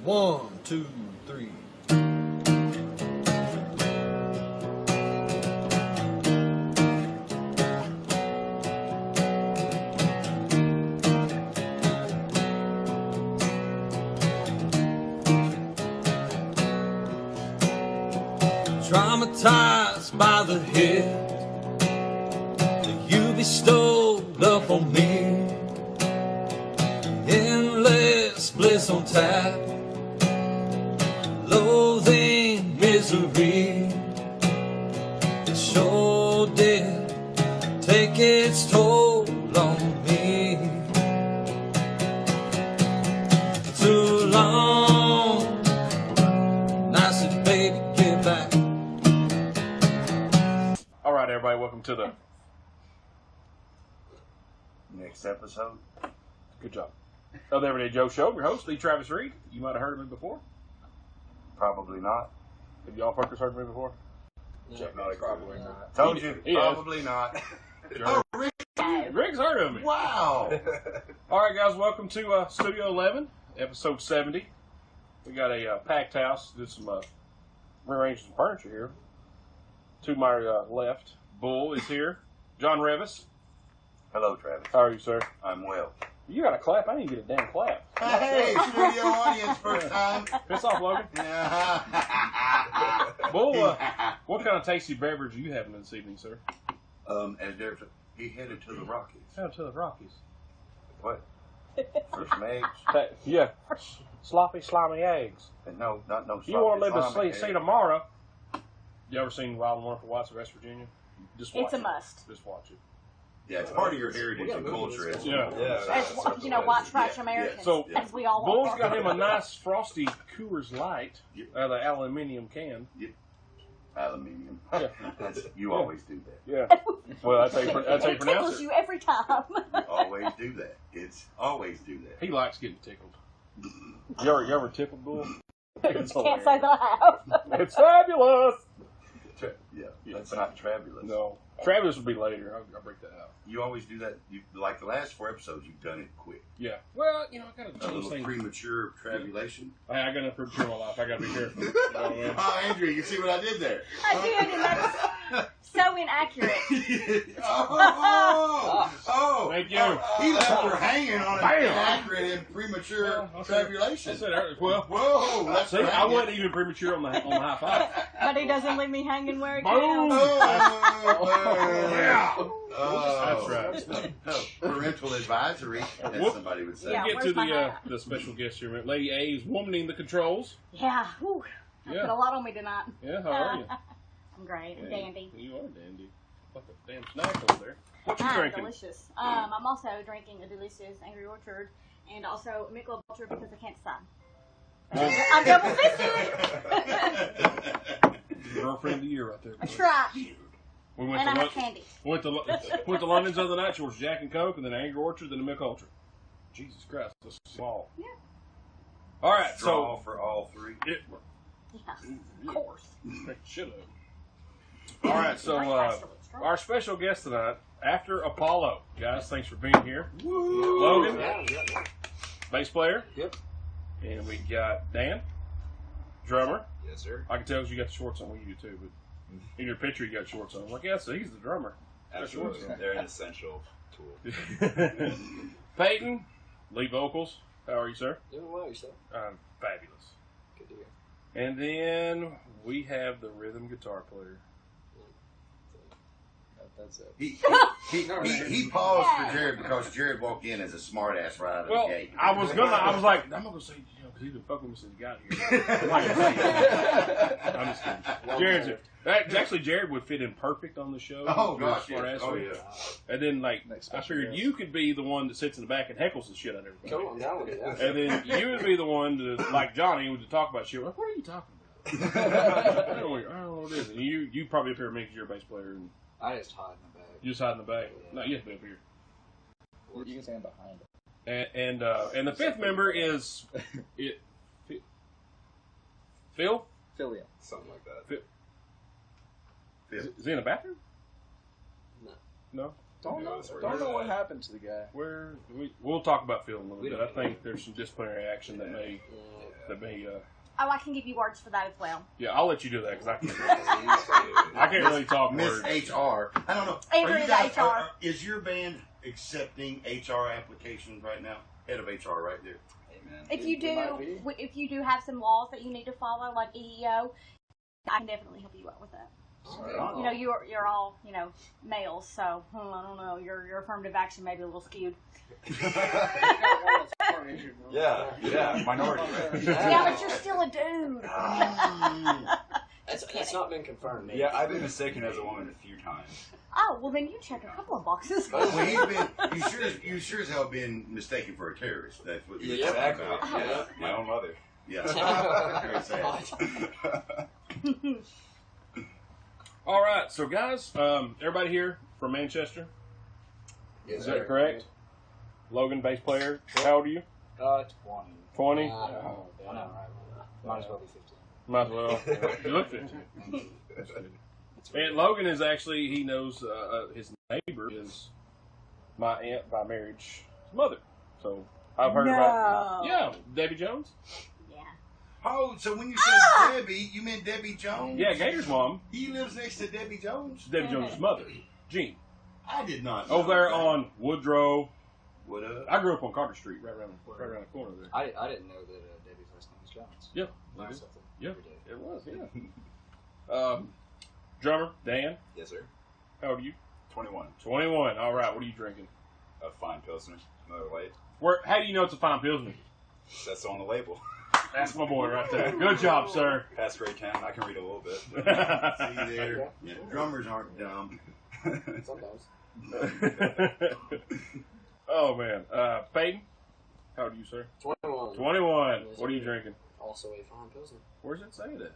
1, 2, 3. Traumatized by the hit that you bestowed upon me. Endless bliss on tap, loathing misery. It sure did take its toll on me. Too long, and I said, baby, get back. All right, everybody, welcome to the Next episode. good job of the Everyday Joe Show. Your host, Lee Travis Reed. You might have heard of me before. Probably not. Have y'all fuckers heard of me before? No, probably not. Told you. He is. Probably not. Oh, Rick. Rick's heard of me. Wow. All right, guys, welcome to Studio 11, episode 70. We got a packed house. Did some rearranging some furniture here. To my left, Bull is here. John Revis. Hello, Travis. How are you, sir? I'm well. You got a clap. I didn't get a damn clap. Hey, studio audience, first time. Piss off, Logan. Bull, what kind of tasty beverage are you having this evening, sir? He headed to the Rockies. Down to the Rockies. What? For some eggs? Yeah, sloppy, slimy eggs. And no, not no. You want to live to sloppy see eggs. tomorrow? You ever seen Wild and Wonderful Whites of West Virginia? Just watch It's a it. must. Just watch it. Yeah, it's part of your heritage and culture. Isn't it? Yeah. As you know, white trash Americans, So, as we all Bull's are. got him a nice frosty Coors Light Yep. out of the aluminium can. Aluminium. Yeah. You always do that. Yeah. Well, that's how you It pronounce tickles it. you every time. Always do that. It's always do that. He likes getting tickled. You ever tickled, Bull? It's Can't say that I have. It's fabulous. Yeah, that's not Travelous. No. Travis will be later. I'll break that out. You always do that. You like the last 4 episodes, you've done it quick. Yeah. Well, you know, I got to A do little those things. premature trabulation. Hey, I got to prepare my life. I got to be careful. You know what I mean? Oh, Andrew, you see what I did there? I did, and that's so inaccurate. oh, Thank you. He left her hanging on an Bam. inaccurate and premature I said trabulation. earlier. Well, Whoa, left see, her I hanging. wasn't even premature on the high five. But he doesn't leave me hanging where he Boom. counts. Yeah. Oh, That's right. Parental advisory, as Whoop. somebody would say. Yeah. Get to where's my the hat? the special guest here. Lady A is womaning the controls. Yeah, whew. I Yeah. put a lot on me tonight. Yeah, how are you? I'm great. I'm dandy. You are dandy. Like a damn snack over there. What you drinking? Delicious. I'm also drinking a delicious Angry Orchard and also Michelob Ultra because I can't decide. I'm double fisted. Girlfriend of the year right there. That's right. We went And I to have candy. went to London's the other night. She was Jack and Coke, and then Angry Orchard, then a Milk Ultra. Jesus Christ, that's small. Yeah. All right, Straw so for all 3. Yeah, of course. Shut up. All right, so our special guest tonight, after Apollo, guys, thanks for being here. Woo. Logan, Yeah. bass player. Yep. And we got Dan, drummer. Yes, sir. I can tell because you got the shorts on. Well, you do too, but in your picture you got shorts on. I'm like, yeah, so he's the drummer. Absolutely. They're an essential tool. Peyton, lead vocals. How are you, sir? Doing well yourself. I'm fabulous. Good to hear. And then we have the rhythm guitar player. That's it. He paused for Jared because Jared walked in as a smart ass right out of Well, the gate. I was like, I'm not gonna say, you know, because he's been fucking with me since he got here. I'm not gonna say that. I'm just kidding. Actually, Jared would fit in perfect on the show. Oh, You're a gosh, smart yes. ass Oh, one. yeah. And then, like, Next I special figured guest. you could be the one that sits in the back and heckles the shit out of everybody. Cool, I'm down with it. And then you would be the one to, like Johnny, would talk about shit. Like, what are you talking about? I don't know what it is. And you probably up here because you're a bass player and I just hide in the bag. you just hide in the back. No, you have to be up here. You can stand behind it. And the fifth member is Phil. Philly. Something like that. Is he in the bathroom? No. No. Don't know. Knows where Don't he's know what at. happened to the guy. We'll talk about Phil in a little We bit. don't I think there's some disciplinary action that may Oh, I can give you words for that as well. yeah. I'll let you do that because I can't really talk Miss words. HR. I don't know. Avery Are you is guys- HR. Is your band accepting HR applications right now? Head of HR right there. Amen. If you It might do have some laws that you need to follow, like EEO, I can definitely help you out with that. You know, you're all males, so I don't know. Your affirmative action may be a little skewed. Yeah, minority. Yeah, but you're still a dude. It's not been confirmed. Maybe. Yeah, I've been mistaken as a woman a few times. Oh, well then you check a couple of boxes. Well, you sure as hell been mistaken for a terrorist. That's what you're Exactly. talking about. Yeah, my own mother. Yeah. Very sad. All right, so guys, everybody here from Manchester, Yes, is sir. that correct? Logan, bass player. How old are you? 20. 20. I know, right? Might as well be 15. Might as well. You look 15. And Logan is actually, he knows his neighbor is my aunt by marriage mother. So I've heard about it. Yeah, Debbie Jones. Yeah. Oh, so when you said Debbie, you meant Debbie Jones? Yeah, Gator's mom. He lives next to Debbie Jones? Debbie Jones' mother, Jean. I did not know Over there that. on Woodrow. What up? I grew up on Carter Street, right around the corner there. I didn't know that Debbie's last name was Jones. Yeah. Learn Mhm. something Yeah. every day. It was, yeah. Drummer, Dan. Yes, sir. How old are you? 21. 21. All right, what are you drinking? A fine pilsner, another light. How do you know it's a fine pilsner? That's on the label. That's my boy right there. Good job, sir. Past grade 10, I can read a little bit. See there? Yeah, drummers aren't dumb. Sometimes. Oh, man. Peyton, how old are you, sir? 21. 21. Yes, What are you sir. drinking? Also a fine pilsner. Where's it say that?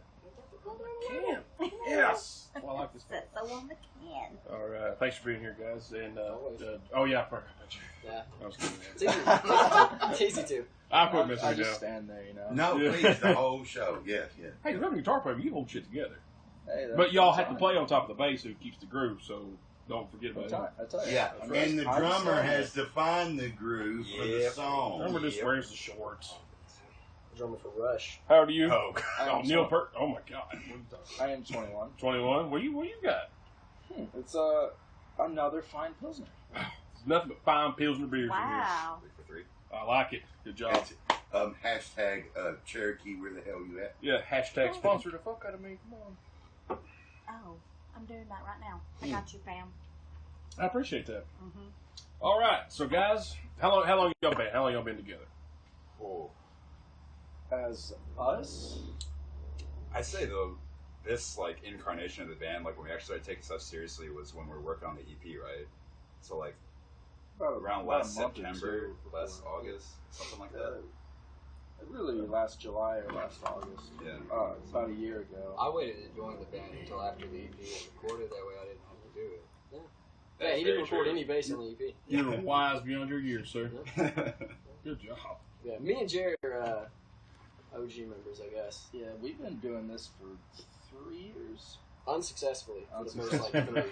Can. Yes. Well, I like this. That's so on the can. All right. Thanks for being here, guys. And Always. oh yeah, I forgot about you. Yeah. I was kidding. It's easy. It's easy to. I quit messing I with you. just stand there, No, Yeah. please, the whole show. Yes, yes. Hey, the guitar player, you hold shit together. Hey, But y'all have to play on top of the bass, who keeps the groove. So don't forget about that. I tell you. Yeah, I mean, and the I drummer understand has to find the groove for the Yep. song. Drummer just wears the shorts. Drummer for Rush. How old are you? Oh, Oh, Neil Peart. Oh my God. What are you talking I am 21. 21. What you got? It's another fine pilsner. It's nothing but fine Pilsner beers Wow. 3 for 3. in here. I like it. Good job. That's it. Hashtag Cherokee, where the hell you at? Yeah, hashtag sponsor the fuck out of me. Come on. Oh, I'm doing that right now. I got you, fam. I appreciate that. Mm-hmm. All right, so guys, how long y'all been? How long y'all been together? Oh. As us? I'd say, though, this, like, incarnation of the band, like, when we actually started taking stuff seriously was when we were working on the EP, right? So, like, around last about a month or September, two last before. August, something like that. Really, last July or last August. Yeah. About a year ago. I waited to join the band until after the EP was recorded. That way I didn't have to do it. Yeah. That's Yeah, he very didn't record true. any bass on the EP. You're wise beyond your years, sir. Good job. Yeah, me and Jerry are OG members, I guess. Yeah, we've been doing this for 3 years. Unsuccessfully for the first like 3.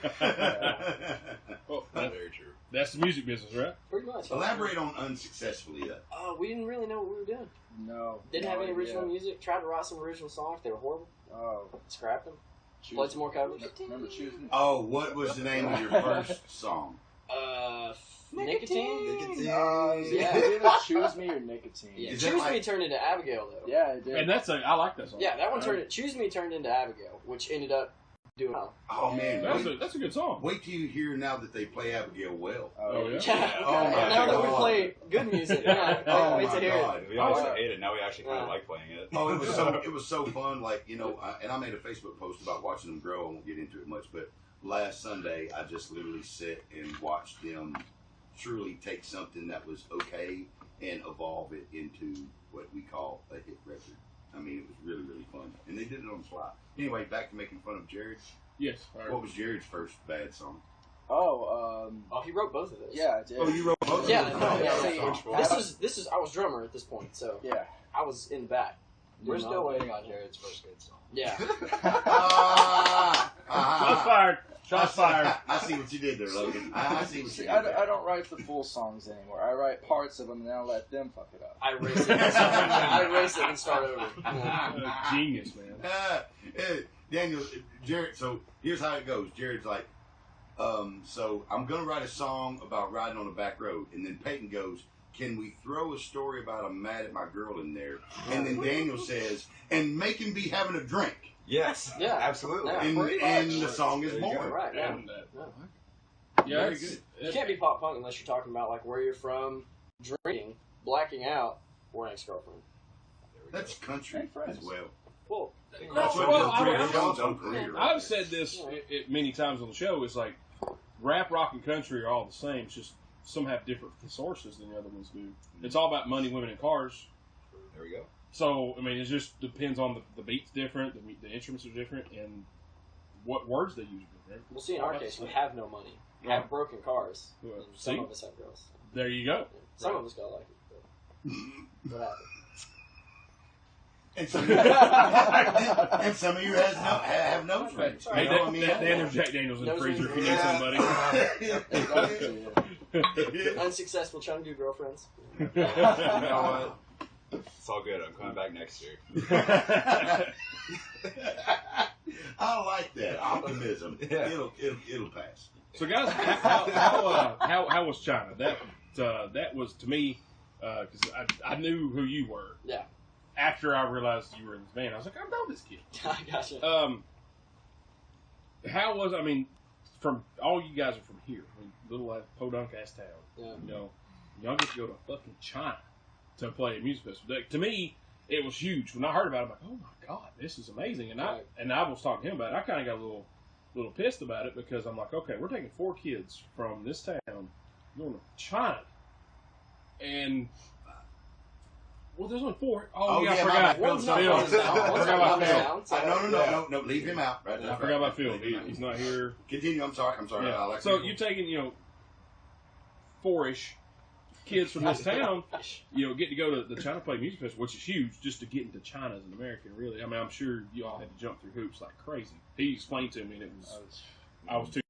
Oh, Very true. that's the music business, right? Pretty much. Elaborate on unsuccessfully. We didn't really know what we were doing. No. Didn't no have any idea. original music. Tried to write some original songs. They were horrible. Oh. Scrapped them. Choose- Played some more covers. Remember choosing? Oh, what was the name of your first song? Nicotine. Yeah, Yeah. it either Choose Me or Nicotine. Yeah, Is that Choose like- Me turned into Abigail though. Yeah, it did. And I like that song. Yeah, that one turned. Choose Me turned into Abigail, which ended up doing well. Oh man, That's a good song. wait till you hear now that they play Abigail well. Oh, yeah? Oh, my now that we God. play good music, yeah, Oh wait my to hear God. it. We always hate it. Now we actually kind of Yeah. like playing it. Oh, it was so fun. Like and I made a Facebook post about watching them grow. I won't get into it much, but last Sunday I just literally sat and watched them truly take something that was okay and evolve it into what we call a hit record. I mean, it was really, really fun, and they did it on the fly. Anyway, back to making fun of Jared. Yes. All right. What was Jared's first bad song? Oh, he wrote both of those. Yeah, I did. Oh, you wrote both of Yeah, them? no, Oh, yeah. sorry. See, this is. I was drummer at this point, so Yeah. I was in the back. We're still waiting on Jared's first good song. Yeah. Ah, Shots fired. Shots fired. I see what you did there, Logan. I see what you See, did I there. don't write the full songs anymore. I write parts of them and then I let them fuck it up. I erase it. I erase it and start over. Genius, man. Daniel, Jared, so here's how it goes. Jared's like, so I'm going to write a song about riding on a back road. And then Peyton goes, can we throw a story about I'm mad at my girl in there? And then Daniel says, and make him be having a drink. Yes. Yeah. Absolutely. Yeah. And the song is There you go. born. Right. Yeah. And, Very it's- good. You can't be pop punk unless you're talking about like where you're from, drinking, blacking out, or an ex-girlfriend. That's country And friends. as well. Well, That's what well, Jared I- Jones' own career. right I've there. said this many times on the show. It's like rap, rock, and country are all the same. It's just some have different sources than the other ones do. It's all about money, women, and cars. There we go. So, I mean, it just depends on the beat's different, the instruments are different, and what words they use are different. we'll see. In our case, we have no money. We have broken cars. Well, And some see? of us have girls. There you go. Some of us got lucky. But what happened? And some of you, and some of you have no drinks. Hey, You know what I mean? there's Jack Daniels in the Those freezer if you need somebody. Unsuccessful Chengdu girlfriends. You know what? It's all good. I'm coming back next year. I like that optimism. Yeah. It'll pass. So, guys, how was China? That was to me because I knew who you were. Yeah. After I realized you were in this band, I was like, I know this kid. I gotcha. How was? I mean, from all you guys are from here, I mean, little podunk ass town. Yeah. You know, y'all get to go to fucking China to play a music festival. To me, it was huge. When I heard about it, I'm like, oh my god, this is amazing. And Right. I was talking to him about it. I kind of got a little pissed about it because I'm like, okay, we're taking 4 kids from this town going to China, and well, there's only 4. Oh, yeah, I yeah, forgot. my bad. One's not Phil. one's down. I One's forgot not about Phil. down. So- No, leave him out. Right, I that's forgot right. about Phil. Leave him out. He's not here. Continue. I'm sorry. Yeah. I like So you. you're taking 4-ish kids from this town, get to go to the China Play Music Festival, which is huge, just to get into China as an American, really. I mean, I'm sure you all had to jump through hoops like crazy. He explained to me, and I was too.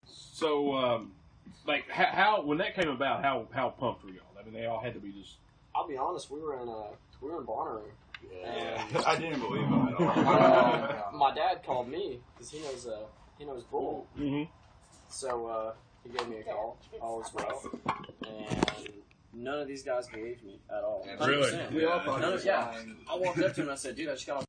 So, like, how when that came about, how pumped were y'all? I mean, they all had to be just. I'll be honest. We were in Bonnaroo. Yeah. I didn't believe him at all. My dad called me because he knows Bull. Mm-hmm. So he gave me a call. All was well, and none of these guys believed me at all. Really? 100%. We all thought None he of, was yeah. lying. I walked up to him and I said, "Dude, I just got off."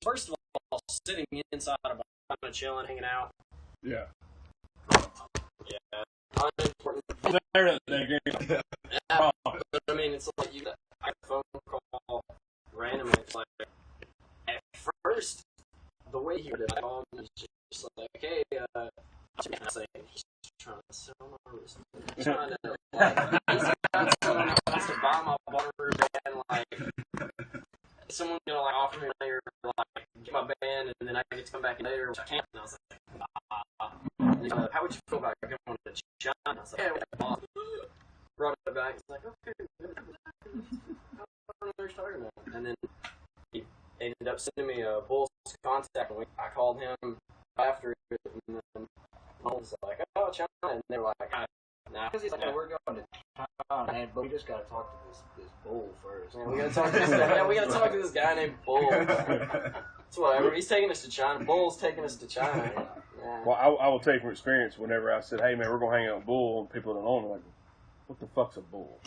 First of all, sitting inside a bar, kind of chilling, hanging out. Yeah. Yeah, unimportant. There, Yeah, but I mean, it's like you got a phone call randomly. It's like at first, the way he did it on was just like, "Hey, I say he's trying to sell my wrist. He's trying to he's got someone that wants to buy my Bonnaroo band. Like, someone's gonna offer me later, like get my band, and then I get to come back later, which I can't." And I was like, he's like, "How would you feel about going to China?" And I was like, "Yeah, boss." Brought it back. He's like, "Okay, I don't know what you're talking about." And then he ended up sending me a Bull's contact, and I called him after it, and then I was like, "Oh, China," and they were like, "Nah," because he's like, We're going to town, man, but we just got to talk to this bull first. "Man, we gotta talk to this guy. Yeah, we gotta talk to this guy named Bull." It's whatever. He's taking us to China. Bull's taking us to China. Yeah. Well, I will tell you from experience. Whenever I said, "Hey, man, we're gonna hang out with Bull," and people don't know me, like, "What the fuck's a bull?"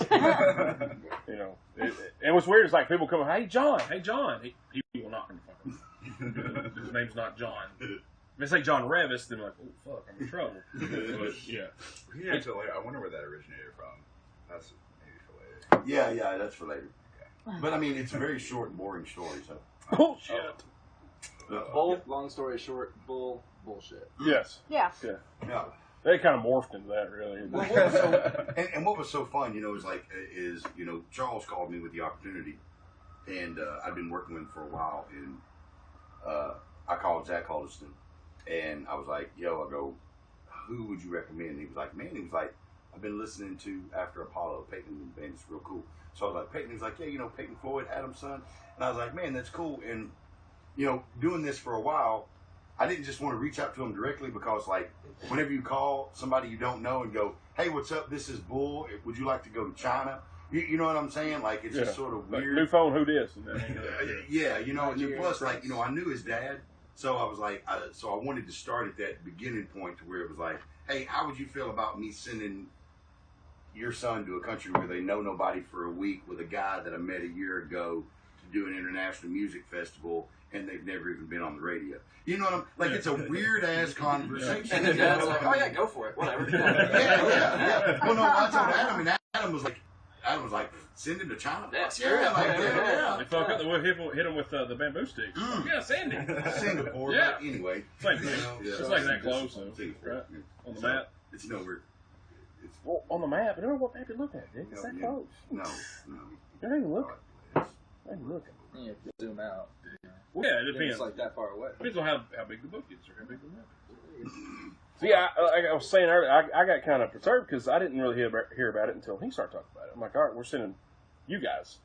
And what's weird is like people come, "Hey, John." He will not. His name's not John. If it's like John Revis, then I'm like, oh fuck, I'm in trouble. But, yeah. Yeah, until later. I wonder where that originated from. That's maybe for later. Yeah, that's for later. But I mean, it's a very short and boring story. So. Oh shit. Bull. Long story short, bullshit. Yes. Yeah. Yeah. They kind of morphed into that, really. Well, what was so, and what was so fun, is Charles called me with the opportunity, and I've been working with him for a while, and I called Zach Haldiston, and I was like, I go, who would you recommend? And he was like, I've been listening to After Apollo, Peyton band, it's real cool. So I was like, Peyton, he's like, yeah, Peyton Floyd, Adam's son, and I was like, man, that's cool, and doing this for a while, I didn't just want to reach out to him directly because, like, whenever you call somebody you don't know and go, hey, what's up? This is Bull. Would you like to go to China? You know what I'm saying? Like, it's just sort of weird. Like, new phone, who dis? Yeah, and then plus, like, I knew his dad. So I was like, so I wanted to start at that beginning point to where it was like, hey, how would you feel about me sending your son to a country where they know nobody for a week with a guy that I met a year ago to do an international music festival, and they've never even been on the radio. You know what I'm like? It's a weird ass conversation. And the dad's like, "Oh yeah, go for it, whatever." Yeah. Well, no, I told Adam, and Adam was like, send him to China. That's yeah. They fuck up. We'll hit him with the bamboo sticks. Yeah, send him. Singapore. Yeah. But anyway, It's like it's like that close, though, right? On the map. It's nowhere. Well, on the map, I don't know what map you look at, dude. It's that close. No. You're not even looking. Not even looking. Yeah, if you zoom out. Well, yeah, it depends. It's like that far away. Depends on how big the book is or how big the map is. So yeah, I was saying earlier, I got kind of perturbed because I didn't really hear about it until he started talking about it. I'm like, all right, we're sending you guys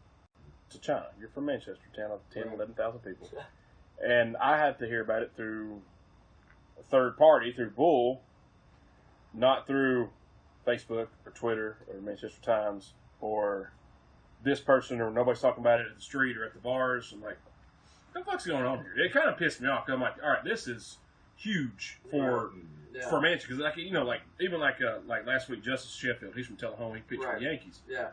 to China. You're from Manchester, town of 10, 11,000 people. And I had to hear about it through a third party, through Bull, not through Facebook or Twitter or Manchester Times or this person, or nobody's talking about it at the street or at the bars. I'm like, what the fuck's going on here? It kind of pissed me off. I'm like, all right, this is huge for Manchester, because even last week, Justice Sheffield, he's from Tullahoma, he pitched for the Yankees. Yeah.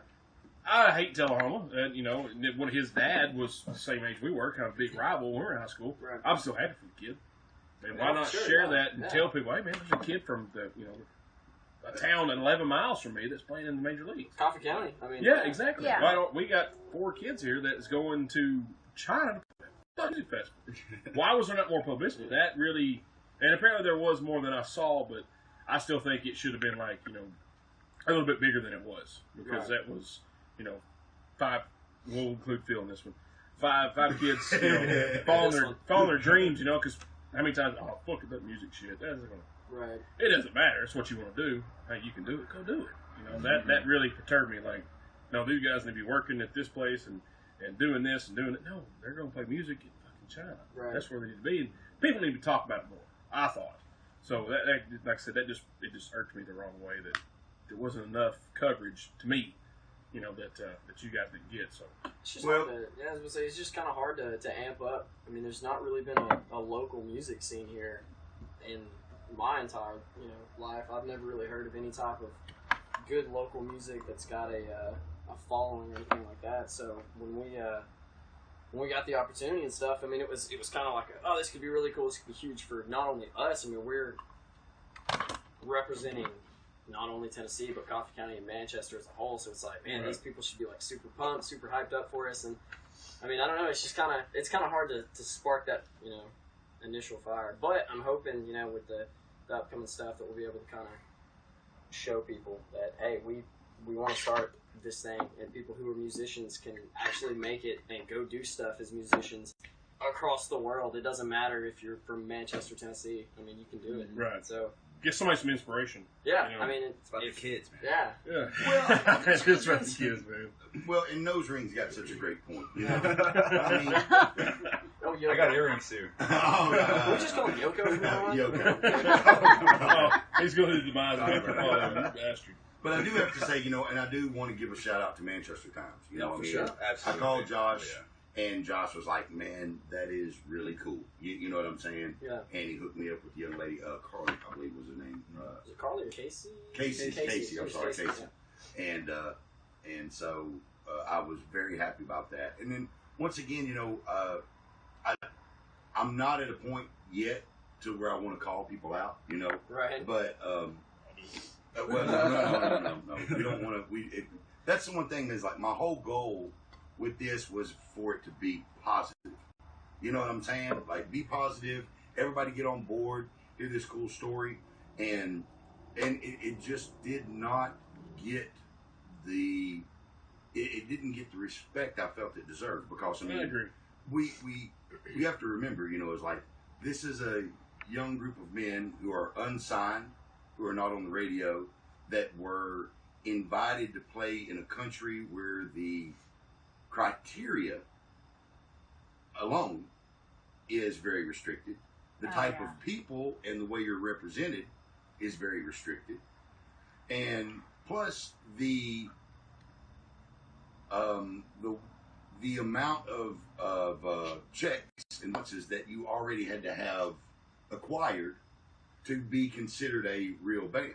I hate Tullahoma, and when his dad was the same age we were, kind of a big rival when we were in high school. Right. I'm still happy for the kid. And why not share that and tell people, hey man, there's a kid from a town 11 miles from me that's playing in the major leagues. Coffee County. I mean. Yeah, exactly. Yeah. Why don't we got 4 kids here that's going to China to play a music festival? Why was there not more publicity? That really, and apparently there was more than I saw, but I still think it should have been like a little bit bigger than it was, because that was 5. We'll include Phil in this one. 5 kids following their dreams, because how many times fuck that music shit, that isn't gonna. Right. It doesn't matter. It's what you want to do. Hey, you can do it. Go do it. That really perturbed me. Like, no, these guys need to be working at this place and doing this and doing it. No, they're going to play music in fucking China. Right. That's where they need to be. And people need to talk about it more, I thought. So, that like I said, it just irked me the wrong way that there wasn't enough coverage to me, that you guys didn't get. So, it's just hard to, I was going to say, it's just kind of hard to amp up. I mean, there's not really been a local music scene here in my entire life. I've never really heard of any type of good local music that's got a following or anything like that. So when we got the opportunity and stuff, I mean, it was kind of like this could be really cool. This could be huge for not only us. I mean, we're representing not only Tennessee but Coffee County and Manchester as a whole. So it's like, man, these people should be like super pumped, super hyped up for us. And I mean, I don't know. It's just kind of hard to spark that initial fire. But I'm hoping with the upcoming stuff that we'll be able to kind of show people that, hey, we want to start this thing, and people who are musicians can actually make it and go do stuff as musicians across the world. It doesn't matter if you're from Manchester, Tennessee. I mean, you can do it. Right. So get somebody some inspiration. yeah, I mean, It's about the kids, man. yeah. Yeah. Well, it's about the kids, man. Well, and Nose Ring's got such a great point. I mean, Oh, Yoko. I got earrings too. Can we just call him Yoko from now on? Yoko. He's going to the demise of Dr. Paul, you bastard. But I do have to say, and I do want to give a shout out to Manchester Times. For sure. Absolutely. I called Josh, and Josh was like, "Man, that is really cool." You know what I'm saying? Yeah. And he hooked me up with the young lady, Carly, I believe was her name. Is it Carly or Casey? Casey. I'm sorry, Casey. Yeah. And so I was very happy about that. And then once again, I'm not at a point yet to where I want to call people out, you know. Right. But well, no. We don't want to. That's the one thing that's like my whole goal with this was for it to be positive. You know what I'm saying? Like, be positive. Everybody get on board. Hear this cool story, and it just did not get the. It didn't get the respect I felt it deserved, because I mean, I agree. We have to remember, you know, it's like this is a young group of men who are unsigned, who are not on the radio, that were invited to play in a country where the criteria alone is very restricted. The type of people and the way you're represented is very restricted. And plus the amount of checks and boxes that you already had to have acquired to be considered a real band.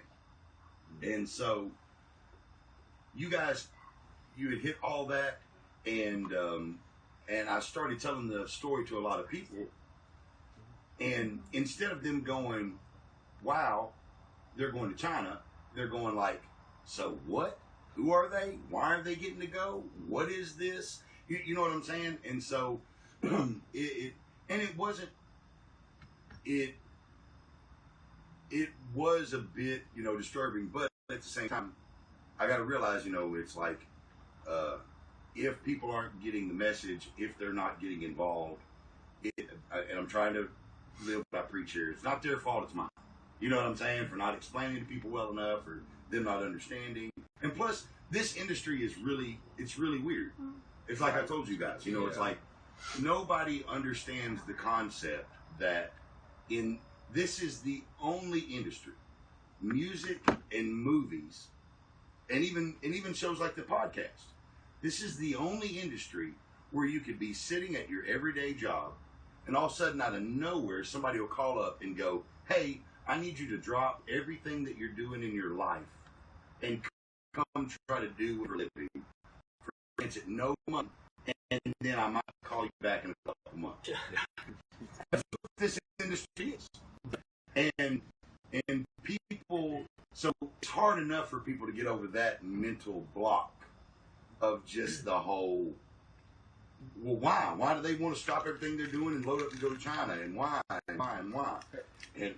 And so you guys, you had hit all that, and I started telling the story to a lot of people, and instead of them going, wow, they're going to China, they're going like, so what? Who are they? Why are they getting to go? What is this? You know what I'm saying? And so it was a bit, you know, disturbing, but at the same time, I got to realize, you know, it's like, if people aren't getting the message, if they're not getting involved, and I'm trying to live what I preach here, it's not their fault, it's mine. You know what I'm saying? For not explaining to people well enough, or them not understanding. And plus, this industry is it's really weird. It's like I told you guys, you know, it's like nobody understands the concept that this is the only industry, music and movies, and even shows like the podcast. This is the only industry where you could be sitting at your everyday job, and all of a sudden, out of nowhere, somebody will call up and go, hey, I need you to drop everything that you're doing in your life and come try to do what you're living for at no money, and then I might call you back in a couple months. That's what this industry is. And people, so it's hard enough for people to get over that mental block of just the whole, well, why? Why do they want to stop everything they're doing and load up and go to China? And why? And why? And why? And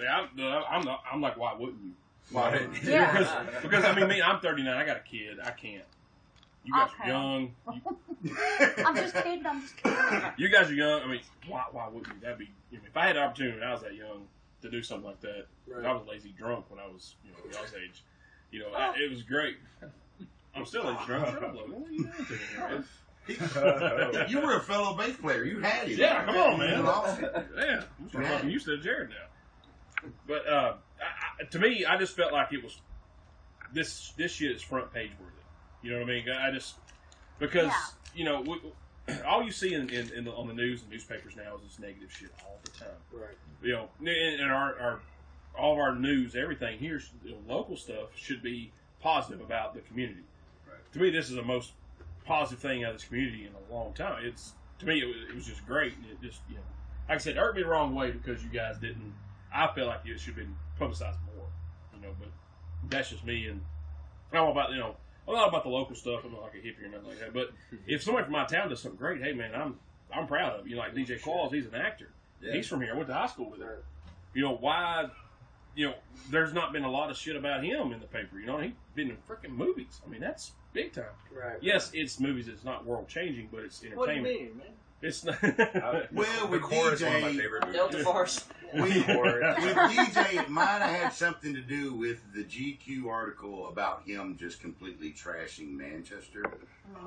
I'm like, why wouldn't you? why? Yeah. Because I mean, I'm 39. I got a kid. I can't. You guys are young. I'm just kidding. You guys are young. I mean, why wouldn't you? That'd be. I mean, if I had the opportunity when I was that young to do something like that, Right. I was lazy drunk when I was, y'all's age. It was great. I'm still lazy drunk. Shut up, Logan. What are you doing to me, man? You were a fellow bass player. You had it. Yeah, come on, man. Awesome. Yeah, I'm fucking used to Jared now. But to me, I just felt like it was this shit is front page worthy. You know what I mean? I just because all you see on the news and newspapers now is this negative shit all the time. Right. And our all of our news, everything here, local stuff should be positive about the community. Right. To me, this is the most positive thing out of this community in a long time. To me, it was just great. And it just, like I said, it hurt me the wrong way because you guys didn't. I feel like it should have been publicized more, but that's just me. And I'm all about, I'm not about the local stuff. I'm not like a hippie or nothing like that. But if somebody from my town does something great, hey man, I'm proud of you. Like DJ Claus, he's an actor. Yeah. He's from here. I went to high school with him. Why? There's not been a lot of shit about him in the paper. He's been in freaking movies. I mean, that's big time. Right. Yes, it's movies. It's not world changing, but it's entertainment. What do you mean, man? It's not. Well, with Core is DJ, one of my favorite movies. Delta Force. with DJ, it might have had something to do with the GQ article about him just completely trashing Manchester.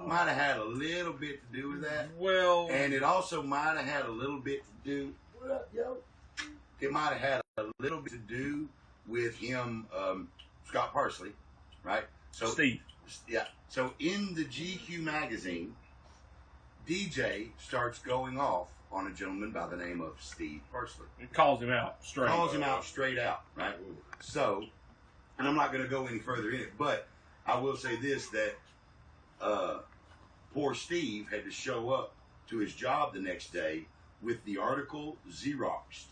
Might have had a little bit to do with that. Well, And it also might have had a little bit to do. What up, yo? It might have had a little bit to do with him, Scott Parsley, right? So Steve. Yeah. So in the GQ magazine, DJ starts going off on a gentleman by the name of Steve Parsley. It calls him out straight. Calls him out straight out, right? So, and I'm not going to go any further in it, but I will say this, that poor Steve had to show up to his job the next day with the article Xeroxed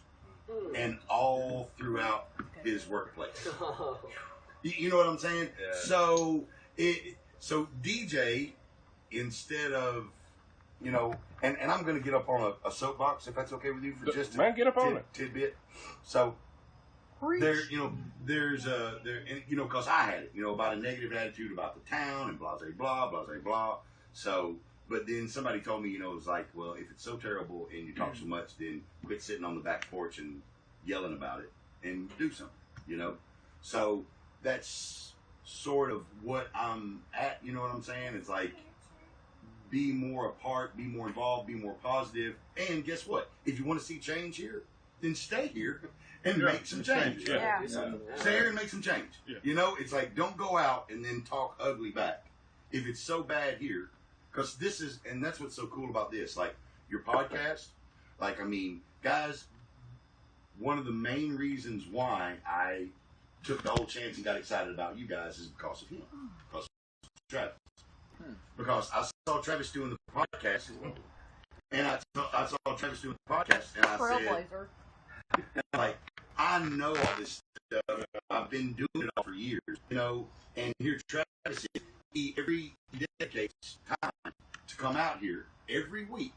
and all throughout his workplace. You know what I'm saying? Yeah. So DJ, instead of, you know, and I'm going to get up on a soapbox if that's okay with you for just a Man, get up on it. tidbit. So there, you know, and, you know, because I had it, you know, about a negative attitude about the town and blah, blah, blah, blah, blah. So, but then somebody told me, you know, it was like, well, if it's so terrible and you talk so much, then quit sitting on the back porch and yelling about it and do something, you know. So that's sort of what I'm at, you know what I'm saying? It's like, be more a part, be more involved, be more positive. And guess what? If you want to see change here, then stay here and make some change. Yeah. Stay here and make some change. Yeah. You know, it's like, don't go out and then talk ugly back. If it's so bad here, because this is, and that's what's so cool about this, like your podcast, like, I mean, guys, one of the main reasons why I took the whole chance and got excited about you guys is because of him, because of Travis. Because I saw Travis doing the podcast, and I saw Travis doing the podcast, and I said, Trailblazer. like, I know all this stuff. I've been doing it all for years, you know. And here Travis is, he dedicates time to come out here every week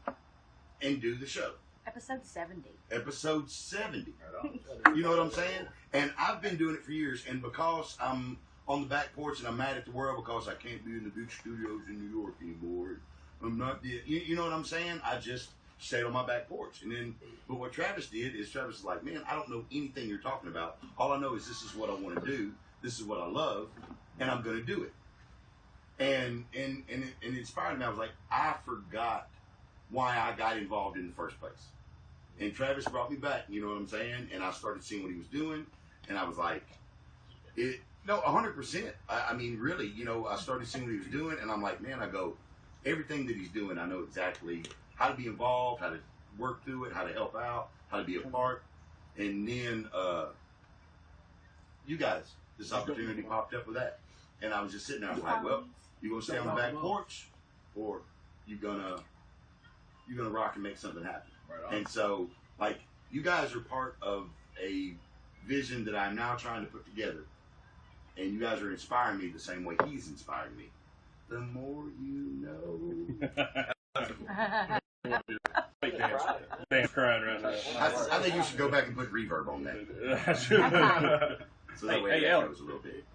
and do the show. Episode 70. Episode 70. Right on. You know what I'm saying? And I've been doing it for years, and because I'm on the back porch and I'm mad at the world because I can't be in the big studios in New York anymore, I'm not, you know what I'm saying? I just stayed on my back porch. And then, but what Travis did is Travis is like, man, I don't know anything you're talking about. All I know is this is what I want to do. This is what I love, and I'm going to do it. And it inspired me. I was like, I forgot why I got involved in the first place. And Travis brought me back, you know what I'm saying? And I started seeing what he was doing, and I was like, 100%. I mean, really, you know, I started seeing what he was doing, and I'm like, man, I go, everything that he's doing, I know exactly how to be involved, how to work through it, how to help out, how to be a part. And then you guys, this opportunity popped up with that. And I was just sitting there, I was like, well, you gonna stay on the back porch, or you gonna rock and make something happen. Right on. And so, like, you guys are part of a vision that I'm now trying to put together. And you guys are inspiring me the same way he's inspiring me. The more you know. Fake dance. Dance crying right now. I think you should go back and put reverb on that. So that way Hey, it Ellen. goes a little bit.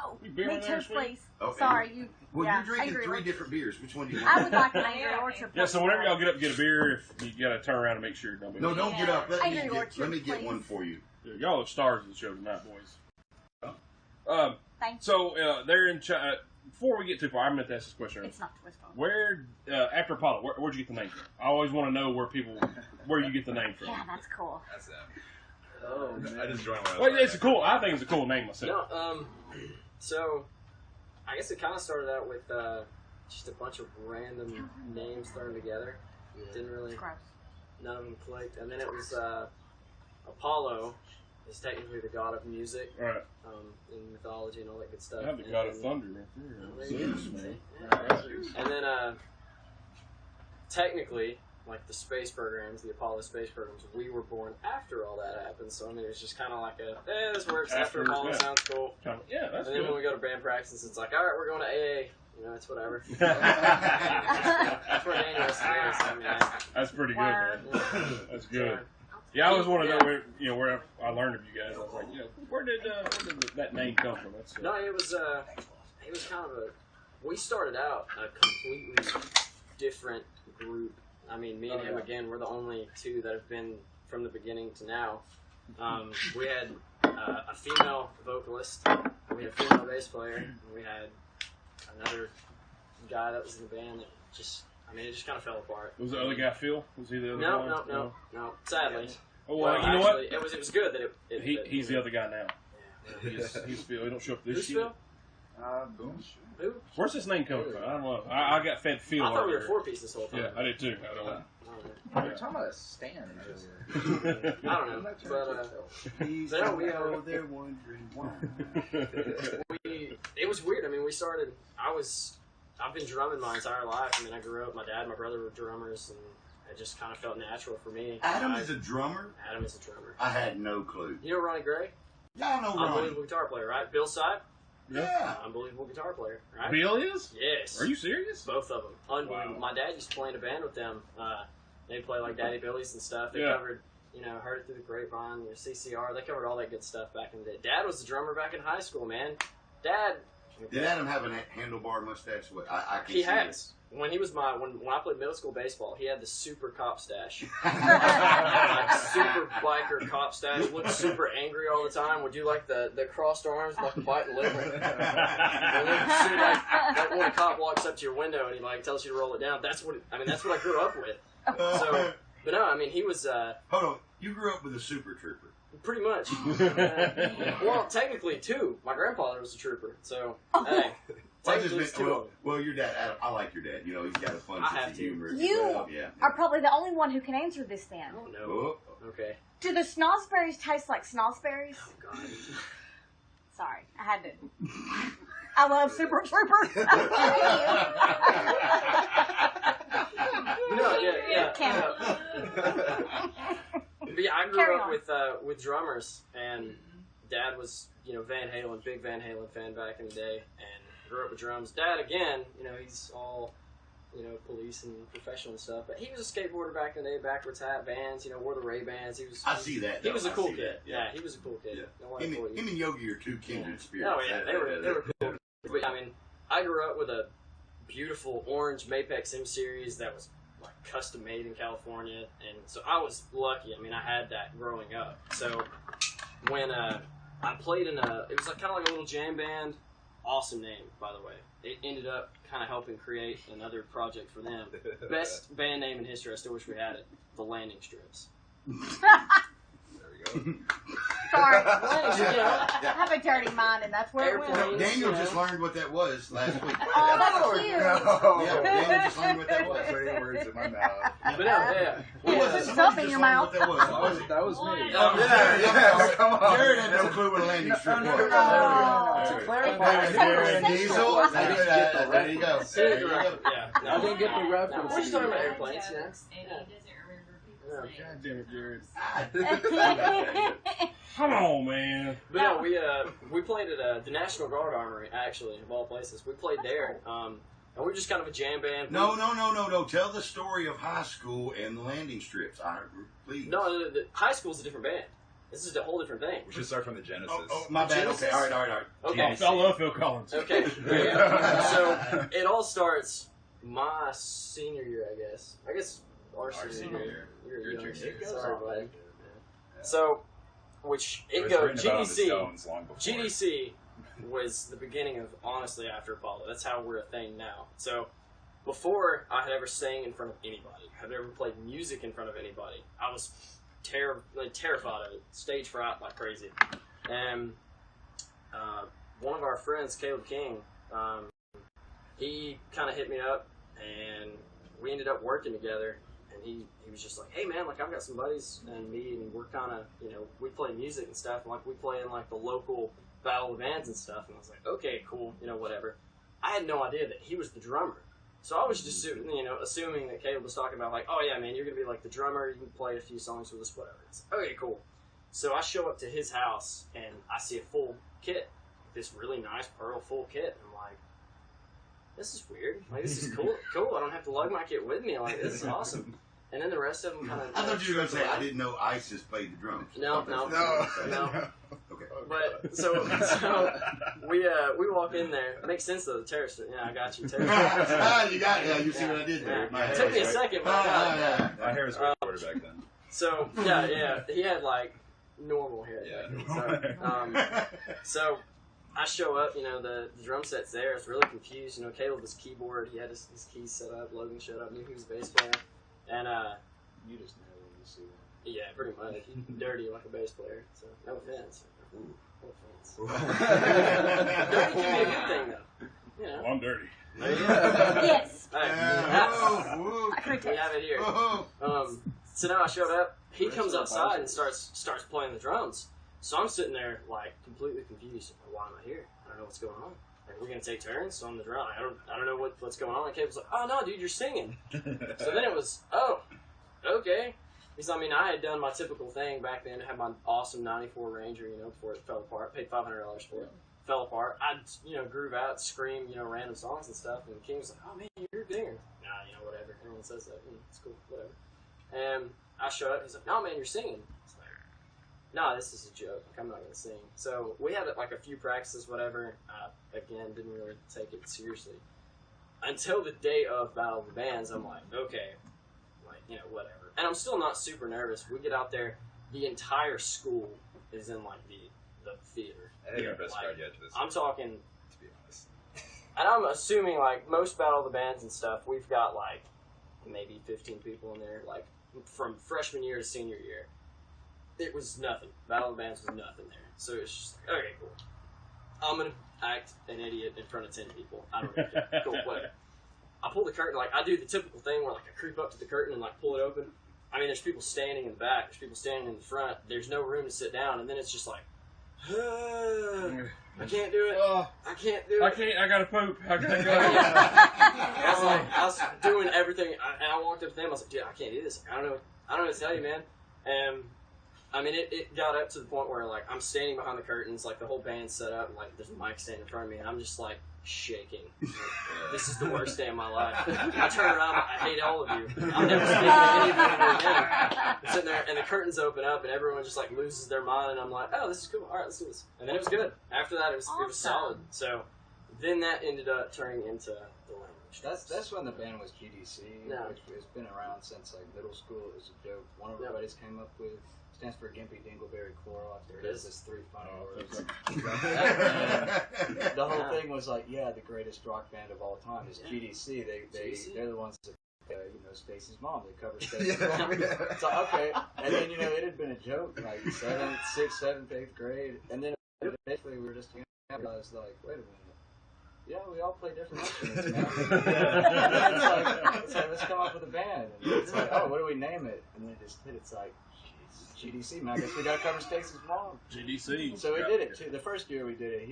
Oh, You beer me in too, there, sweet? please. Okay. Sorry, you. Well, yeah, you're drinking Angry 3 Orchard. different beers. Which one do you I want? would like an Angry Orchard. Yeah, so whenever y'all get up and get a beer, if you gotta turn around and make sure. No, don't get up. Let Angry me Orchard, get please. one for you. Y'all are stars of the show tonight, boys. Thank you. So they're in China. Before we get too far, I meant to ask this question earlier. It's not Twist phone. Where after Apollo, where'd you get the name from? I always want to know where you get the name from. Yeah, that's cool. That's them. Oh, I just joined one. Well, it's a cool. I think it's a cool name myself. No, so I guess it kind of started out with just a bunch of random names thrown together. Didn't really, It's gross. none of them clicked. And then it was Apollo is technically the god of music All right. in mythology and all that good stuff. I have the And God of then- Thunder right there. Zeus, man. And then technically, like the space programs, the Apollo space programs, we were born after all that happened. So I mean, it was just kind of like this works after After, Apollo, yeah. sounds cool. Yeah, that's And then when good. we go to band practice, it's like, all right, we're going to AA. You know, it's whatever. That's where Daniel was saying. I mean, That's pretty good. Word. Man. That's good. Yeah, I always want to know where I learned of you guys. I was like, where did that name come from? That's No, it was kind of we started out a completely different group. I mean, me and him, again, we're the only two that have been from the beginning to now. We had a female vocalist, we had a female bass player, and we had another guy that was in the band that just, it just kind of fell apart. Was the other guy Phil? Was he the other guy? No. Sadly. Oh, well, you know actually, what? It was good that it He's the other guy now. Yeah. He's Phil. He don't show up this Who's year. Phil? Boom. Who? Where's this name coming from? I don't know. I got fed Phil. I thought we were earlier. 4-piece this whole time. Yeah, I did too. I don't know. We were talking about a stand earlier. I don't know, but Please There we are. know they're wondering why. it was weird. I mean, we started. I've been drumming my entire life. I mean, I grew up. My dad and my brother were drummers, and it just kind of felt natural for me. Adam is a drummer? Adam is a drummer. I had no clue. You know Ronnie Gray? Yeah, I know Ronnie. Unbelievable guitar player, right? Bill Side? Yeah. Unbelievable guitar player, right? Bill is? Yes. Are you serious? Both of them. Unbelievable. Wow. My dad used to play in a band with them. They play like Daddy Billy's and stuff. They Yeah. covered, Heard It Through the Grapevine, CCR. They covered all that good stuff back in the day. Dad was the drummer back in high school, man. Dad. Did Adam have a handlebar mustache? I can He see has. When he was when I played middle school baseball, he had the super cop stash. it. Like super biker cop stash. Looked super angry all the time. Would do like the crossed arms, like biting lip. And then see, like when a cop walks up to your window and he like tells you to roll it down. That's what I grew up with. So, but no, I mean he was. Hold on. You grew up with a super trooper. Pretty much. Well, technically two. My grandfather was a trooper. So hey. Technically it's two. Well, your dad, Adam, I like your dad. He's got a fun sense of humor. You Yeah. are probably the only one who can answer this then. Oh no. Oh. Okay. Do the snozzberries taste like snozzberries? Oh god. Sorry, I had to. I love Super Troopers. No, yeah. Can't. But yeah, I Carry grew on. up with drummers, and Dad was, Van Halen, big Van Halen fan back in the day, and grew up with drums. Dad, again, he's all, police and professional and stuff, but he was a skateboarder back in the day, backwards hat, Vans, wore the Ray-Bans. I see that. He was a I cool see kid. that, Yeah, he was a cool kid. Yeah. No lie for you. Him and Yogi are two kindred spirits. Oh yeah, they were cool. But, I mean, I grew up with a beautiful orange Mapex M series that was like custom made in California, and so I was lucky. I mean, I had that growing up. So when I played it was like kind of like a little jam band. Awesome name, by the way. It ended up kind of helping create another project for them. Best band name in history. I still wish we had it. The Landing Strips. There we go. Sorry. Yeah. I have a dirty mind, and that's where it went. Airplane. Daniel just learned what that was last week. Oh, that's cute. Yeah, Daniel just learned what that was. Putting words in my mouth. But no, yeah. What was it? Put Somebody something in just your learned mouth. what that was. What was it? That was me. Yeah, come on. Jared had no clue what a landing strip was. Oh. To clarify, Jared Diesel. I didn't get the There you go. There you go. Yeah. No. I didn't get the reference. We're just talking about airplanes, And yeah. he doesn't remember people's God names. damn it, Jared. Come on, man. But no, we played at the National Guard Armory, actually, of all places. We played there, and we were just kind of a jam band. No. Tell the story of high school and the landing strips. Please. No, the high school's a different band. This is a whole different thing. We should start from the Genesis. Oh, my bad. Genesis? Okay, all right. Okay. I love Phil Collins. Okay. Yeah. So it all starts my senior year, I guess. Our senior year. You're Your young. junior. Sorry, buddy. So, which It it was goes written about on the GDC. stones long before. GDC was the beginning of, honestly, after Apollo. That's how we're a thing now. So, before I had ever sang in front of anybody, had ever played music in front of anybody, I was terrified of it, stage fright like crazy. And one of our friends, Caleb King, he kind of hit me up, and we ended up working together. And he was just like, hey man, like I've got some buddies and me, and we're kind of, we play music and stuff, and like we play in like the local battle of bands and stuff. And I was like, okay, cool, whatever. I had no idea that he was the drummer. So I was just, assuming that Caleb was talking about like, oh yeah, man, you're gonna be like the drummer. You can play a few songs with us, whatever. It's like, okay, cool. So I show up to his house and I see a full kit, this really nice Pearl full kit. And I'm like, this is weird. Like this is cool. Cool. I don't have to lug my kit with me. Like this is awesome. And then the rest of them kind of. I thought you were going to say I didn't know ISIS played the drums. No. Okay. But so we walk in there. It makes sense though. The terrorist. Yeah, I got you. Terrorist. You see what I did there? Yeah. It took me a second, but I got it. My hair was way shorter back then. So yeah, he had like normal hair. Yeah. So I show up, the drum set's there. It's really confused. Caleb was keyboard. He had his keys set up. Logan showed up, knew he was a bass player, and You just know when you see that. yeah, pretty much. He's dirty like a bass player. So no offense. No offense. Dirty can be a good thing though. Well, I'm dirty. Yes. Hey, I could we have it here. So now I showed up. He comes outside and starts playing the drums. So I'm sitting there like completely confused. Why am I here? I don't know what's going on. Like we're gonna take turns on the drum. I don't know what's going on. And Caleb was like, oh no, dude, you're singing. So then it was, oh, okay. Because, I mean, I had done my typical thing back then. I had my awesome 94 Ranger, you know, before it fell apart. Paid $500 for it. Fell apart. I'd, you know, groove out, scream, you know, random songs and stuff. And King was like, oh, man, you're a dinger. Nah, you know, whatever. Everyone says that. It's cool, whatever. And I show up. He's like, no, man, you're singing. It's like, no, this is a joke. Like, I'm not going to sing. So we had, like, a few practices, whatever. Again, didn't really take it seriously. Until the day of Battle of the Bands, I'm like, okay, like, you know, whatever. And I'm still not super nervous. We get out there, the entire school is in, like, the theater. I think our best crowd yet to this. I'm talking, to be honest. and I'm assuming, like, most Battle of the Bands and stuff, we've got, like, maybe 15 people in there, like, from freshman year to senior year. It was nothing. Battle of the Bands was nothing there. So it's just like, okay, cool. I'm going to act an idiot in front of 10 people. I don't really care. Cool, whatever. I pull the curtain, like, I do the typical thing where, like, I creep up to the curtain and, like, pull it open. I mean, there's people standing in the back, there's people standing in the front, there's no room to sit down, and then it's just like, I can't do it. I can't do it. I gotta poop. I gotta go. I was doing everything, and I walked up to them, I was like, dude, I can't do this. I don't know what to tell you, man. And, I mean, it got up to the point where, like, I'm standing behind the curtains, like, the whole band's set up, and, like, there's a mic standing in front of me, and I'm just, like, shaking. Like, this is the worst day of my life. I turn around, I hate all of you. I'm never speaking to any of you ever again. I'm sitting there, and the curtains open up, and everyone just, like, loses their mind, and I'm like, oh, this is cool. All right, let's do this. And then it was good. After that, it was solid. So then that ended up turning into the language. That's when the band was GDC, No. which has been around since like middle school. It was a joke. One of our buddies came up with, stands for Gimpy Dingleberry Coral. After it has this 3 funny words. The whole thing was like, yeah, the greatest rock band of all time is GDC. They're the ones that you know, Stacy's mom. They cover Stacy's mom. It's like, okay. And then, you know, it had been a joke, like 7th, 6th, 7th, 8th grade. And then basically we were just, you know, I was like, wait a minute. Yeah, we all play different instruments, man. it's like, let's come up with a band. And it's like, oh, what do we name it? And then it just hit. It's like, GDC, man. I guess we got to cover Stacy's mom. GDC. So we did it, too. The first year we did it,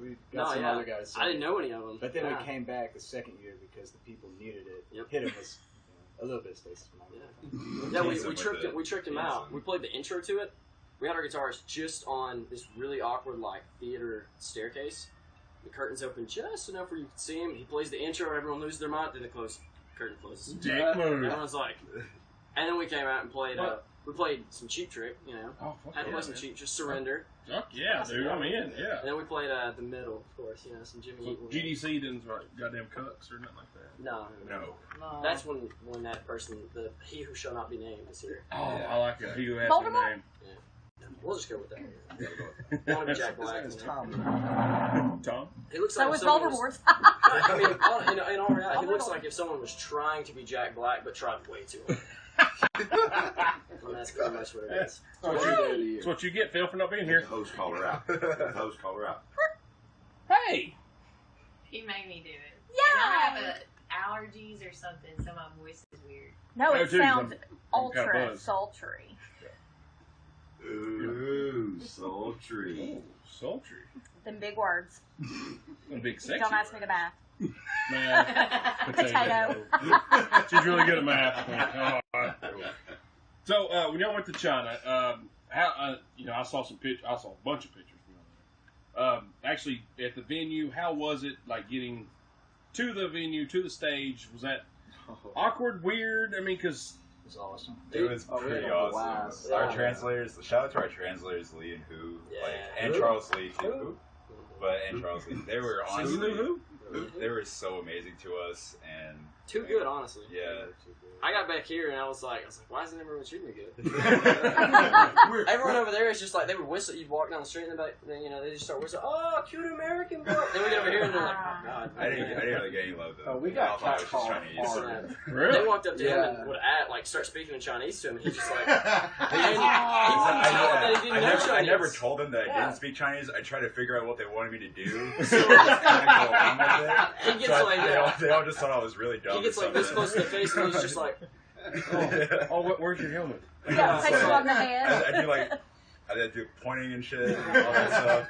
we got some other guys. I didn't know any of them. But then we came back the second year because the people needed it. Yep. Hit him with a little bit of Stacy's mom. Yeah, we tricked him out. We played the intro to it. We had our guitars just on this really awkward, like, theater staircase. The curtains open just enough where you can see him. He plays the intro, everyone loses their mind, then the curtain closes. Everyone's like, and then we came out and played, we played some Cheap Trick, you know. Oh, fuck Had to yeah, play some man. Cheap, just Surrender. Fuck yeah, dude, I'm in, yeah. And then we played The Middle, of course, you know, some Jimmy So Eat World. GDC didn't write goddamn cucks or nothing like that. No. That's when that person, the He Who Shall Not Be Named, is here. Oh, I like it. He who has Voldemort? no name. We'll just go with that. I want to be Jack Black. It's You know? Tom? He looks So like was someone was, Voldemort. I mean, in all reality, he looks like if someone was trying to be Jack Black but tried way too hard. And that's pretty much what it is. That's what you get, Phil, for not being Here, here. the host call her out. The host call her out. Hey! He made me do it. Yeah. And I have allergies or something, so my voice is weird. No, Oh, it dude, sounds I'm kinda ultra buzzed. sultry. Ooh, sultry. Ooh, sultry. Them big words. A big sexy. Don't ask me to math. Math. Potato. She's really good at math. Oh, all right. So, when y'all went to China, how you know, I saw some I saw a bunch of pictures from there. Actually, at the venue, how was it? Like getting to the venue, to the stage, was that awkward, weird? I mean, because It was awesome. It was pretty awesome. Our translators, shout out to our translators, Lee and Who, and Charles Lee too. And Charles Lee, they were honestly, they were so amazing to us, and Too good, honestly. yeah. I got back here and I was like, why isn't everyone treating me good? Everyone over there is just like, they would whistle. You'd walk down the street and then, you know, they just start whistling, oh, cute American boy. Then we get over here and they're like, oh, God. I didn't really get any love though. Oh, we got I was just catcalled Chinese. hard. really? They walked up to him and would start speaking in Chinese to him, and he's just like, and I never told them that I didn't speak Chinese. I tried to figure out what they wanted me to do. So I just kind of go along with it. He gets like, They all just thought I was really dumb. he gets like this close to the face, and he's just like, Where's your helmet? Yeah, take you on the head. I do like I had to do pointing and shit and all that stuff.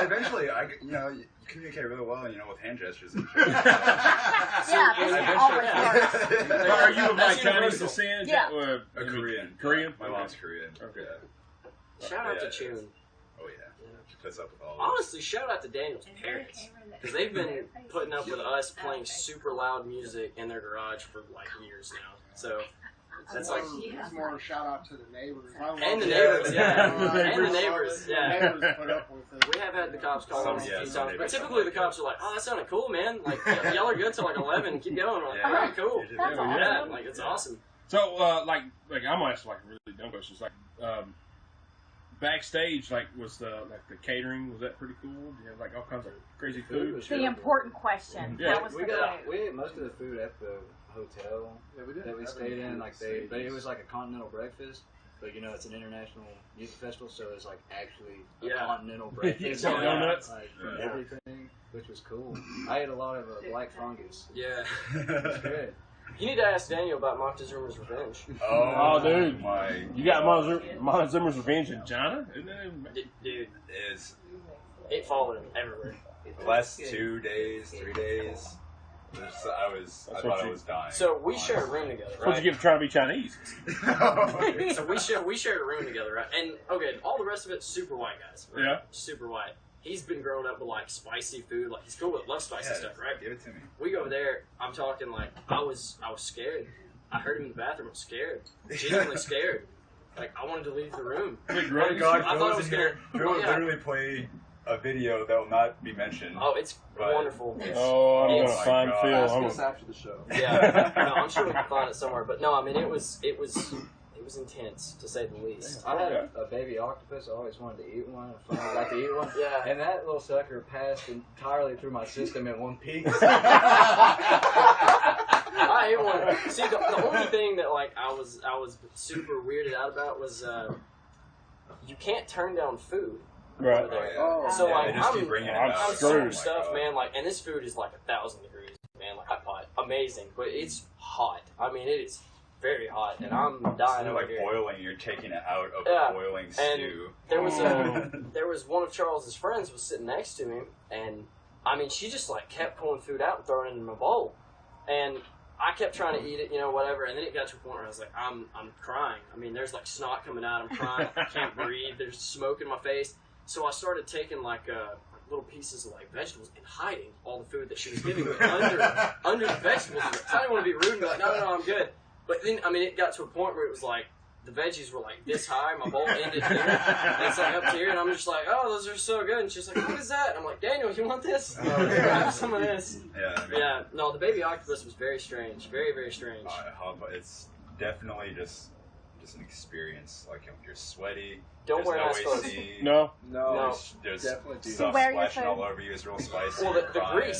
Eventually, you communicate really well, with hand gestures and shit. Yeah, this always works. Are you of like Chinese descent? Yeah. Or Korean. Korean? My mom's Korean. Okay. Shout out to Chun. Oh yeah. She puts up with all Honestly, shout out to Daniel's parents. Because they've been putting up with us playing super loud music in their garage for like years now. So that's like It's more a shout out to the neighbors. and the neighbors, yeah, and the neighbors, neighbors, yeah. put up with it. We have had the cops call us a few some times, but neighbors typically the cops are like, "Oh, that sounded cool, man. Like y'all are good till like 11. Keep going." We're like, Yeah. "All right, cool. That's Yeah, awesome. like it's awesome." So, like I'm gonna ask like really dumb questions. Like, backstage, like, was the catering, was that pretty cool? Do you have like all kinds of crazy food? was The important question. Yeah. That was We the ate most of the food at the hotel that we stayed in. Like but it was like a continental breakfast. But it's an international music festival, so it's like actually a continental breakfast. Yeah, donuts. Like everything, which was cool. I ate a lot of black fungus. Yeah. It's good. You need to ask Daniel about Montezuma's Revenge. Oh, dude. my! You got Montezuma's Revenge in China? Isn't that Dude, Is it followed him everywhere. the last 2 days, 3 days? I thought I was dying. So we shared a room together, What'd right? you get for trying to be Chinese? So we shared a room together, right? And okay, all the rest of it's super white guys, right? Yeah. Super white. He's been growing up with like spicy food, like he's cool with loves spicy stuff, right? Give it to me. We go over there. I'm talking like I was scared. I heard him in the bathroom. I was scared, genuinely scared. Like I wanted to leave the room. Big Oh Greg. God, I thought it was here. gonna- We'll yeah. literally play a video that will not be mentioned. Oh, it's But- wonderful. Oh, I'm It's- gonna find God. Phil. Ask I'm us gonna, after the show. Yeah, no, I'm sure we can find it somewhere. But no, I mean it was intense to say the least. I had a baby octopus. I always wanted to eat one. I finally got to eat one. Yeah. And that little sucker passed entirely through my system in one piece. I ate one. See, the only thing that like I was super weirded out about was you can't turn down food. right. over there. Oh, So Yeah, like they just keep I'm bringing it I'm out. I'm screwed. super Oh my stuffed, God. man. Like, and this food is like 1,000 degrees, man. Like hot pot, amazing, but it's hot. I mean, it is very hot, and I'm dying It's over like here. boiling. You're taking it out of Yeah, boiling and stew. there was one of Charles's friends was sitting next to me, and I mean, she just like kept pulling food out and throwing it in my bowl, and I kept trying to eat it, whatever, and then it got to a point where I was like, I'm crying. I mean, there's like snot coming out. I'm crying. I can't breathe. There's smoke in my face. So I started taking like little pieces of like vegetables and hiding all the food that she was giving me under the vegetables. I didn't want to be rude and be like, no, I'm good. But then, I mean, it got to a point where it was like the veggies were like this high, my bowl ended here, and it's like up to here, and I'm just like, oh, those are so good. And she's like, what is that? And I'm like, Daniel, you want this? Here, have some of this. Yeah, I mean, Yeah, no, the baby octopus was very strange, very, very strange. it's definitely just an experience. Like you're sweaty. Don't there's wear no nice clothes. AC. No. No, There's definitely do. stuff Wear your splashing food. all over you. It's real spicy. Well, you're the crying.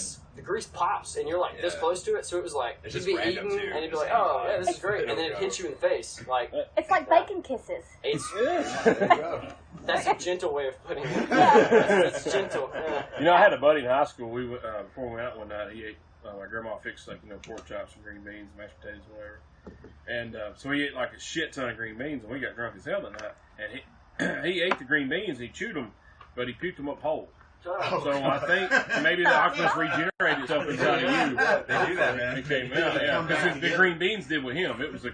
grease pops, and you're like this Yeah. close to it, so it was like It's you'd just be random, eating, too. and you'd be Just like, hang oh, on. yeah, this is great, and then it It'll hits you in the face. Like, It's like bacon kisses. it's There you go. that's a gentle way of putting it. Yeah. It's gentle. Yeah. You know, I had a buddy in high school. We went, before we went out one night. He ate. My grandma fixed like pork chops and green beans, mashed potatoes, whatever. And so he ate like a shit ton of green beans, and we got drunk as hell that night. And he ate the green beans, he chewed them, but he puked them up whole. Oh, So I think maybe the octopus regenerated itself inside of you. They do that, man. It came out, yeah. Because the green beans did with him. It was the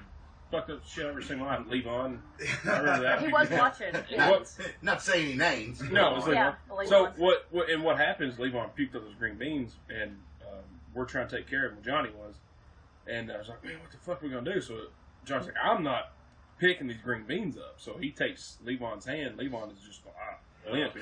fucked up shit I've ever seen in my life. Levon. I remember that. He was watching. Yeah. What? Not saying any names. No, it was Levon. Yeah, the Levon. So what happens, Levon puked up those green beans, and we're trying to take care of him. Johnny was. And I was like, man, what the fuck are we going to do? So Johnny's like, I'm not picking these green beans up. So he takes Levon's hand. Levon is just limp.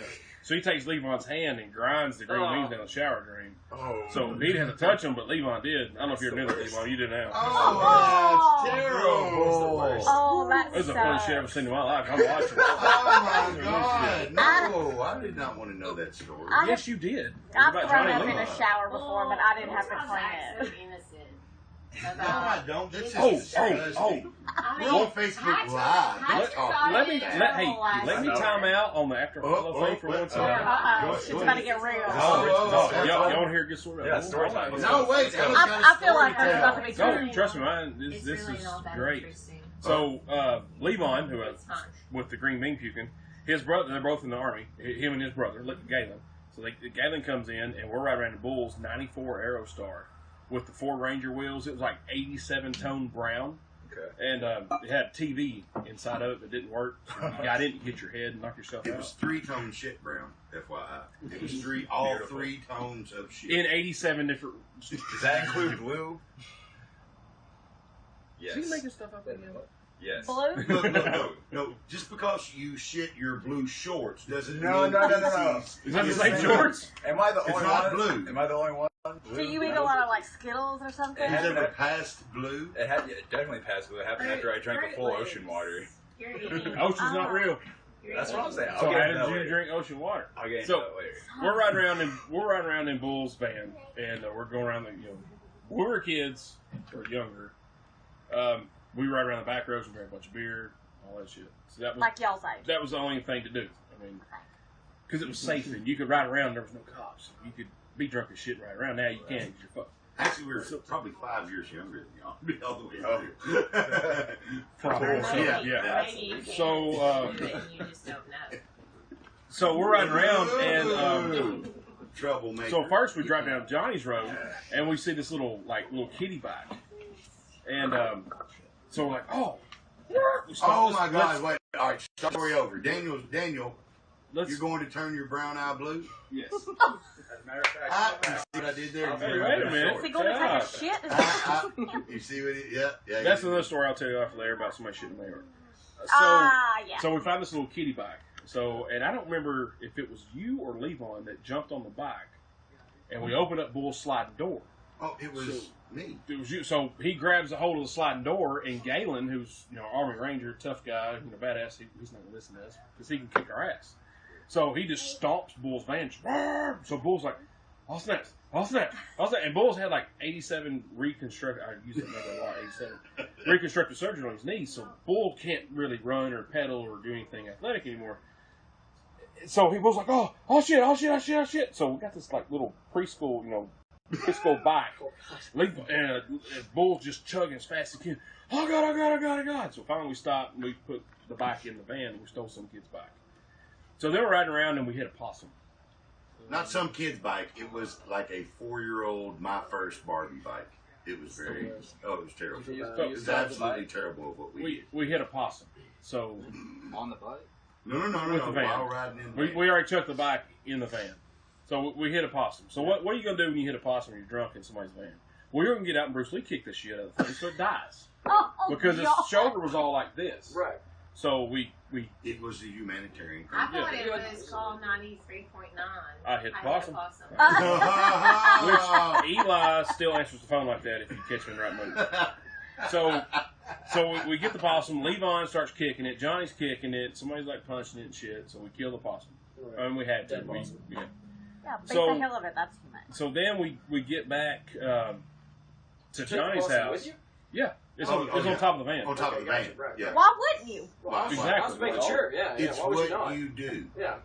So he takes Levon's hand and grinds the green beans down the shower drain. Oh. So he didn't have to touch them, but Levon did. I don't know if you ever knew that, Levon. You didn't have. Oh, that's It's the terrible. worst. Oh, that's It was the funniest shit I've ever seen in my life. I'm watching. Oh my God! No, I did not want to know that story. Yes, you did. It was I've about thrown Johnny up in Levon. a shower before, but I didn't have to clean it. No, I don't. That's just Oh, disgusting. We're on Facebook Live. Let's talk. Let me time out on the after follow thing for one second. It's about to get real. Y'all want to hear a good story? Yeah, story time. No, wait. Ella's got a I feel story like to there's tell. about to be No, two. trust me, this is great. So Levon, who with the green bean puking, his brother, they're both in the Army, him and his brother, Galen. So Galen comes in, and we're riding around the Bulls 94 Aerostar with the Ford Ranger wheels. It was like 87 tone brown. Okay. And it had a TV inside of it that didn't work. So you got in, you hit your head and knock yourself It out. was 3-tone shit brown, FYI. It was all Beautiful. 3 tones of shit. In 87 different... Does that include blue? Yes. Is he making stuff up again? Yes. Blue? No. Just because you shit your blue shorts doesn't No. mean Is that the same shorts? Am I the It's only not one? blue. Am I the only one? Do you eat a lot of like Skittles or something? Has it ever passed blue? It definitely passed. But it happened after I drank a full ocean water. You're eating. Ocean's not real. That's what I'm saying. So I'll how get into did that you later. drink ocean water? I'll get into So that later. we're riding around in Bull's van, and we're going around the. When we were kids or younger, we ride around the back roads and drink a bunch of beer, all that shit. So that was Like y'all's age. that was the only thing to do. I mean, because it was safe and you could ride around. There was no cops. You could be drunk as shit right around. Now you can't. 'Cause you're fucked. Actually, we were probably 5 years younger than y'all. Be all the way Oh. through. Probably. So, yeah. Maybe you can. So, You just don't know. So we're riding around, and Troublemaker. so first we drive down Johnny's Road, and we see this little kitty bike, and so we're like, oh, we stop. Oh my Let's- God! Wait. All right. Story over. Daniel, let's- you're going to turn your brown eye blue. Yes. As a matter of fact, You see what I did there? Hey, wait a minute. Is he going to take a shit? You see what? Yeah. That's another story I'll tell you off there about somebody shitting in my yard. Yeah. So we found this little kitty bike. So, and I don't remember if it was you or Levon that jumped on the bike, and we opened up Bull's sliding door. Oh, it was me. It was you. So he grabs a hold of the sliding door, and Galen, who's Army Ranger, tough guy, badass, he's not gonna listen to us because he can kick our ass. So he just stomps Bull's van. So Bull's like, "I'll snap, I'll snap, I'll snap." And Bull's had like 87 reconstructed. I use that number a lot. 87 reconstructive surgery on his knees. So Bull can't really run or pedal or do anything athletic anymore. So he was like, oh shit. So we got this like little preschool, preschool bike. And Bull's just chugging as fast as he can. Oh God. So finally we stopped and we put the bike in the van and we stole some kid's bike. So then we're riding around and we hit a possum. Not some kid's bike. It was like a 4-year-old my first Barbie bike. It was it was terrible. It was absolutely terrible of what we did. We hit a possum. So On the bike? No. with the van. While riding in the van. We already took the bike in the van. So we hit a possum. So what are you going to do when you hit a possum and you're drunk in somebody's van? Well, you're going to get out and Bruce Lee kick the shit out of the thing so it dies. Because its shoulder was all like this. Right. So It was a humanitarian I thing. thought it was called 93.9. I hit the possum. Which Eli still answers the phone like that if you catch him in the right mood. So we get the possum. Levon starts kicking it. Johnny's kicking it. Somebody's like punching it and shit. So we kill the possum. And we had to. Yeah, beat So- the hell of it. That's humane. So then we get back to Took Johnny's the possum house. with you? Yeah, it's Oh, on yeah. top of the van. On top of the van. Right. Yeah. Why wouldn't you? Well, I was Exactly. making sure. Yeah. It's Why would you what not? you do. Yeah.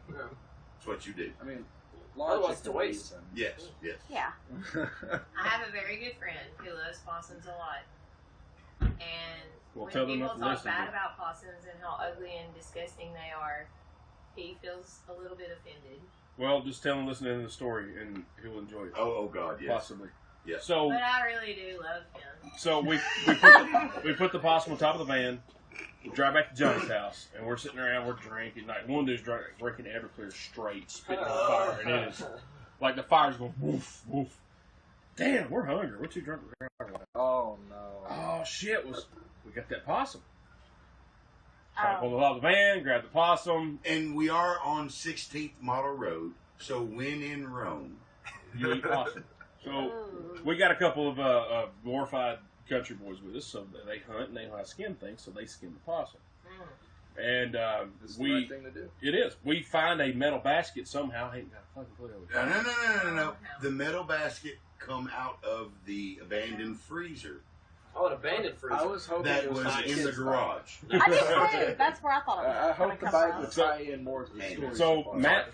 It's what you do. I mean, Otherwise, it's a waste. Yes. Yeah. I have a very good friend who loves possums a lot. And Well, when tell them people not to talk listen. bad about possums and how ugly and disgusting they are, he feels a little bit offended. Well, just tell him listen to the story and he'll enjoy it. Oh God, yes. Possibly. Yeah. So But I really do love him. So we put the possum on top of the van, we drive back to Johnny's house, and we're sitting around, we're drinking. Like one dude's drinking Everclear straight, spitting on fire, and it is like the fire's going woof woof. Damn, we're hungry. We're too drunk. oh no. Oh shit! We got that possum? Oh. Pull out the van, grab the possum. And we are on 16th Model Road, so when in Rome, You eat possum. So we got a couple of glorified country boys with us, so they hunt and they know how to skin things, so they skin the possum. And This is the right thing to do. it is. We find a metal basket somehow. I ain't got a fucking clue. No. The metal basket come out of the abandoned freezer Oh, an abandoned freezer. I was hoping that it was was a in the kid's garage. I did too. That's where I thought it was. I hope the gonna bike come would from. tie in more to the story. So Matt,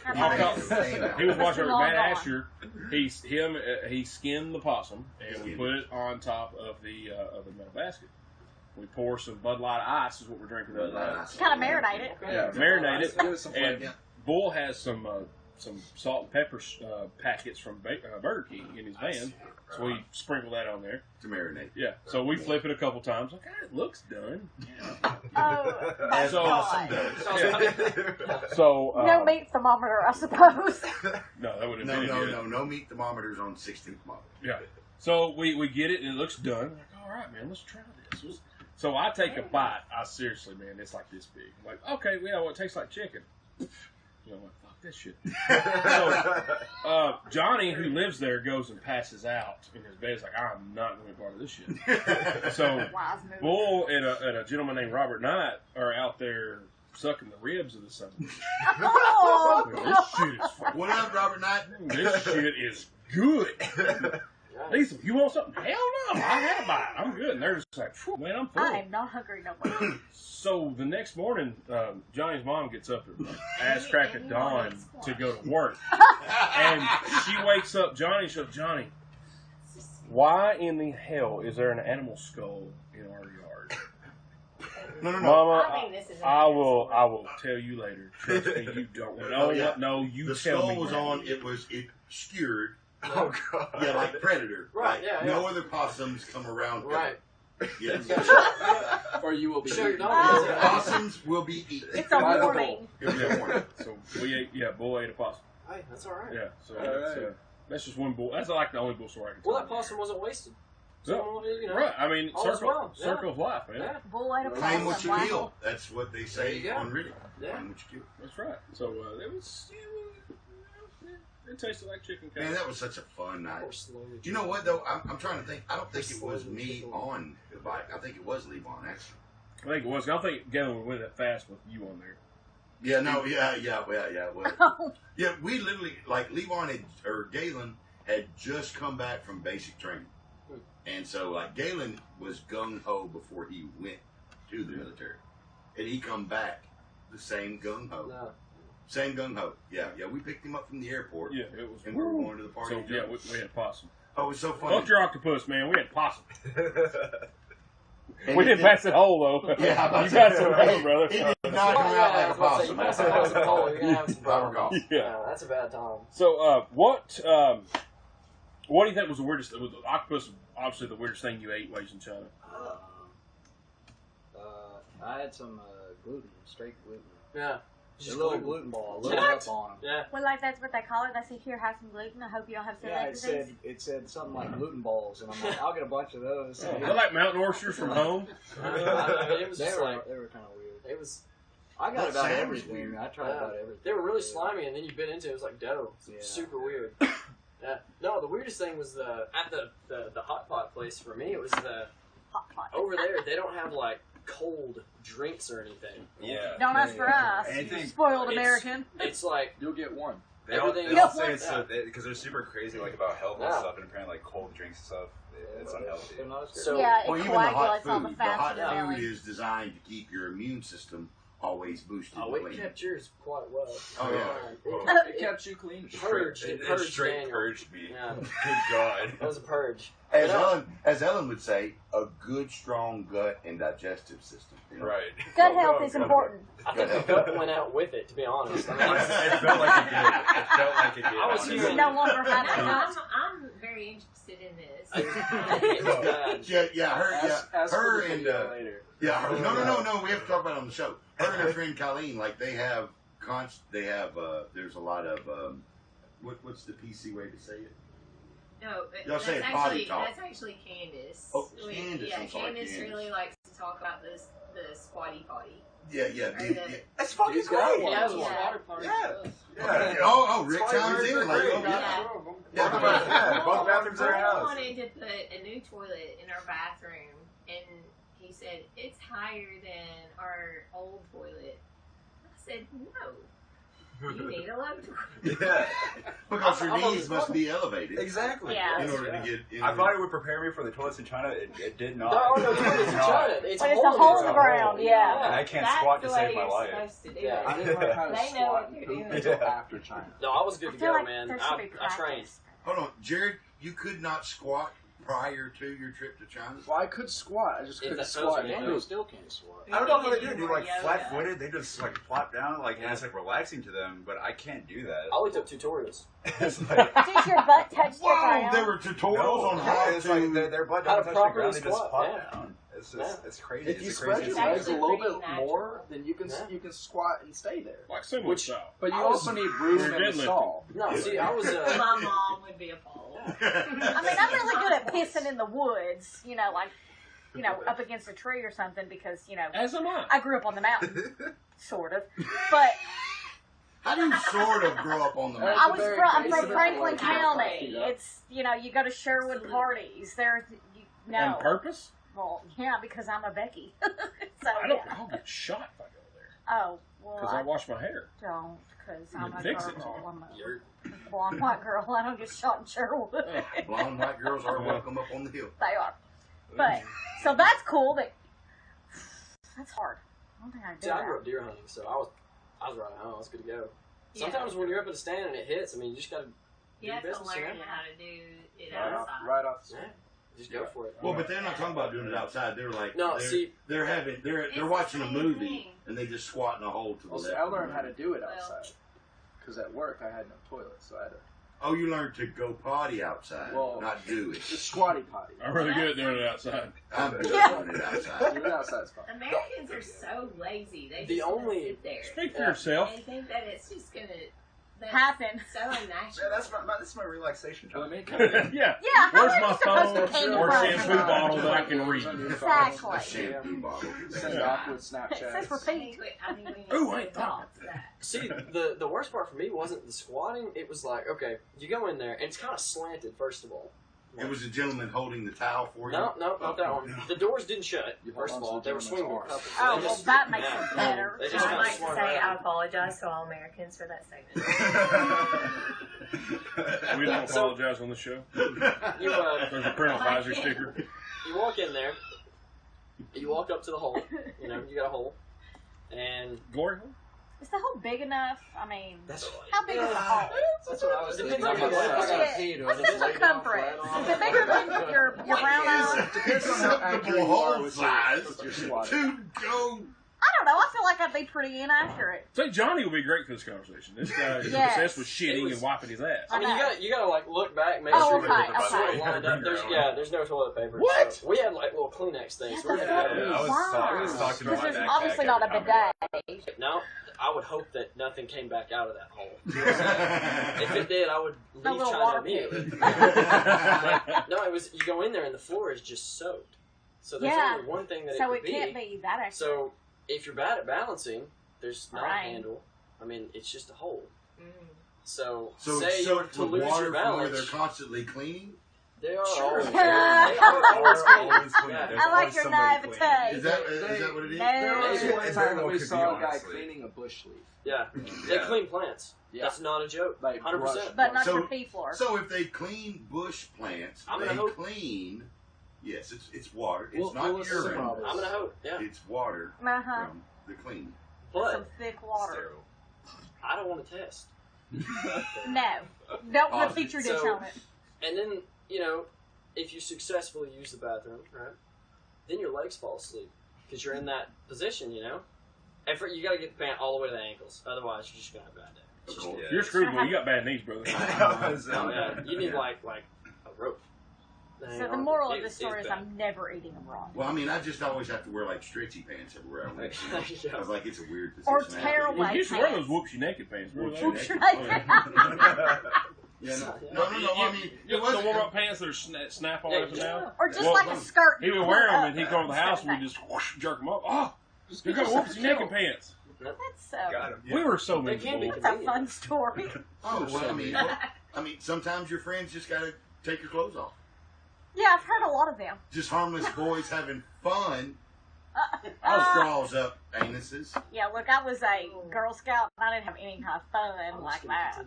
he was watching Long Matt gone. Asher. He skinned the possum and we put it on top of the metal basket. We pour some Bud Light Ice is what we're drinking that night. Kind of marinate it. Yeah, marinate it. Give it some And flavor. Bull has some salt and pepper packets from Burger King in his van, so we sprinkle that on there to marinate. Yeah, so we flip it a couple times. Like, it looks done. Oh, my As So- awesome God. does. So No meat thermometer, I suppose. No, that would have No, been no, good. no meat thermometers on 16th model. Yeah. So we get it and it looks done. Like, all right, man, let's try this. So I take a bite. I seriously, man, it's like this big. I'm like, okay, yeah, well, it tastes like chicken. You know, I'm like, fuck this shit. So Johnny, who lives there, goes and passes out in his bed. He's like, I'm not going to be part of this shit. So Wise move. Bull and a gentleman named Robert Knight are out there sucking the ribs of the son of a bitch. Oh, Well, this shit is fucking, What up, Robert Knight? this shit is good. Lisa, you want something? Hell no, I had a bite. I'm good. And they're just like, "Phew, man, I'm full. I am not hungry no more. So the next morning, Johnny's mom gets up at ass crack of dawn to go to work. And she wakes up Johnny. She goes, Johnny, why in the hell is there an animal skull in our yard? No. Mama, I think this is I will tell you later. Trust me, you don't know. Oh, yeah. No, you The tell me. skull was now. on. It obscured. Oh god. Yeah, like Predator. Right, Like, yeah, no yeah. other possums come around. Right. Yes. Or you will be. Show your eaten. dog. Possums will be eaten. It's a By the warning. It'll be a warning. So we ate, Bull ate a possum. Hey, that's all right. Yeah, so All that's, right. that's just one bull. That's like the only bull story I can tell. Well, that possum wasn't wasted. Yeah. So, you know, Right, I mean, all is well. Yeah. circle of life, man. Yeah, Bull ate a Claim what possum. you Wow. kill. That's what they say There you go. on Reddit. Yeah. Claim what you kill. That's right. So it tasted like chicken Man, curry. that was such a fun night. Or slowly. You know what though? I'm trying to think. I don't think it was me on the bike. I think it was Levon actually. I think it was. I don't think Gavin would win that fast with you on there. Yeah, no, yeah, well, yeah. We literally like Levon or Galen had just come back from basic training, and so like Galen was gung ho before he went to the military, and he come back the same gung ho, No. same gung ho. Yeah. We picked him up from the airport, Yeah, it was. and we were going to the party. So yeah, we had possum. Oh, it was so funny. Fuck your octopus, man. We had possum. And We it didn't pass it whole though. Yeah, I'm about you to got say, some right? room, brother. It did not come Oh, out yeah, I like a was about to say, possum. you pass the possum hole, you're gonna have some Power problems. golf. Yeah. Yeah, that's a bad time. So what do you think was the weirdest? Was the octopus obviously the weirdest thing you ate while you was in China? I had some gluten, straight gluten. Yeah. A Just little gluten. gluten ball, loaded What? up on them. Yeah. Well, like that's what they call it. They say, here, have some gluten. I hope you don't have Yeah, celiac disease. it said something like gluten balls, and I'm like, I'll get a bunch of those. Is that like mountain oysters from home? I mean, it was they just were like, they were kind of weird. it was, I got That about sounds everything. weird. I tried about everything. they were really slimy, and then you bit into it, it was like dough. Yeah. Super weird. Yeah. No, the weirdest thing was at the hot pot place for me. It was Hot pot. over there. They don't have like cold drinks or anything. Yeah. Don't ask for us. Anything- Spoiled It's- American. It's like You'll get one. They all Everything say else- it's yeah. because they're super crazy like about health and Yeah. stuff, and apparently like cold drinks and stuff. It's unhealthy. They're not as good. So- Yeah, Well, it even the hot coagulates all the food. The fats hot in the food belly. is designed to keep your immune system always boosted. oh, and it clean. kept yours quite well. Oh, yeah. It kept you clean. Purged. It It purged straight Daniel. purged me. Yeah. Good God. That was a purge. As But, Ellen would say, a good, strong gut and digestive system. You know? Right. Gut health is important. I think the gut went out with it, to be honest. I mean, It felt like it did. It felt like it did. I was honestly. hearing- No longer No, have it. I'm very interested in this. it was bad. Her and later. no. We have to talk about it on the show. Her and her friend Colleen, like they have there's a lot of what's the PC way to say it? No, Y'all that's say potty actually talk. that's actually Candace. Oh, Candace, Yeah, I'm sorry, Candace Candace. really likes to talk about the squatty potty. Yeah. That's fucking He's got great. one. Yeah, it was a Yeah. water party. Yeah. Yeah. Oh, Rick It's chimes fine, in. Like, great. oh, yeah. Yeah, both bathrooms in our Paul house. wanted to put a new toilet in our bathroom, and he said it's higher than our old toilet. I said no. You need a low toilet. Yeah. Because I'm your on knees this must one. be elevated Exactly. Yeah. in order to get in. I thought it would prepare me for the toilets in China. It did not. No, no, It toilets did in not. China. It's But it's a hole in the It's a ground, hole. yeah. And I can't That's squat the to way save my you're life. supposed to do Yeah. I it. didn't learn how to They know squat what and they're poop doing. until after China. No, I was I good to feel go, like man. there should be I trained. practice. Hold on, Jared. You could not squat prior to your trip to China? Well, I could squat. I just If couldn't that squat. tells you Andrew no. still can't squat. I don't know how they do it. Maybe They're like more flat-footed. They just like plop down, like and it's like relaxing to them. But I can't do that. I looked up tutorials. It's like, Did your butt touch the Whoa, ground? there were tutorials no, on how it's to. like their butt How to doesn't touch the properly ground. They just squat, plop yeah. down. It's just, it's crazy. If you It's a spread crazy your It's legs a little actually bit pretty more, then you can Yeah. squat and stay there. Like sumo Which- style. But you I was- also need room We're in the deadlifting. stall. No, see, I was. My mom would be appalled. I mean, I'm really good at pissing in the woods, up against a tree or something because, As am I. I grew up on the mountain, sort of. But How do you sort of grow up on the I mountain? was very I'm basic from Franklin way. County. It's, you go to Sherwood parties. On No. purpose? Well, yeah, because I'm a Becky. So, I'll get shot if I go there. Oh, well, Because I wash my hair. don't, because I'm a Fix it. girl. I'm a You're, blonde white girl. I don't get shot in Sherwood. Blonde white girls are welcome up on the hill. They are. But, so that's cool. That's hard. I don't think I can do see, I grew that. up deer hunting, so I was right home. I was good to go. Yeah. Sometimes when you're up at a stand and it hits, I mean, you just gotta You have to business, learn yeah. how to do it Right off, outside. right off. yeah, just go for it. Well, but they're not talking about doing it outside. They're like, No, they're, see- they're It's watching the a same movie thing. and they just squat in a hole to the Well, see, left. I learned how to do it Well- outside. Because at work I had no toilet, so I had to Oh, you learned to go potty outside, Well- not do it. just squatty potty. I'm really good at doing it outside. I'm good Yeah. at doing it outside. Do it outside is fine. Americans are so lazy. They The just wanna only- sit there Speak for Yeah. yourself. and think that it's just gonna Happen. so unnatural. Yeah, that's my relaxation Well, time. I mean, kind of, Yeah. Yeah, Where's how my are you supposed to phone candy or from? shampoo bottle that I can read? Exactly. A shampoo bottle. send awkward It says Snapchats. repeat. I think we need Ooh, to I ain't talk that. See, the worst part for me wasn't the squatting. It was like, okay, you go in there, and it's kind of slanted, first of all. It was a gentleman holding the towel for you. No, not that one. The doors didn't shut, You first of hold on all. to They were the swinging gentleman's couples. Oh, They well, just- that makes yeah. it better. They just I'd kinda like to swung say I around. apologize to all Americans for that segment. We don't So- apologize on the show. You, There's a parental advisory sticker. you walk in there, you walk up to the hole, you got a hole, and Glory? Is the hole big enough? I mean, that's how big is the hole? That's what I was Depends thinking. on I'm like, how I gotta much- pee. Do I What's just the lay down circumference? flat on Is it? it bigger than your brown eye? Depends on how accurate you are with your, size with your squatting. to go. I don't know. I feel like I'd be pretty inaccurate. Say Johnny will be great for this conversation. This guy is Yes. obsessed with shitting and wiping his ass. I mean, you gotta like look back, make Oh, sure okay, it's okay. lined up. There's no toilet paper. What? So we had like little Kleenex things. Yeah, We're the gonna fuck? go. Yeah, I was talking Because about my there's backpack obviously not a every time bidet. No, I would hope that nothing came back out of that hole. If it did, I would A leave little China water immediately. pig. No, it was you go in there and the floor is just soaked. So there's Yeah. only one thing that So it it could can't be that accurate. So if you're bad at balancing, there's not Right. a handle. I mean, it's just a hole. Mm. So, So say it's you were soaked to with lose water your from where balance. they're constantly cleaning. They are Sure. always, Yeah. they are always clean. Always clean. Yeah. There's I like always your somebody naivete. cleaning. Is that what it is? No. There was It's one very time that well we could be, saw a guy honestly. cleaning a bush leaf. Yeah. They Yeah. clean plants. Yeah. That's not a joke. Like 100%. brush. But not So- your pee floor. So if they clean bush plants, I'm they gonna hope- clean. Yes, it's water. It's We'll- not we'll listen to urine. Rob. I'm gonna hope. Yeah. It's water Uh-huh. from the cleaning. But Some thick water. Sterile. I don't want to test. No. Don't Awesome. put feature dish So- on it. And then, if you successfully use the bathroom, right, then your legs fall asleep because you're in that position, And you got to get the pant all the way to the ankles. Otherwise, you're just going to have a bad day. It's just- Yeah. You're screwed, boy. You got bad knees, brother. yeah, you need like a rope. So the moral of this story is I'm never eating them raw. Well, I mean, I just always have to wear like stretchy pants everywhere I went. Yeah. I was like, it's a weird position. Or to have. tear Well, away you used to wear those pants. whoops you naked pants. Remember those? Whoops Whoops your naked. Yeah, no, I mean, You it know, the wasn't. warm-up pants that are snap on Yeah, up and down. Or just Well, like a skirt. He would wear them, and he'd go to the house, and we just whoosh, jerk them up. Oh, you got whoops your naked pants. That's Got him. We were so They can be miserable. That's a fun story. Oh, well, I mean, sometimes your friends just gotta take your clothes off. Yeah, I've heard a lot of them. Just harmless boys having fun. Uh, Straws up anuses. yeah, look, I was a Girl Scout, and I didn't have any kind of fun like that.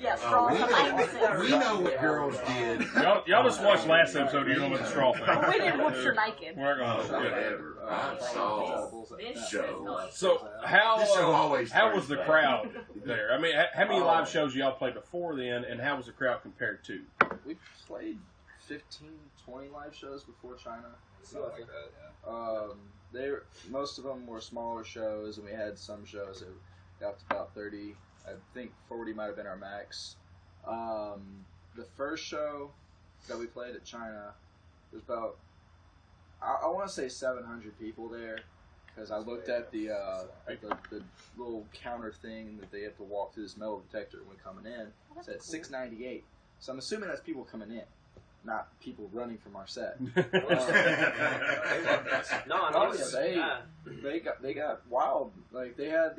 Yeah, straws we, up know, anuses. we know what girls did. Y'all just watched last episode. You know what the straw thing. We didn't whoop your naked. We're not gonna. Yeah. Whatever. I saw. This Show. is not- So how This show always how turns was the back. crowd there? I mean, how many live shows y'all played before then, and how was the crowd compared to? We played 15, 20 live shows before China. Something like that, yeah. Most of them were smaller shows, and we had some shows that got up to about 30. I think 40 might have been our max. The first show that we played at China, there's about, I want to say 700 people there, because I looked at the little counter thing that they have to walk through this metal detector when coming in. It said 698. So I'm assuming that's people coming in, not people running from our set. They got wild. Like they had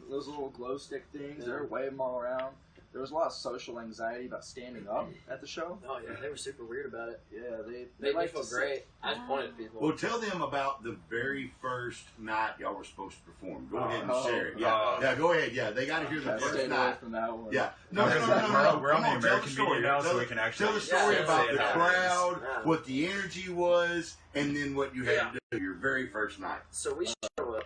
those little glow stick things. They were waving them all around. There was a lot of social anxiety about standing up at the show. Oh yeah, they were super weird about it. Yeah, they made me liked feel to great. I just pointed at people. Well, tell them about the very first night y'all were supposed to perform. Go ahead and share it. Yeah, go ahead. Yeah, they got to hear the first night. From that one. Yeah, no. We're on the American media now, so we can actually tell the story about the crowd, what the energy was, and then what you had to do your very first night. So we show up.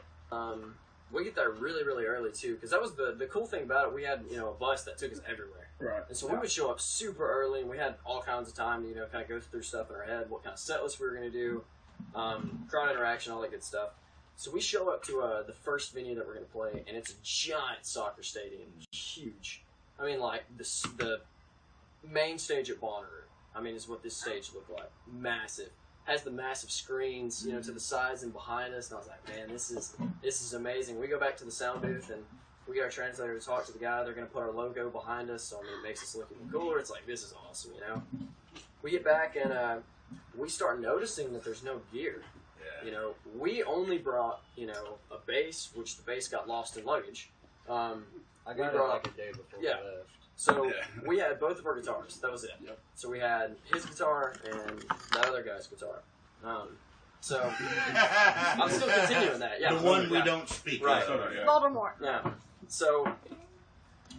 We get there really, really early too, because that was the cool thing about it. We had a bus that took us everywhere, right? And so we would show up super early, and we had all kinds of time to kind of go through stuff in our head, what kind of set list we were going to do, crowd interaction, all that good stuff. So we show up to the first venue that we're going to play, and it's a giant soccer stadium, huge. I mean, like the main stage at Bonnaroo. I mean, is what this stage looked like, massive. Has the massive screens, to the sides and behind us, and I was like, man, this is amazing. We go back to the sound booth, and we get our translator to talk to the guy. They're going to put our logo behind us, so it makes us look even cooler. It's like, this is awesome, We get back, and we start noticing that there's no gear. Yeah. We only brought, a bass, which the bass got lost in luggage. I got it like a day before we left. So we had both of our guitars. That was it. Yep. So we had his guitar and that other guy's guitar. So I'm still continuing that. Yeah. The one we don't speak. Right. Voldemort. Yeah. So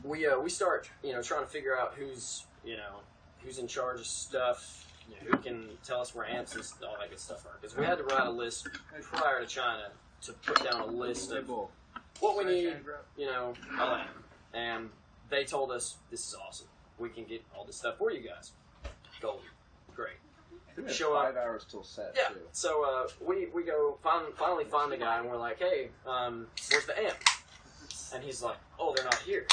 we start trying to figure out who's in charge of stuff. Who can tell us where amps and all that good stuff are? Because we had to write a list prior to China to put down a list of what we need. All that. And they told us, this is awesome. We can get all this stuff for you guys. Golden. Great. We show 5 hours till set, too. So we go finally find the guy, and we're like, hey, where's the amp? And he's like, oh, they're not here.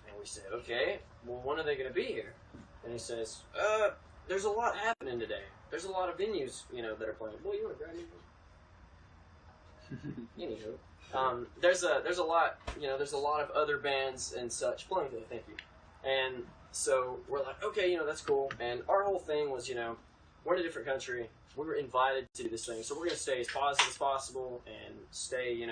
And we said, okay, well, when are they going to be here? And he says, there's a lot happening today. There's a lot of venues, that are playing. Well, you want to grab me? Anywho. There's a lot, there's a lot of other bands and such playing today, thank you. And so we're like, okay, that's cool. And our whole thing was, we're in a different country. We were invited to do this thing. So we're going to stay as positive as possible and stay,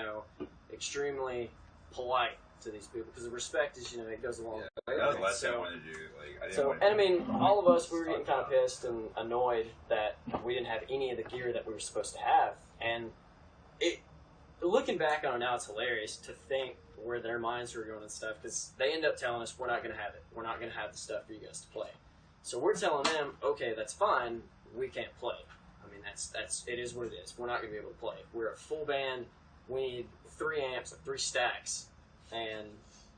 extremely polite to these people. Because the respect is, it goes along. Yeah, that was the last thing I wanted to do. I mean, all of us, we were getting kind of pissed and annoyed that we didn't have any of the gear that we were supposed to have. And looking back on it now, it's hilarious to think where their minds were going and stuff, because they end up telling us, we're not going to have it. We're not going to have the stuff for you guys to play. So we're telling them, okay, that's fine. We can't play. I mean, it is what it is. We're not going to be able to play. We're a full band. We need 3 amps, 3 stacks, and,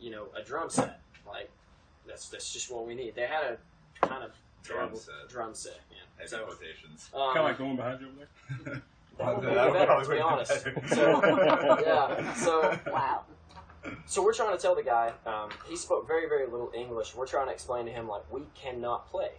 a drum set. Like, that's just what we need. They had a kind of terrible drum set. Yeah. Heavy quotations. Kind of like the one behind you over there. That would be better, to be honest. Wow. So we're trying to tell the guy, he spoke very, very little English. We're trying to explain to him, like, we cannot play.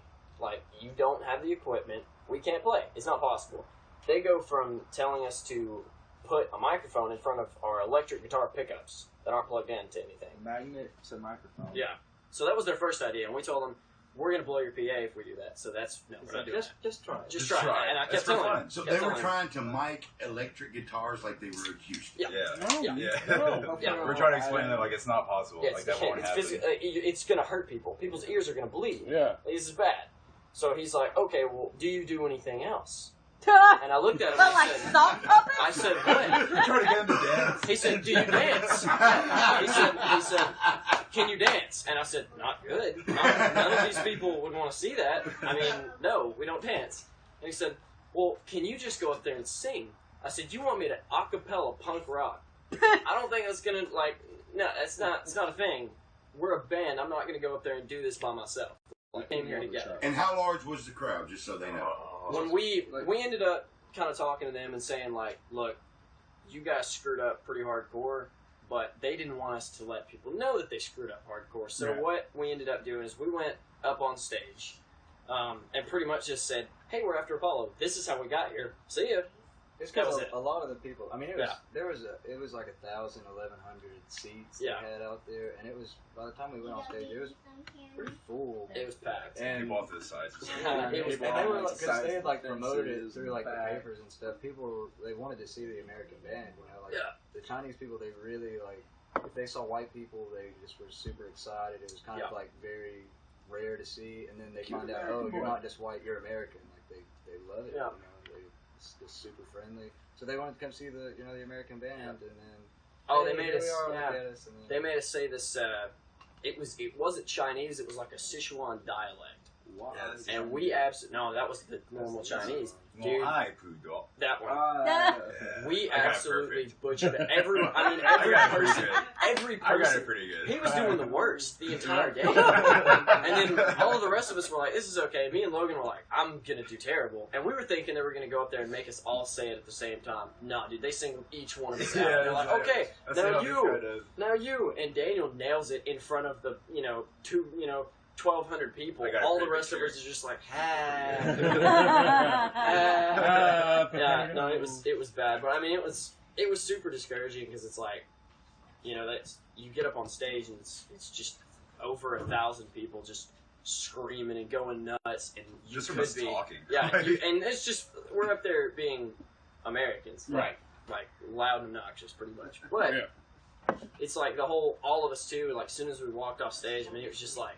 Like, you don't have the equipment. We can't play. It's not possible. They go from telling us to put a microphone in front of our electric guitar pickups that aren't plugged into anything. Magnet to microphone. Yeah. So that was their first idea, and we told them, we're going to blow your PA if we do that. So that's, no, we're not doing that. Just try it. Just try it. And I kept telling them. So they were trying to mic electric guitars like they were in Houston. Yeah. We're trying to explain that, like, it's not possible. Yeah, like, that won't happen. It's going to hurt people. People's ears are going to bleed. Yeah. This is bad. So he's like, okay, well, do you do anything else? And I looked at him and I said, what? We're trying to get him to dance. He said, do you dance? He said, can you dance? And I said, not good. None of these people would want to see that. I mean, no, we don't dance. And he said, well, can you just go up there and sing? I said, you want me to a cappella punk rock? I don't think that's going to, like, no, it's not a thing. We're a band. I'm not going to go up there and do this by myself. came here together. And how large was the crowd, just so they know? When we ended up kind of talking to them and saying like, look, you guys screwed up pretty hardcore, but they didn't want us to let people know that they screwed up hardcore. So what we ended up doing is we went up on stage and pretty much just said, hey, we're after Apollo. This is how we got here. See ya. It's That because was it. a lot of the people. I mean, it was Yeah. it was like 1,000, 1,100 seats Yeah. they had out there, and it was by the time we went on stage, it was pretty full. It was packed. And People off to the sides. It was and they were Like because they had like fences promoted it through and like the back. papers and stuff. People they wanted to see the American band. You know, like the Chinese people, they really like if they saw white people, they just were super excited. It was kind of like very rare to see, and then they find out, oh, you're not just white, you're American. Like they love it. Yeah. You know, it's just super friendly. So they wanted to come see the the American band, and then Oh, hey, they made here us. we are, Yeah, look at us, and then, they made us say this. It wasn't Chinese. It was like a Sichuan dialect, wow. and we no, that was the normal Chinese. Dude, Hi, Poodle. that one. Yeah. We I got it absolutely perfect. butchered it. Everyone, I mean, I every got it pretty person, good. every I got person. it pretty good. He was doing the worst the entire day. And then all of the rest of us were like, this is okay. Me and Logan were like, I'm going to do terrible. And we were thinking they were going to go up there and make us all say it at the same time. No, dude, they singled each one of us out. Yeah, They're like, that's okay, That's now how you, this now you. And Daniel nails it in front of the, 1,200 people. I got a All the pretty rest of good us are just like, ha. Yeah, no, it was bad. But I mean, it was super discouraging because it's like, that's you get up on stage and it's just over 1,000 people just screaming and going nuts, and you Just from could us be talking. yeah, and it's just we're up there being Americans, Right. like loud and obnoxious, pretty much. But it's like all of us too. Like as soon as we walked off stage, I mean, it was just like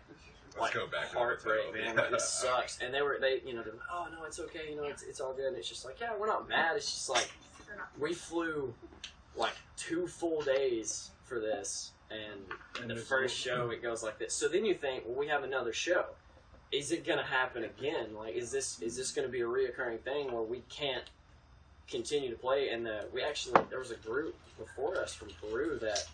Let's go back to the heartbreak, hotel. man. Yeah. Like, this sucks. And they're like, oh no, it's okay. It's all good. And it's just like, yeah, we're not mad. It's just like we flew like 2 full days for this, and the first show it goes like this. So then you think, well, we have another show. Is it gonna happen again? Like, is this gonna be a reoccurring thing where we can't continue to play? And there was a group before us from Peru that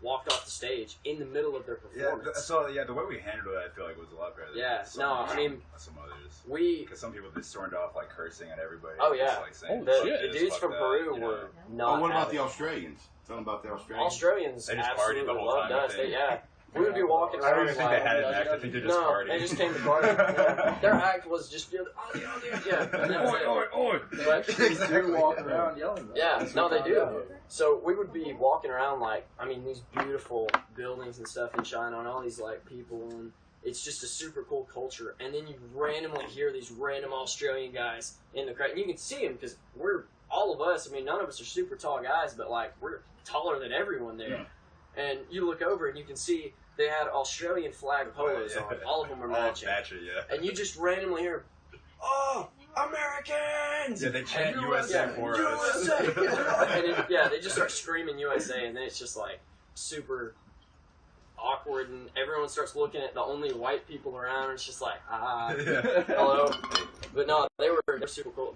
walked off the stage in the middle of their performance. The way we handled it, I feel like was a lot better than some others. Because some people just stormed off like cursing at everybody. Oh yeah, just, like, saying, the dudes from Peru were not. Oh, what about having the it. Australians? Tell them about the Australians. Australians They just partied absolutely the whole loved time, I us. think. We would be walking I around. don't even think they had an like, act. I think they just no, partied. they just came to party. Yeah. Their act was just and that's it. Oi! But They do walk around yelling. yeah, no, they do. So we would be walking around these beautiful buildings and stuff in China, and all these people, and it's just a super cool culture. And then you randomly hear these random Australian guys in the crowd, and you can see them because all of us. I mean, none of us are super tall guys, but we're taller than everyone there. Yeah. And you look over and you can see they had Australian flag polos on. All of them were matching. And you just randomly hear, "Oh, Americans!" Yeah, they chant USA for us. And they just start screaming USA, and then it's just super awkward, and everyone starts looking at the only white people around, and it's just like, hello. But no, they're super cool.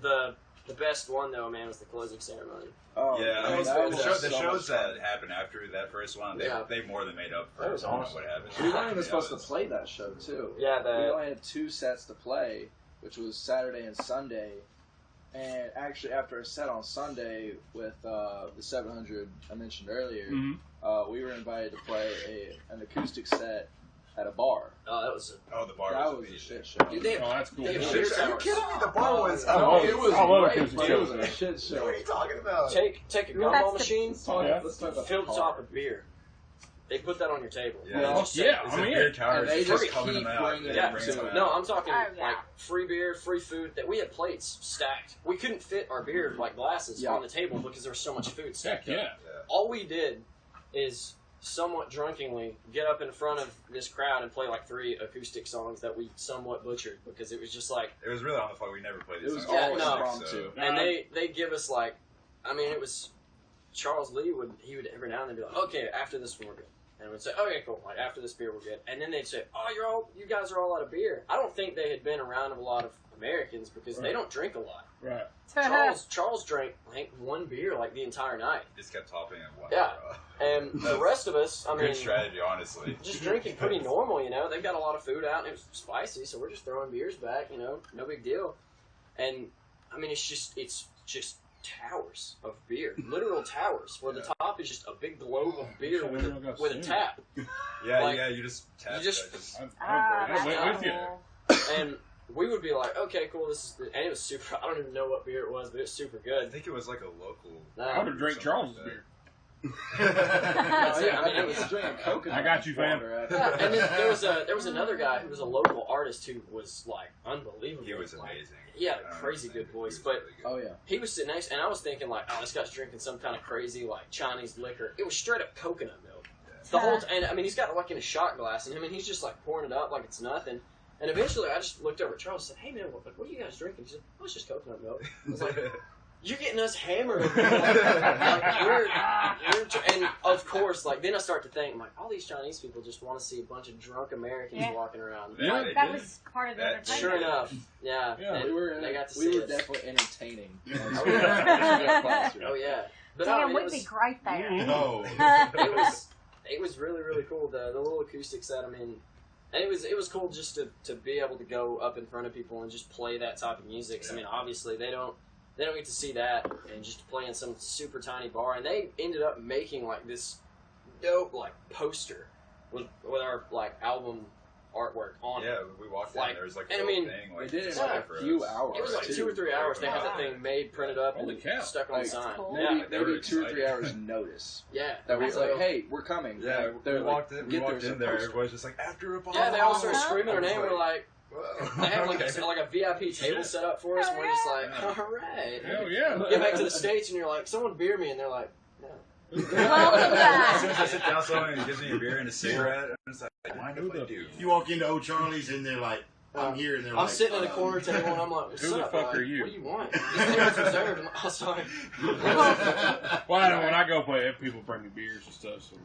The best one though, man, was the closing ceremony. Oh, yeah, I mean, that the shows that happened after that first one, they more than made up for what happened. We weren't even supposed to play that show too. Yeah, we only had 2 sets to play, which was Saturday and Sunday. And actually, after a set on Sunday with the 700 I mentioned earlier, we were invited to play an acoustic set at a bar. Oh, that was the bar. That was a shit show. Dude, that's cool. Are you kidding me? The bar was. It was I love great, acoustic but it was shows. a shit show. What are you talking about? Take a gumball machine, Let's talk about fill the top with beer. They put that on your table. Yeah, It's a beer tower. And they just keep coming them out. bringing Yeah, bringing them out. no, I'm talking free beer, free food. That we had plates stacked. We couldn't fit our beer glasses on the table because there was so much food stacked up. All we did is somewhat drunkenly get up in front of this crowd and play 3 acoustic songs that we somewhat butchered because it was just it was really on the fly. We never played this. It was song. always no. impromptu. and they give us it was Charles Lee would every now and then be like, okay, after this one we're good. And we'd say, okay, cool. After this beer, we're good. And then they'd say, oh, you guys are all out of beer. I don't think they had been around a lot of Americans because they don't drink a lot. Right. Charles drank, I think, one beer like the entire night. Just kept topping it one. Yeah. And the rest of us, I mean, good strategy, honestly. just drinking pretty normal, you know. They've got a lot of food out, and it was spicy, so we're just throwing beers back, you know, no big deal. And I mean, it's just towers of beer, literal towers, where the top is just a big globe of beer with a tap. Yeah, Like, yeah, you just tap. you just- I'm with you there. And we would be like, okay, cool, this is, and it was super. I don't even know what beer it was, but it was super I good. think it was like a local. I would have drank Charles's beer. Yeah, I mean, it was drinking coconut. I got you, fam. Yeah, and then there was another guy who was a local artist who was like unbelievable. He was Like, amazing. he had a crazy good voice, but Oh yeah. he was sitting next, and I was thinking like, oh, this guy's drinking some kind of crazy like Chinese liquor. It was straight up coconut milk. The whole and I mean, he's got it like in a shot glass, and I mean, he's just like pouring it up like it's nothing. And eventually, I just looked over at Charles and said, "Hey man, what are you guys drinking?" He said, "Oh, it's just coconut milk." I was like, "You're getting us hammered." And of course, like then I start to think, like, all these Chinese people just want to see a bunch of drunk Americans walking around. Yeah, they That did. was part of the That- entertainment. Sure enough, yeah. Yeah, and We were they got to we see were us. definitely entertaining. Oh yeah, but no, I Damn, mean, we'd it was, be great there. No. it was really really cool. The little acoustic set. I mean, and it was cool just to be able to go up in front of people and just play that type of music. 'Cause, I mean, obviously they don't get to see that, and just to play in some super tiny bar. And they ended up making like this dope like poster with our like album artwork on it. Yeah, we walked in. Like, There was like and a I mean, thing. We Like, did it in Yeah. like a few hours. It was like too. 2 or 3 hours. They had the thing made, printed up, Holy and cow. stuck on Like, the sign. cool. Maybe, Yeah, they were maybe 2 or 3 excited. hours notice yeah. that we were So- like, hey, we're coming. yeah, Like, they're we like, walked in. We get walked there in there. supposed Everybody's just like after a ball. Yeah, they all started Uh-huh. screaming our I was name. We're like, they have like okay. a VIP table set up for us, and we're just like, Yeah. all right. Hell yeah. Get back to the States, and you're like, someone beer me, and they're like, no. Welcome As soon as I back. sit down, someone gives me a beer and a cigarette, I'm just like, mind if I do? You walk into O'Charlie's and they're like, I'm here, and they're I'm like, sitting at a corner table, and I'm like, what's Who the up? fuck Like, are you? What do you want? This dinner's reserved. I'm like, oh, sorry. Well, I know when I go play, people bring me beers and stuff. So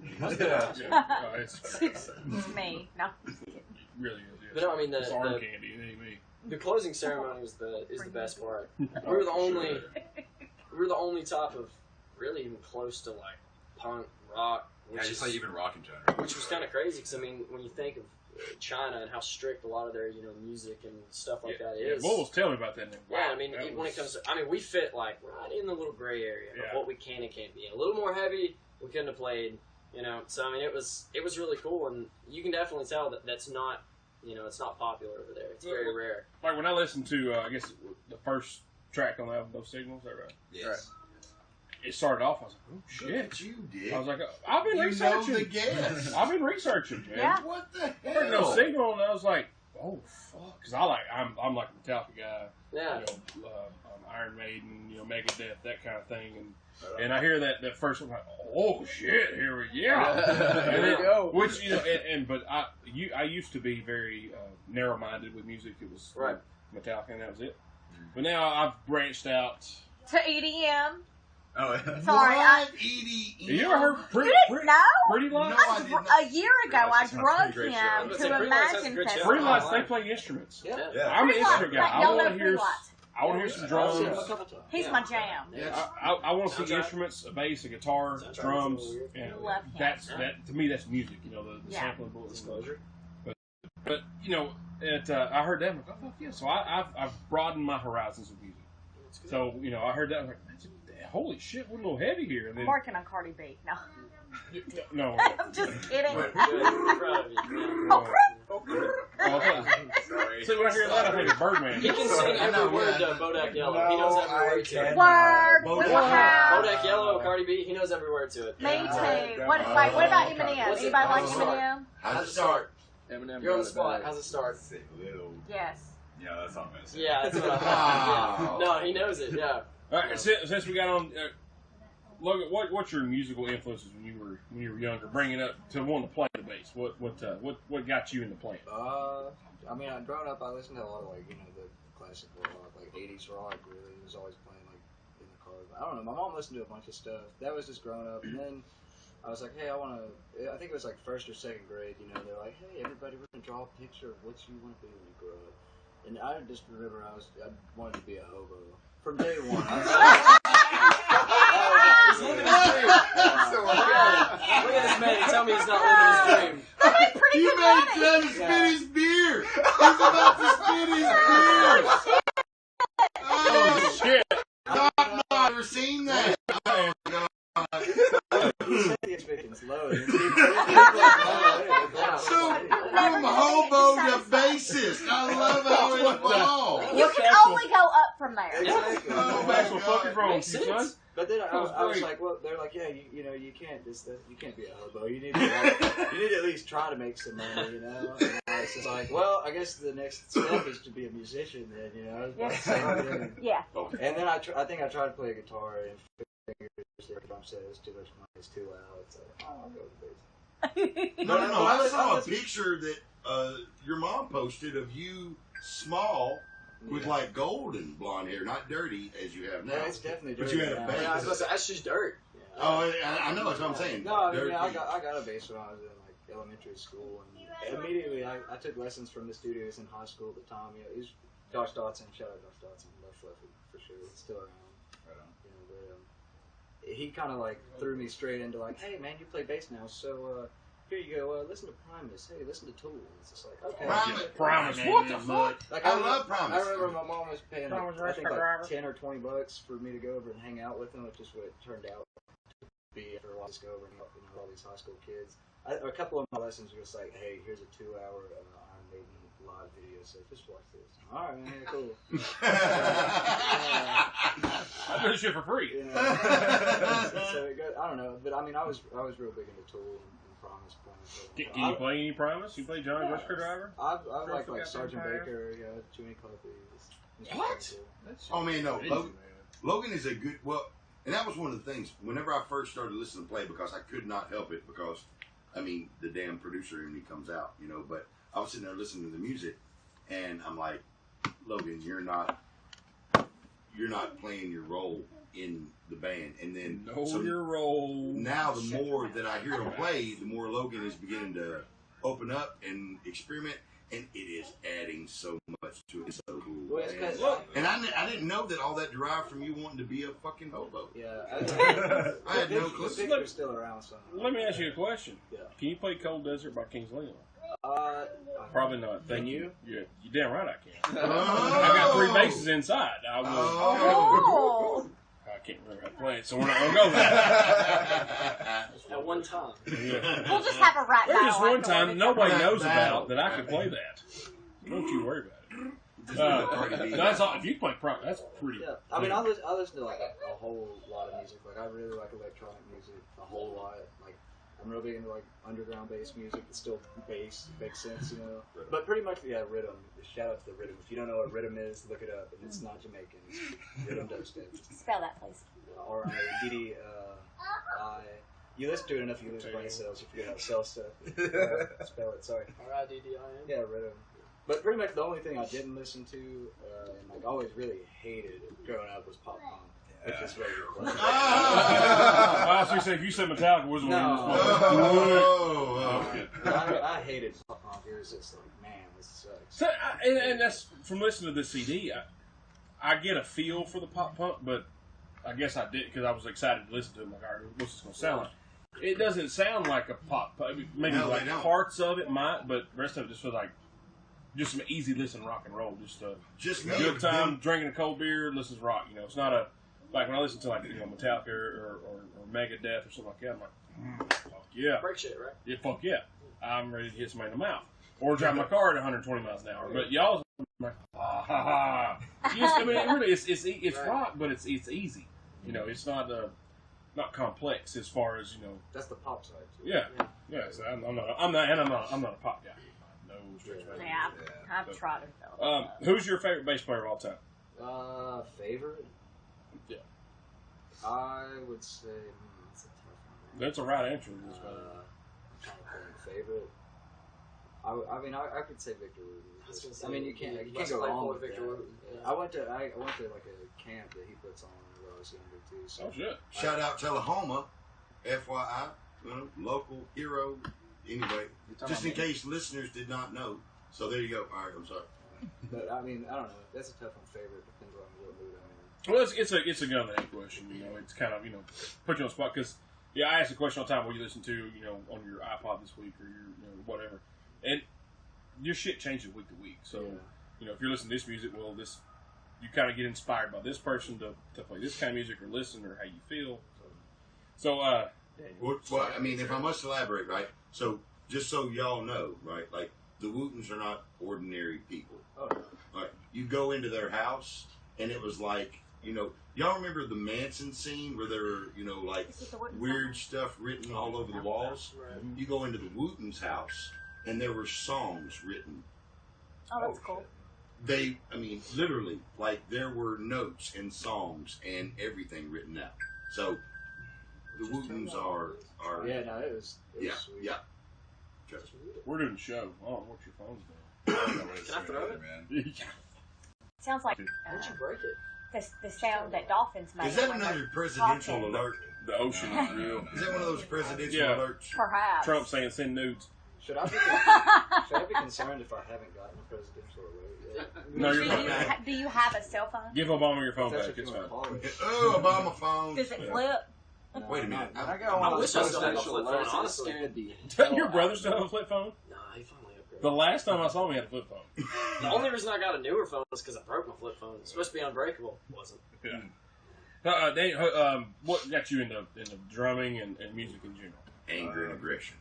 Yeah. it's Me. No. it really is. Yes. But no, I mean, it's arm the candy. It ain't me. closing ceremony is the best part. We were the only type of really even close to like punk rock, Yeah, which just is like even rock in general. which was kind of crazy because I mean, when you think of China and how strict a lot of their music and stuff like that is. Bull was telling me about that. Yeah, I mean, when it comes to, I mean, we fit like right in the little gray area Yeah. of what we can and can't be. A little more heavy, we couldn't have played, So I mean, it was really cool, and you can definitely tell that that's not, it's not popular over there. It's very rare. Like when I listened to, I guess the first track on the album, No Signals, is that right? Yes. It started off, I was like, oh Look shit. at you, Dick. I was like, I've been You know researching. the guest. I've been researching, man. Yeah. What the I heard No hell? Signal, and I was like, oh fuck, because I'm like a Metallica guy. Yeah. Iron Maiden, Megadeth, that kind of thing, and I hear that first one, like, oh shit, here we There we go. Which but I used to be very narrow-minded with music. It was Right. Metallica, and that was it. But now I've branched out. To EDM. Oh, yeah. Sorry, What? Edie? Have you ever heard Pretty No. Pretty Lights? No, I did not. A year ago, I Sounds like a drove great show. him Let's to say Free Lights has a Imagine good show. Festival. Free Lights, they play instruments. Yeah. Yeah. I'm an Free instrument Lights, guy. I y'all want know to Free hear. Lights. I want to hear some I've drums. seen him a couple times. He's Yeah. my jam. Yeah. I want to see Soundtrack. instruments, a bass, a guitar, Soundtrack drums. is a little weird. And Love him. that to me, that's music. The Yeah. sampling bullet. Disclosure. But I heard that. I'm like, oh fuck yeah! So I've broadened my horizons of music. It's good. So I heard that. I'm like, holy shit, we're a little heavy here. And I'm then working on Cardi B. No. no. I'm just kidding. Good. I'm proud of you. Oh, Sorry. See, when I hear that, I think of Birdman. He can sing every word to Bodak Yellow. He knows every word to it. Word. Bodak. Wow. Bodak Yellow, Cardi B, he knows every word to it. Me too. What about Eminem? What's it- Anybody like how's it start? Eminem? How's it start? Eminem You're on the brought it spot. back. How's it start? Say little. Yes. Yeah, that's not missing. Yeah, that's what I Wow. thought. Yeah. No, he knows it. Yeah. All right, since we got on, Logan, what's your musical influences when you were younger? Bringing up to want to play the bass. What got you into playing? I mean, growing up, I listened to a lot of the classical rock, like 80s rock. Really, it was always playing in the car. I don't know. My mom listened to a bunch of stuff. That was just growing up, and then I was like, hey, I think it was like first or second grade. They're like, hey, everybody, we're gonna draw a picture of what you want to be when you grow up. And I just remember I wanted to be a hobo from day one. He's living his dream. Look at this man. Tell me he's not living his dream. He made Travis spit his beer. He's about to spit his beer. Oh, shit. I've never seen that. Oh, God. He set the expectations low. So, from hobo to bassist. I love how it evolved. You can only go up from there. Exactly. Oh, That's what my fucking God. wrong, Makes sense. son. But then I was great. like, well, they're like, yeah, you know, you can't you can't be a hobo. You need to at least try to make some money, you know. And I was just like, well, I guess the next step is to be a musician, then, you know. Yeah. And then I think I tried to play a guitar and fingers the drum set is too much money, it's too loud. It's like, oh, I'll go with the bass. No. I saw a picture that your mom posted of you small with like golden blonde hair, not dirty as you have now. Yeah, it's definitely But dirty. you had a now. bass. Yeah, I was about to say, that's just dirt. Oh, I know that's what I'm saying. No, I mean, Dirty. I got a bass when I was in like elementary school, and immediately I took lessons from the studios in high school at the time. You know, he's Josh Dotson. Shout out Josh Dotson, Left Left for sure. It's still around. Right on. You know, but he kind of like threw me straight into like, hey man, you play bass now, so here you go. Listen to Primus. Hey, listen to Tool. It's just like, okay. Primus. What the fuck? Like, I love Primus. I remember my mom was paying like, Primus I think like Driver. $10 or $20 for me to go over and hang out with them, which is what it turned out to be after a while. Just go over and help, you know, all these high school kids. A couple of my lessons were just like, hey, here's a 2-hour Iron Maiden live video, so just watch this. All right, man, yeah, cool. I do this shit for free. You know, so it goes, I don't know, but I mean, I was real big into Tool and Promise. Can you play any Primus? You play Johnny Whisker Driver? I like Forgot Sergeant Empire. Baker, yeah, Jimmy Cluffy. What? Oh man, no. Logan is a good. Well, and that was one of the things. Whenever I first started listening to play, because I could not help it, because I mean, the damn producer in me comes out, you know. But I was sitting there listening to the music, and I'm like, Logan, you're not playing your role in the band. And then Know your role. now the more that I hear him play, the more Logan is beginning to open up and experiment, and it is adding so much to it. It's so cool. Well, it's man. 'cause And I didn't know that all that derived from you wanting to be a fucking hobo. yeah, I had no clue. The picture's still around, so. Let me ask you a question. Yeah. Can you play Cold Desert by Kings Leon? Probably not. Can you? Yeah, you damn right I can. Oh. I got 3 bases inside. I will. Oh. I can't remember how to play it, so we're not gonna go there. At one time. Yeah. We'll just have a rap There's just battle one afterward. time nobody Rap knows battle. about that I could play that. Don't you worry about it. Just Cardi B. That's all. If you play pro, that's pretty. Yeah, I mean, I listen to like a whole lot of music. Like, I really like electronic music a whole lot. Like, I'm real big into like underground bass music. It's still bass, makes sense, you know. But pretty much, yeah, rhythm. Shout out to the rhythm. If you don't know what rhythm is, look it up. It's not Jamaican. It's rhythm dubstep. Spell that, please. R-I-D-D, I. You listen to it enough, you lose brain cells. You forget how to sell stuff. Spell it. Sorry. R-I-D-D-I-N? Yeah, rhythm. But pretty much the only thing I didn't listen to, and like always really hated growing up, was pop punk. Which is regular. I was if you said Metallica was the one you Oh, I hated pop punk. It was just like, man, this sucks. So, and that's from listening to the CD. I get a feel for the pop punk, but I guess I did because I was excited to listen to it. I'm like, all right, what's this going to sound like? It doesn't sound like a pop punk. Maybe No, like they don't. parts of it might, but the rest of it just feels like just some easy listen rock and roll. Just a good time drinking a cold beer, listen to rock. You know, it's not a like when I listen to like Metallica or Megadeth or something like that. I'm like, fuck yeah, Break shit, right? yeah, fuck yeah. I'm ready to hit somebody in the mouth or drive my car at 120 miles an hour. But y'all, I'm like, ah ha ha. I mean, it really, it's Right. rock, but it's easy. You know, it's not complex as far as That's the pop side. Too. Yeah. Yeah, so I'm not a pop guy. No stretch of imagination. Yeah, I've tried it though. Who's your favorite bass player of all time? Favorite? Yeah. I would say that's a tough one. That's a right answer to this, I'm trying to think. Favorite? I mean, I could say Victor Wooten. I mean, you can't go wrong with Victor that. Wooten. I went to like a camp that he puts on when I was younger too. So Oh shit! Shout out Tullahoma, FYI, local hero. Anyway, just in case listeners did not know. So there you go. All right, I'm sorry. But I mean, I don't know. That's a tough one. Favorite depends on what mood I'm in. Well, it's a gun that ain't question. It's kind of put you on the spot because I ask the question all the time. What you listen to on your iPod this week or your whatever, and your shit changes week to week. So if you're listening to this music, well, you kind of get inspired by this person to play this kind of music or listen or how you feel. So well, I mean, if I must elaborate, right? So just so y'all know, right? Like the Wootons are not ordinary people. Oh, no. Right? You go into their house, and it was like. Y'all remember the Manson scene where there were, like weird stuff written all over the walls? Right. You go into the Wootons' house, and there were songs written. Oh, that's cool. Literally, like there were notes and songs and everything written out. So the Wootons are. Yeah, no, it was sweet. Yeah. we're doing a show. I don't know what your phone's doing. Can I throw it? Sounds like Why'd you break it? the sound that dolphins make. Is that when another they're presidential talking. alert? The ocean is real. Is that one of those presidential Yeah. alerts? Perhaps. Trump saying send nudes. Should I be concerned if I haven't gotten a presidential alert yet? No, do, you're you, fine. do you have a cell phone? Give Obama your phone That's back. what It's you fine. want to call it. Oh, Obama phone. Does it flip? No, Wait a minute. I got I one of wish those I still had a presidential flip phone, alerts. It honestly. scared the Doesn't your hell brother out still of have me. a flip phone? Nah, he finally upgraded. The last time I saw him, he had a flip phone. The only reason I got a newer phone was because I broke my flip phone. It's supposed to be unbreakable. It wasn't. Yeah. What got you into drumming and music in general? Anger and aggression.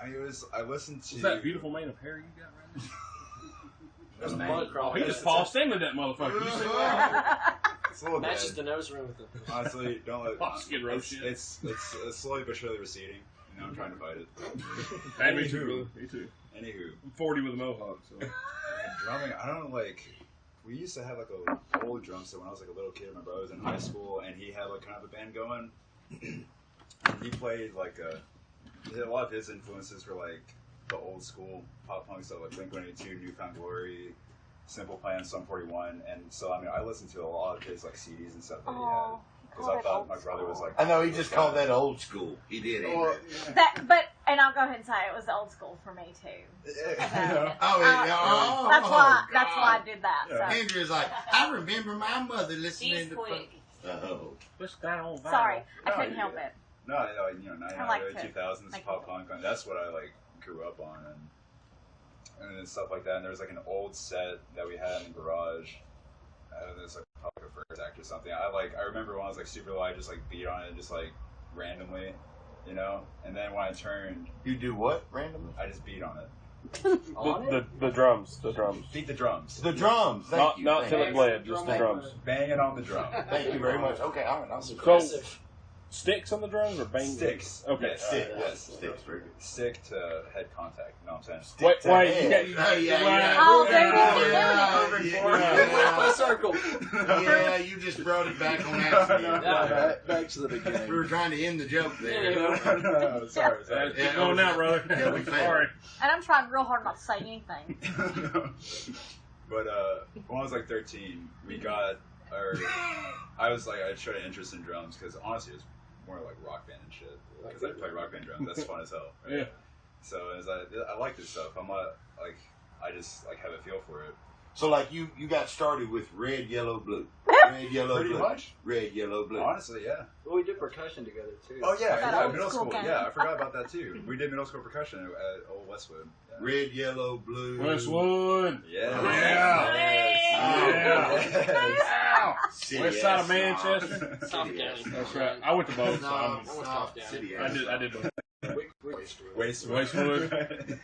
I listened to. Is that beautiful mane of hair you got right now? There's Man. blood Oh, crawling. he just Paul Stanley that motherfucker. You see that? It's a little Matches bad. the nose ring with it. Honestly, don't let. Oh, Skid Row shit. It's slowly but surely receding. I'm trying to fight it. And me too, brother. Me too. Anywho, I'm 40 with a mohawk, so. drumming. I don't like. We used to have like a old drum set when I was like a little kid. My brother was in high school, and he had like kind of a band going. He played like a lot of his influences were like the old school pop punk stuff, like Blink-182, Newfound Glory, Simple Plan, Sum 41, and so I listened to a lot of his like CDs and stuff that he had because I thought my brother was like. I know he just called that old school. He did. Well, And I'll go ahead and say it was old school for me too. Yeah. That's why I did that. Yeah. So. Andrew's like, I remember my mother listening She's to. quick. Oh. Push that on vinyl. Sorry, I No, couldn't you- help it. No, you know, 99, I like early to 2000s make pop it. punk, and that's what I like grew up on, and stuff like that. And there was like an old set that we had in the garage. There's like probably a first act or something. I remember when I was like super low, I just like beat on it just like randomly, you know. And then when I turned, You do what randomly? I just beat on it. The drums. The drums. Beat the drums. The drums. Thank you. Not Thank till you. it bled, just the drums. Bang it on the drum. Thank you very much. Okay, all right. I'll do So, that. sticks on the drums or bang? Sticks. Okay. Yes. Stick. Yes. Sticks. Very good. Stick to head contact. You know what I'm saying? Wait, to wait, head. you got Yeah. Oh, yeah. baby, you're doing it. Full circle. Yeah, you just brought it back on accident. Back to the beginning. We were trying to end the joke there. No, sorry. Keep going now, brother. Yeah, we failed. Sorry. And I'm trying real hard not to say anything. But when I was like 13, I showed an interest in drums because honestly, it's more like rock band and shit. Because I play rock band drums, that's fun as hell. Right? Yeah. So as I like this stuff. I just like have a feel for it. So, like, you got started with red, yellow, blue. Red, yellow, Pretty blue. much. Red, yellow, blue. Honestly, yeah. Well, we did percussion together too. Oh yeah, That yeah, old middle school school. game. Yeah, I forgot about that too. We did middle school percussion at Old Westwood. Yeah. Red, yellow, blue. Westwood. Yeah. Yeah. City West side of ass Manchester. snob. South City County. ass That's right. I went to both. So snob. I'm, Snob. City ass I did both. Westwood.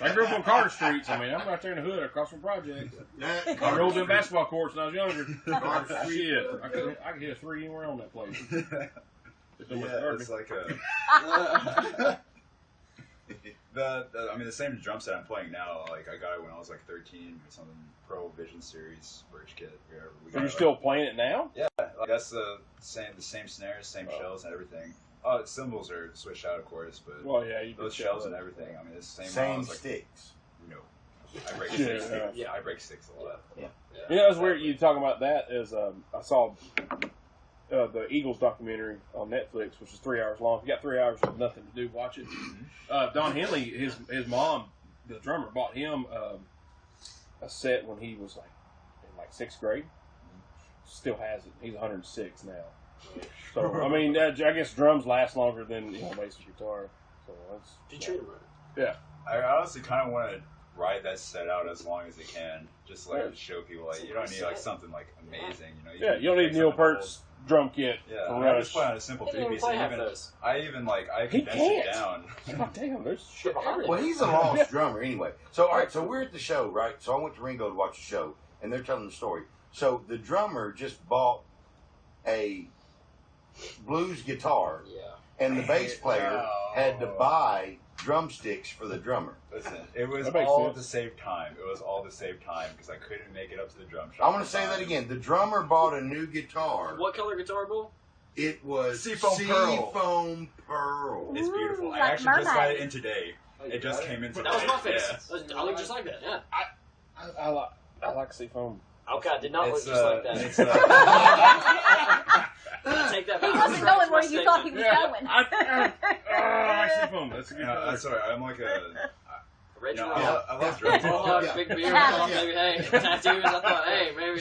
I grew up on Carter Streets. I mean, I'm right there in the hood across from projects. That- I rolled in basketball courts when I was younger. Carter Street. Shit, I could hit a three anywhere on that place. It's almost Yeah, dirty. it's like the same drum set I'm playing now. Like I got it when I was like 13 or something. Pro Vision Series Birch Kit. Are you still playing it now? Yeah, like that's the same snares, same shells and everything. Cymbals are switched out, of course, but Well, yeah, you those did shells that. and everything. I mean, it's the same. Same like, sticks. you know, I break Yeah, sticks. yeah. Yeah, I break sticks a lot. Yeah. You know, it's weird you talking about that. Is I saw the Eagles documentary on Netflix, which is 3 hours long. If you got 3 hours with nothing to do, watch it. Don Henley, his mom, the drummer, bought him a set when he was like in 6th grade. still has it. He's 106 now. So I mean, I guess drums last longer than bass and guitar. So that's. You treat him right. Yeah. I honestly kind of want to ride that set out as long as it can, just to, like show people like you don't need like something like amazing, you don't need Neil Peart's drum kit. Yeah, for I Rush. just play on a simple He didn't 3-piece. play half and those. I He condensed can't. it down. God damn, there's shit behind it. Well, he's a lost drummer anyway. So, all right, so we're at the show, right? So I went to Ringo to watch the show, and they're telling the story. So the drummer just bought a blues guitar, and the bass player had to buy drumsticks for the drummer. Listen, it was That makes all sense. to save time. It was all to save time because I couldn't make it up to the drum shop. I'm going to say that again. The drummer bought a new guitar. What color guitar, Bull? It was Seafoam Pearl. Seafoam Pearl. It's beautiful. Ooh, I like actually just got mermaid. it in today. It just came in today. That was my face. Yeah. I look just like that. Yeah. I like Seafoam. Okay, I did not look It's, just like that. it's, I take that He back. wasn't going where you thought he was going. I like Seafoam. That's a good color. sorry, I'm like a. Red You know, Rock. I love drums. Mohawk, Yeah. big beard. Yeah. I thought maybe, hey, tattoos. I thought, hey, maybe.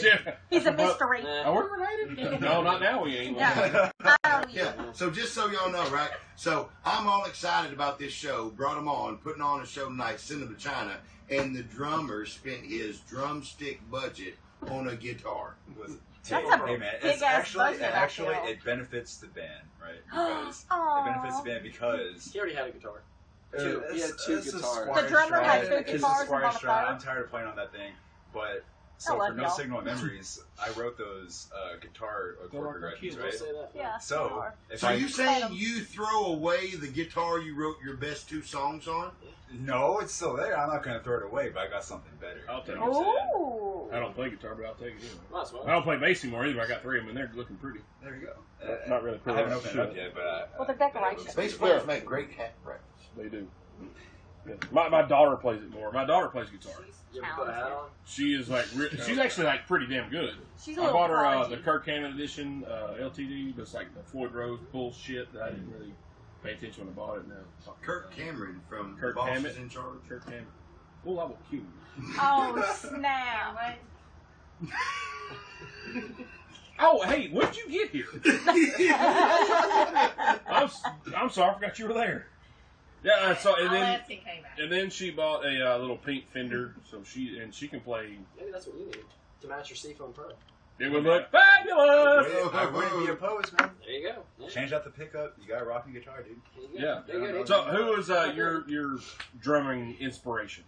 He's a mystery. Nah. Are we related? No, not now. We ain't. No. Oh, Yeah. So just so y'all know, right? So I'm all excited about this show. Brought them on, putting on a show tonight, sent them to China, and the drummer spent his drumstick budget on a guitar. That's a Hey man, big it's ass budget, I actually feel. it benefits the band, right? Because Aw. it benefits the band because He already had a guitar. Two. He had two it's a guitars. Squire The drummer Strat. had two It's a guitars and Squire bought a Strat. third? I'm tired of playing on that thing, but I so love for No y'all. Signal Memories, I wrote those guitar chord progressions, Don't right? say that. Yeah. So if So I you saying you throw away the guitar you wrote your best 2 songs on? no, it's still there. I'm not gonna throw it away, but I got something better. I'll take You know what I'm saying? Ooh. I don't play guitar, but I'll take it anyway. Might as well. I don't play bass anymore either. I got 3 of them, and they're looking pretty. There you go. Not really I pretty. haven't opened it up yet, but Well, they're decorations. Bass players make great hat practice. They do. Yeah. My daughter plays it more. My daughter plays guitar. You ever put a hat on? She is like, she's actually like pretty damn good. She's a I little bought her prodigy. the Kirk Hammett edition LTD, but it's like the Floyd Rose bullshit that I didn't really pay attention when I bought it. Now Kirk Cameron from Kirk The Boss Hammett. is in Charge. Kirk Hammett. Well, I will kill you. Oh, snap. Oh, hey, when did you get here? I'm sorry, I forgot you were there. Yeah, so and I then left and came back. and then she bought a little pink Fender, so she can play. Maybe that's what you need to match your Seafoam Pro. It would look fabulous. I wouldn't be opposed, man. There you go. Yeah. Change out the pickup. You got a rocking guitar, dude. There you go. Yeah. There you go. So, who was your drumming inspiration?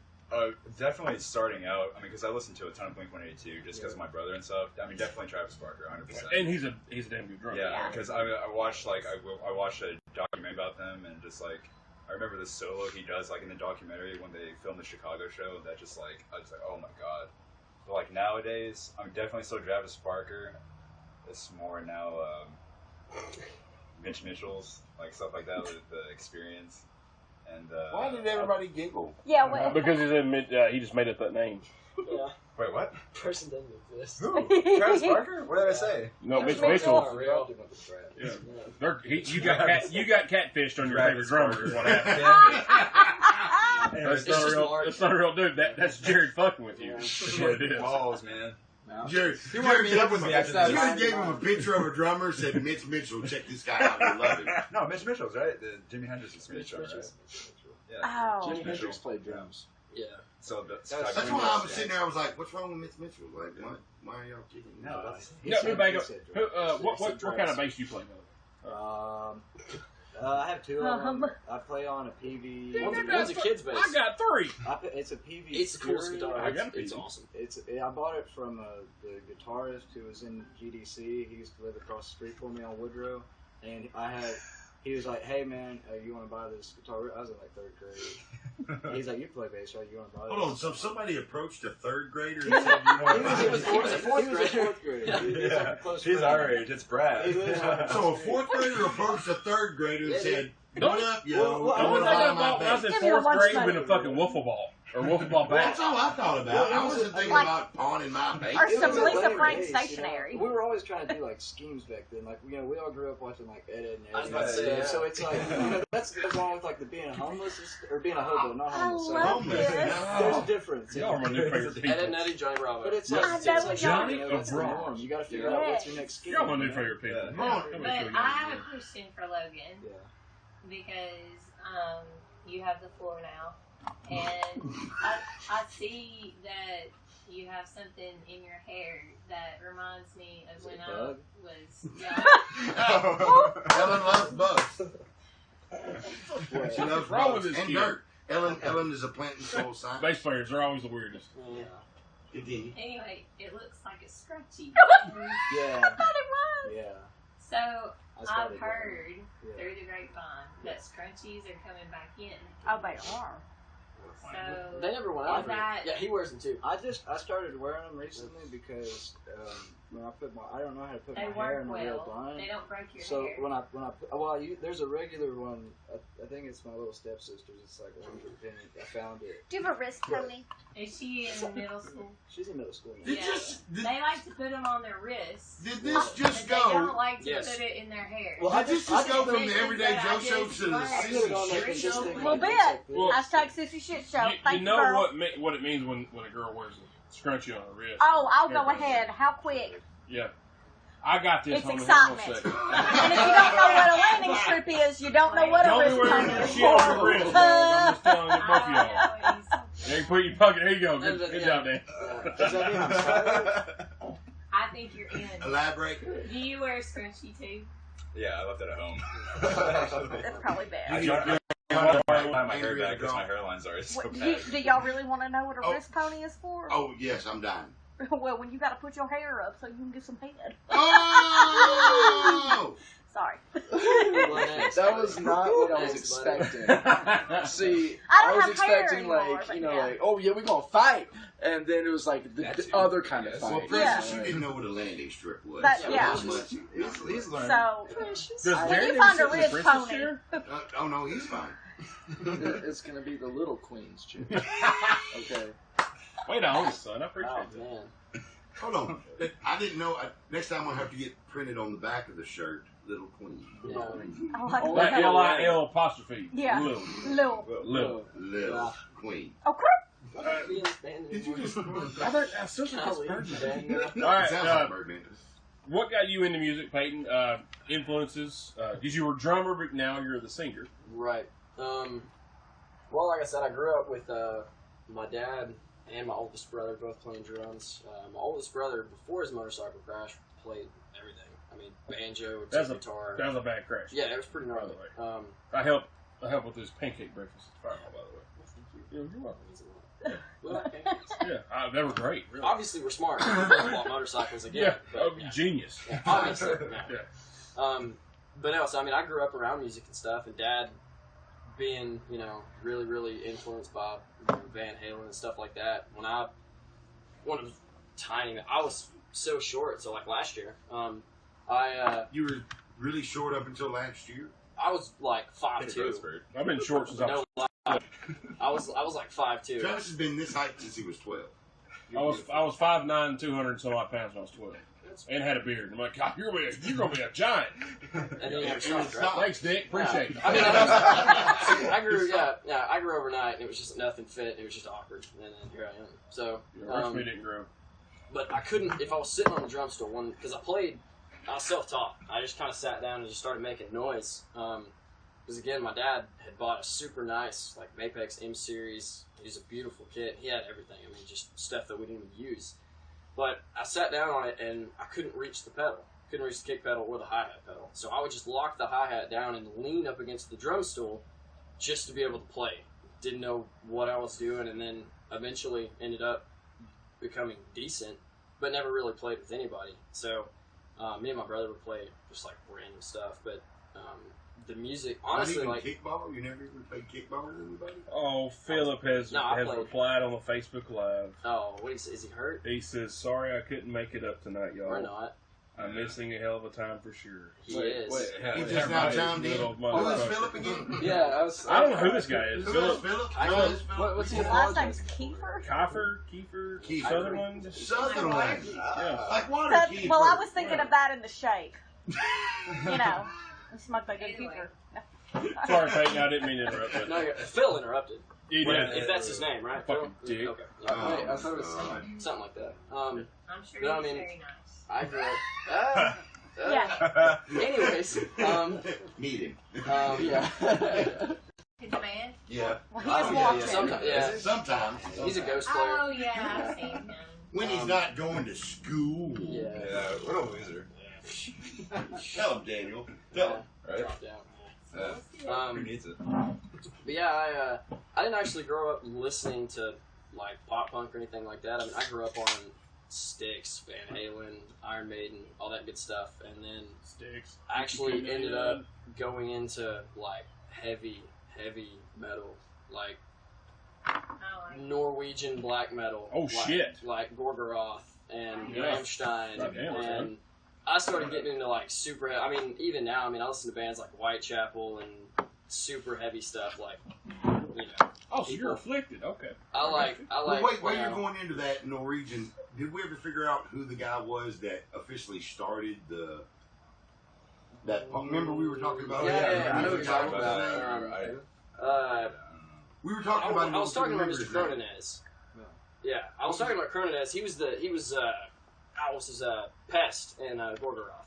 Definitely starting out. I mean, because I listened to a ton of Blink-182 just because of my brother and stuff. I mean, definitely Travis Barker, 100%. And he's a damn good drummer. Yeah, because I watched I watched a documentary about them, and just like I remember the solo he does like in the documentary when they filmed the Chicago show. That just like I was like, oh my god. But like nowadays, I'm definitely still Travis Barker. It's more now Mitch Mitchell's like stuff like that with the Experience. And Why did everybody giggle? Yeah, well, Because he just made up that name. Yeah. wait, what? Person doesn't exist. Who? Travis Barker? What did I say? No, Mitch Mitchell. Mitchell. Not real. Yeah. You got catfished on your favorite Travis drummer. Barker. Is what happened. Anyways, That's not just real. Mark. That's not a real dude. That's Jared fucking with you. That's what it is. balls, man. Jared, He wanted to meet up with me after Jared this. gave him a picture of a drummer, said Mitch Mitchell, check this guy out, I love him. No, Mitch Mitchell's right. The Jimi Hendrix is Mitch Mitchell, right? Yeah. oh. Jimi Hendrix played drums. Yeah. So That's why I was sitting there, I was like, what's wrong with Mitch Mitchell? Like, why are y'all kicking him? No, that's No, what kind of bass do you play though? I have 2 of them. I play on a PV. One's a kid's bass. I got 3. It's a PV. It's the coolest Fury. guitar. I got a It's piece. awesome. I bought it from the guitarist who was in GDC. He used to live across the street from me on Woodrow, and he was like, "Hey man, you want to buy this guitar?" I was in like 3rd grade. He's like, "You play bass, right? You want to buy this?" Hold on, so somebody approached a 3rd grader and said, you want to buy He was this? a fourth grader. He was like a close He's friend. our age. It's Brad. He lives on- So a 4th grader approached a 3rd grader and said, what up, yo? Well, I The want only to thing buy I my bought when I was bass. in Give me a 4th grade lunch was a fucking wiffle ball. Or Wolfball bat. That's all I thought about. I wasn't thinking Like- about pawning my bait. Or It some was a Lisa later Frank days, stationery. We were always trying to do like schemes back then. Like we all grew up watching like Ed, Ed, and I was Ed about to and say, stuff. yeah. So it's like that's along with like the being homeless or being a hobo, not I homeless. love homeless. this. There's a difference. Y'all are my new favorite people. Ed, Ed, and Eddie, Johnny Bravo. But it's Yeah. like, I it's know like what Johnny you know, that's the Bravo. norm. You got to figure out what's your next scheme. Y'all my new you know? favorite people. Yeah. Come on. Let me But show you I guys. have a question for Logan Yeah. because you have the floor now, and I see that you have something in your hair that reminds me of Is when it I a bug? was young. Ellen loves bugs. What? She loves What's wrong bugs with this and kid? dirt. Ellen is a plant and soil science. Bass players are always the weirdest. Yeah. Continue. Anyway, it looks like it's scrunchy. Yeah. I thought it was. Yeah. So I I've started heard Yeah. through the grapevine that scrunchies are coming back in. Oh, they are. So They never went Is out. that- Yeah, he wears them too. I started wearing them recently because when I put I don't know how to put they my hair work in the real well. blind. They don't break your So hair. when I there's a regular one. I think it's my little stepsister's. It's like 100 penny. I found it. Do you have a wrist pony? Is she in middle school? She's in middle school now. Did Yeah. just- did- They like to put them on their wrists. Did this just But they don't go? like to Yes. put it in their hair. Well, Did this just go from the just- Everyday I Joe just show to the learned. I put it on there sissy because shit? this thing Little like, bit. looks like this. Well, Hashtag Sissy Shit Show. You Thank you, know girl. what it means when a girl wears a scrunchie on her wrist. Oh, I'll go Everybody- ahead. How quick? Yeah. I got this. It's homie. excitement. Hold on a second. And if you don't know what a landing strip is, you don't know what a Don't be wrist wearing pony is shit on your for. wrist, dog. I'm just telling you, both of y'all. I There you put your pocket. There you go. Good job, Dan. Does that mean I'm sorry? think you're in. Elaborate. Do you wear a scrunchie too? Yeah, I left it at home. That's probably bad. I try to buy my hair back because my hairline's already so What, bad. do y'all really want to know what a Oh. wrist pony is for? Oh yes, I'm dying. Well, when you got to put your hair up so you can get some head. Oh! Sorry. That was not what I was expecting. See, I don't was have hair expecting anymore, like, but you know, yeah. like, oh yeah, we're gonna fight, and then it was like the That's it. other kind of Yes. fight. Well, Yeah. Princess, you didn't know what a landing strip was. But, so yeah. not much. He's learning. So, Does when Jerry you ever find sit a in the wrist princess pony, chair? Oh no, he's fine. It's gonna be the little queen's chick. Okay. Wait on, son. I appreciate Oh that. man. Hold on. I didn't know. Next time I'll have to get printed on the back of the shirt, Little Queen. Yeah. I like Oh, Like that. L-I-L apostrophe. Yeah. Little. Little. Little. Little Yeah. Queen. Oh, crap. Did you just? I still think it's Birdman. All It right. sounds like Birdman. What got you into music, Peyton? Influences? Because you were a drummer, but now you're the singer. Right. Well, like I said, I grew up with my dad and my oldest brother both playing drums. My oldest brother, before his motorcycle crash, played everything. I mean, banjo, That's a- guitar. That was a bad crash. Yeah, it was pretty gnarly. By the Um, I helped with his pancake breakfast at Fireball, by the way. Yeah, you're welcome. we like pancakes. Yeah, they were great. Really. Obviously, we're smart. We bought motorcycles again. Yeah, but, yeah. genius. Yeah, obviously. Yeah. Yeah. But no, so I mean, I grew up around music and stuff, and Dad being, really, really influenced by Van Halen and stuff like that. When I was tiny, I was so short. So like last year, You were really short up until last year. I was like 5'2". I've been short since I was. No lie. I was like 5'2". Travis has been this height since he was 12. I was 5'9", 200 and some odd pounds when I was 12, and had a beard. I'm like, God, you're gonna be a giant. And then you have And stopped, it's right? not- Thanks, Dick. Appreciate it. I mean, I grew overnight, and it was just nothing fit. It was just awkward, and then here I am. So, Yeah, the rest of me didn't grow. but I couldn't, if I was sitting on the drum stool, because I was self-taught. I just kind of sat down and just started making noise. Because again, my dad had bought a super nice, like, Mapex M Series. He's a beautiful kit. He had everything. I mean, just stuff that we didn't even use. But I sat down on it, and I couldn't reach the pedal. Couldn't reach the kick pedal or the hi-hat pedal. So I would just lock the hi-hat down and lean up against the drum stool just to be able to play. Didn't know what I was doing, and then eventually ended up becoming decent, but never really played with anybody. So me and my brother would play just like random stuff, but the music, honestly, Not like, even kickball. You never even played kickball with anybody. Oh, Philip has No, I has played. replied on the Facebook Live. oh, what is he hurt He says, "Sorry, I couldn't make it up tonight, y'all. or not? I'm missing a hell of a time for sure. He is. He just now chimed in. Little Who is motherfucker. Philip again? Yeah, I don't know who this guy is. Who is Philip Philip? What's his Last name's Kiefer. Kiefer, Sutherland. Sutherland. Yeah. Like water So, Kiefer. well, I was thinking of that in the shake. You know, you smoked that good Anyway. Kiefer. Sorry, Peyton, I didn't mean to interrupt you. No, Phil interrupted. You If did. that's his name, right? Fucking Phil? dick. Okay. Wait, I thought it was Something like that. I'm sure No, I he's mean- very nice. I grew up. Yeah. Anyways, Meet him. yeah. His man? Yeah. Well, he was watching. Sometimes, yeah. Sometimes. He's a ghost player. Oh, yeah, I've seen him. When he's not going to school. Yeah. Yeah, what a loser. Tell him, Daniel. Tell him. Right? Dropped out. Who But needs it? yeah, I didn't actually grow up listening to like pop punk or anything like that. I mean, I grew up on Styx, Van Halen, Iron Maiden, all that good stuff, and then Sticks. I actually ended up going into like heavy metal, like Oh, I Norwegian black metal. Oh, like, shit. Like Gorgoroth and Yeah. Rammstein, Goddamn, and son. I started getting into like super. I mean, even now, I mean, I listen to bands like Whitechapel and super heavy stuff. Like, you know, Oh, so you're afflicted. Okay. I like. Well, wait, while you you're know, going into that Norwegian, did we ever figure out who the guy was that officially started that? Remember we were talking about? Yeah, I know what we you're talking about. We were talking about. I was talking about Mr. Remember his name. Cronenez. Yeah, I was talking about Cronenez. He was Alice's pest in Gorgoroth.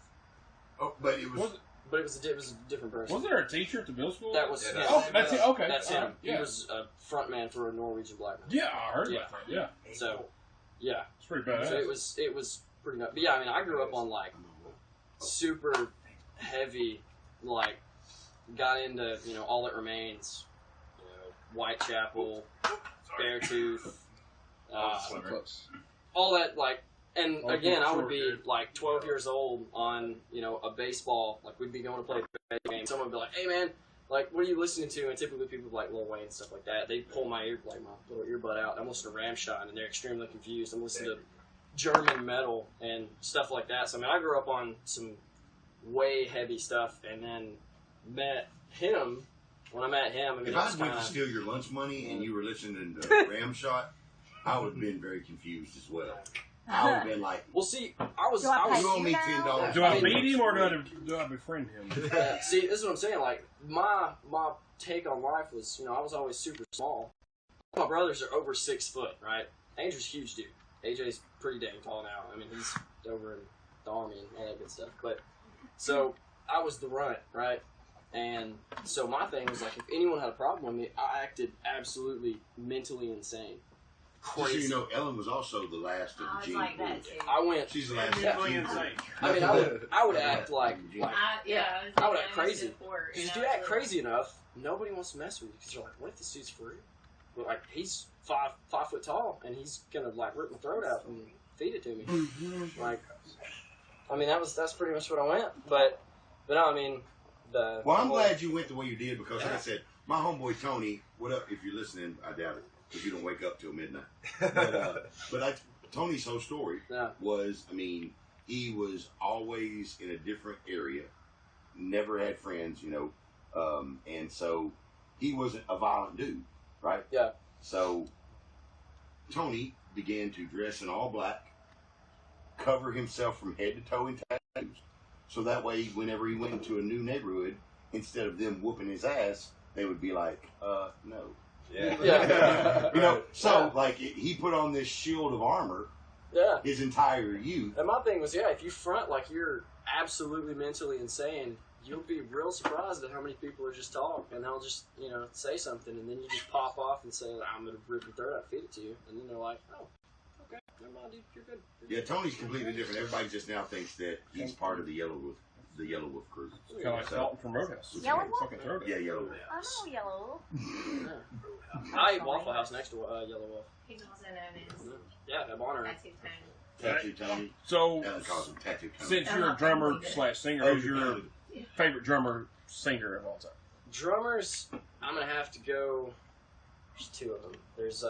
Oh, but it was. But it was a different person. Was there a teacher at the middle school? That was Yeah, him. that's- Oh, that's it. Okay. That's All him. right, He yeah. was a frontman for a Norwegian black man. Yeah, I heard Yeah. about that. Yeah, So, yeah. it's pretty badass. So it was pretty nuts. But yeah, I mean, I grew up on like super heavy, like got into All That Remains, Whitechapel, Beartooth, all that like. And All again, those I would short be dudes. like 12 years old on a baseball. Like we'd be going to play a baseball game. Someone would be like, "Hey man, like what are you listening to?" And typically people like Lil Wayne and stuff like that. They pull my little earbud out. I'm listening to Rammstein, and they're extremely confused. I'm listening to German metal and stuff like that. So I mean, I grew up on some way heavy stuff, and then met him. When I met him, I mean, If it I was went to kinda, steal your lunch money and you were listening to Ramshot, I would have been very confused as well. I would have been like, well, see, I was. Do I pay "You owe me you $10." Do I beat him or do I befriend him? See, this is what I'm saying. Like my take on life was, I was always super small. My brothers are over 6 foot, right? Andrew's a huge dude. AJ's pretty dang tall now. I mean, he's over in the army and all that good stuff. But so I was the runt, right? And so my thing was like, if anyone had a problem with me, I acted absolutely mentally insane, just so crazy. you know, Ellen was also the last of I the was gene like pool. that too. I went. She's the last Yeah. of the gene pool. I mean, I would act like I would act crazy. Before, Because if you act crazy enough, nobody wants to mess with you. Because you're like, what if this dude's free? But like, he's five foot tall, and he's gonna like rip my throat out and feed it to me. Like, I mean, that's pretty much what I went. But no, I mean, Well, I'm glad you went the way you did because, like I said, my homeboy Tony, what up? If you're listening, I doubt it because you don't wake up till midnight. But Tony's whole story was, I mean, he was always in a different area, never had friends, and so he wasn't a violent dude, right? Yeah. So Tony began to dress in all black, cover himself from head to toe in tattoos, so that way, whenever he went into a new neighborhood, instead of them whooping his ass, they would be like, no. Yeah. So like he put on this shield of armor his entire youth. And my thing was, if you front like you're absolutely mentally insane, you'll be real surprised at how many people are just talk, and they'll just, say something, and then you just pop off and say, I'm going to rip your throat out, feed it to you, and then they're like, oh, okay, never mind, dude, you're good. Yeah, Tony's completely different. Everybody just now thinks that he's part of the Yellow Wolf crew. Kind of like Dalton from Roadhouse. Yellow Wolf? Fucking throat. Yeah, Yellow Wolf. I know Yellow Wolf. I ate Waffle House next to Yellow Wolf. He's also known Yeah, have honor. as Tattoo Tony. Tattoo Tony. So, Ellen calls him Tattoo Tony. since you're a drummer / singer, who's your favorite drummer singer of all time? Drummers, I'm going to have to go. There's two of them. There's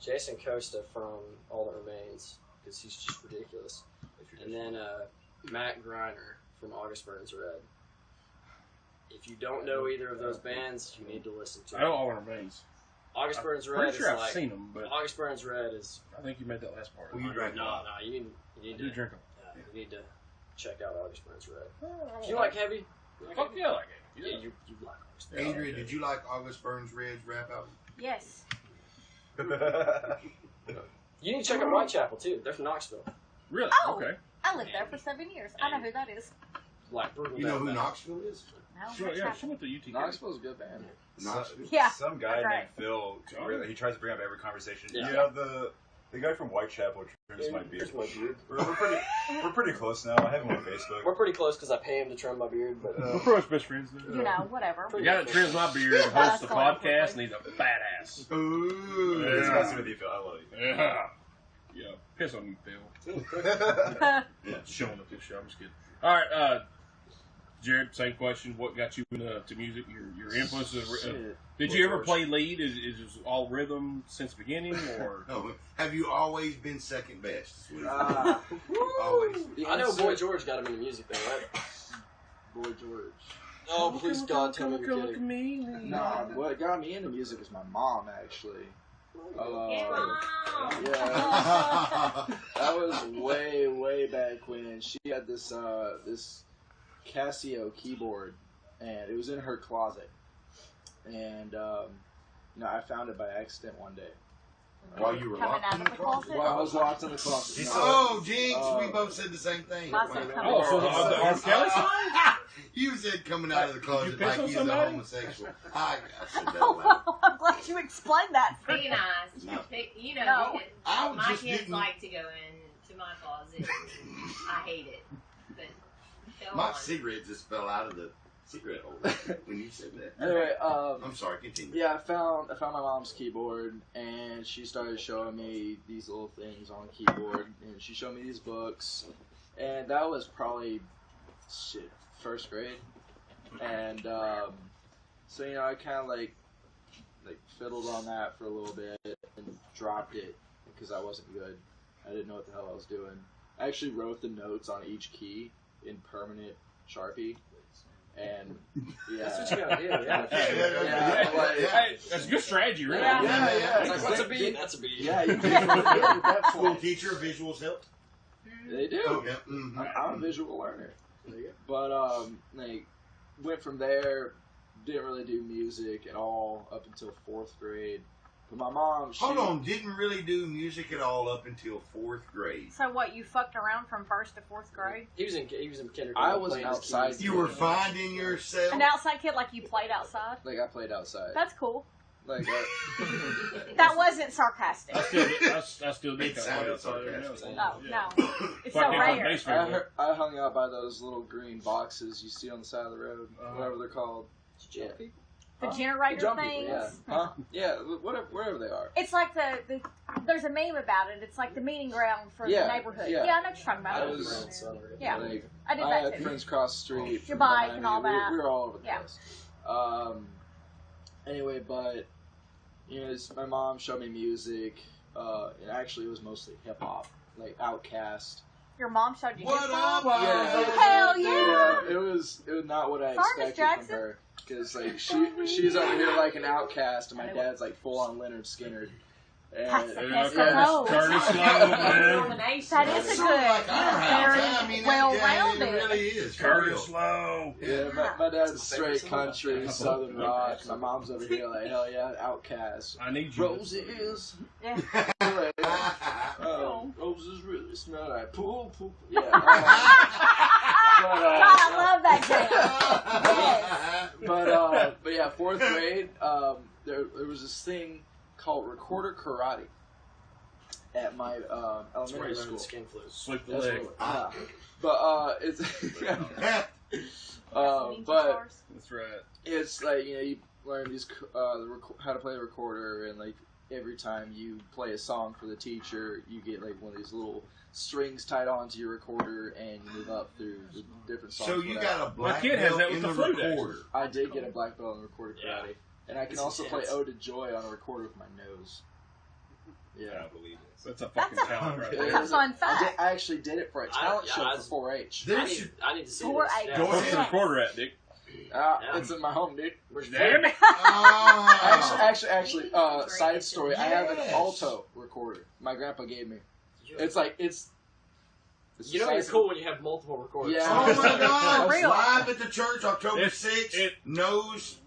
Jason Costa from All That Remains, because he's just ridiculous. And then Matt Griner from August Burns Red. If you don't know either of those bands, you need to listen to I know them. all our bands. August Burns Red Pretty sure is I've like seen them, but August Burns Red is I think you made that last part. Well, you drank no, one. you need I do to drink them. you need to check out August Burns Red. Do you like heavy? Fuck yeah, I like it. Yeah, you like August Burns. Adrian, did you like August Burns Red's rap album? Yes. You need to check out Whitechapel too. They're from Knoxville. Really? Oh. Okay. I lived there for 7 years. I know who that is. Like brutal. You know who death Knoxville is? No, Sure, what's yeah, happening? she went to UT. Knoxville's a good band. Knoxville. Yeah. Some guy That's right. named Phil, really, he tries to bring up every conversation. Yeah. Yeah, the guy from Whitechapel trims my beard. Here's my beard. We're pretty close now. I have him on Facebook. We're pretty close because I pay him to trim my beard, but We're pretty much best friends. Then. You know, whatever. The guy that trims my beard and hosts the podcast, and he's a fat ass. Ooh. It's Yeah. messing with you, Phil. I love you. Yeah. Yeah. Piss on you, Phil. Showing up this show. I'm just kidding. All right, Jared. Same question. What got you into music? Your influences. Shit. Did you ever play lead? Is it all rhythm since the beginning, or? No, have you always been second best? Always. I know Boy George got him into music though, right? Boy George. Oh, please God, tell me you're Look at kidding. me. Nah, what got me into music was my mom, actually. Get Mom! Yeah. That was way back when she had this this Casio keyboard, and it was in her closet, and I found it by accident one day. While you were Coming locked out in of the the closet? closet? While I was locked in the closet. She No. said, oh, Jinx, we Uh, both said the same thing. Mine said coming Oh, so the R. Kelly song? You said coming out of the closet piss like on he's a somebody? homosexual. I said that Oh, loud. well, I'm glad you explained that. For Be nice. No. You know, No. I my just kids didn't- like to go into my closet. I hate it. But go My on. cigarette just fell out of the cigarette holder when you said that. Anyway, I'm sorry, continue. yeah, I found my mom's keyboard, and she started showing me these little things on the keyboard, and she showed me these books, and that was probably first grade, and so I kind of like fiddled on that for a little bit and dropped it because I wasn't good. I didn't know what the hell I was doing. I actually wrote the notes on each key in permanent Sharpie. And yeah, That's what you gotta do. Yeah. yeah, like, Hey, that's a good strategy, really. yeah. It's like, what's a beat? That's a beat. Yeah, you can do it at that School point. teacher, visuals help. They do. Oh, yeah. Mm-hmm. I'm a visual learner. But went from there. Didn't really do music at all up until 4th grade. But my mom, Hold on, didn't really do music at all up until 4th grade. So what, you fucked around from 1st to 4th grade? He was in kindergarten. I was playing his outside. keys. You were finding yourself. An outside kid, like you played outside? Like I played outside. That's cool. Like That wasn't sarcastic. I still do It sounded sarcastic. Oh, no. It's so Fucking rare. base radio. I hung out by those little green boxes you see on the side of the road, whatever they're called. Yeah. The generator Jump things. people, yeah. Huh? Yeah, wherever they are. It's like the there's a meme about it. It's like the meeting ground for Yeah, the neighborhood. yeah. I know what you're talking I about. was, Yeah, like, I did I that had too. friends across the street. Your from bike behind and all me. that. We were all over the Yeah. place. Anyway, but my mom showed me music. And actually, it was mostly hip hop, like Outkast. Your mom showed you What hip up, hop? Outkast? Hell yeah! It was not what I Sorry, Miss expected Jackson. from her. Because like she's over here like an outcast, and my dad's like full on Leonard Skinner. And That's the best Yeah, of those. Curtis Slow, man. That is a Sort of like good, our house. I mean, very well it rounded. really is. for Curtis real. Slow. yeah, my dad's straight country, southern rock. My mom's over here like hell yeah, Outkast. I need you. Roses. Yeah. Roses really smell like pool. Yeah. God, I love that jam. But yeah, 4th grade, there was this thing called recorder karate at my That's where elementary he learned school. the skin flute. Sleep the That's leg. what, but it's Wrestling but guitars. That's right. it's like you learn these how to play the recorder, and like every time you play a song for the teacher, you get like one of these little strings tied onto your recorder, and you move up through the different songs. So you without- got a black kid has belt that with in the the flute, recorder. I did get a black belt in recorder Yeah. karate, and I can It's also play intense. Ode to Joy on a recorder with my nose. I don't believe this. That's a fucking That's a- talent right That's there. a fun fact. I actually did it for a talent yeah, show I- for 4-H. I need to see 4-H. this. Go What's ahead. the recorder at, Dick? Yeah. It's in my home, dude. Where's Damn it! Oh. Actually, Great. side story. I have an Yes. alto recorder. My grandpa gave me. It's like it's You know it's cool when you have multiple recorders. Yeah. Oh my God! For real. Live at the church, October It's- 6th. it- Nose.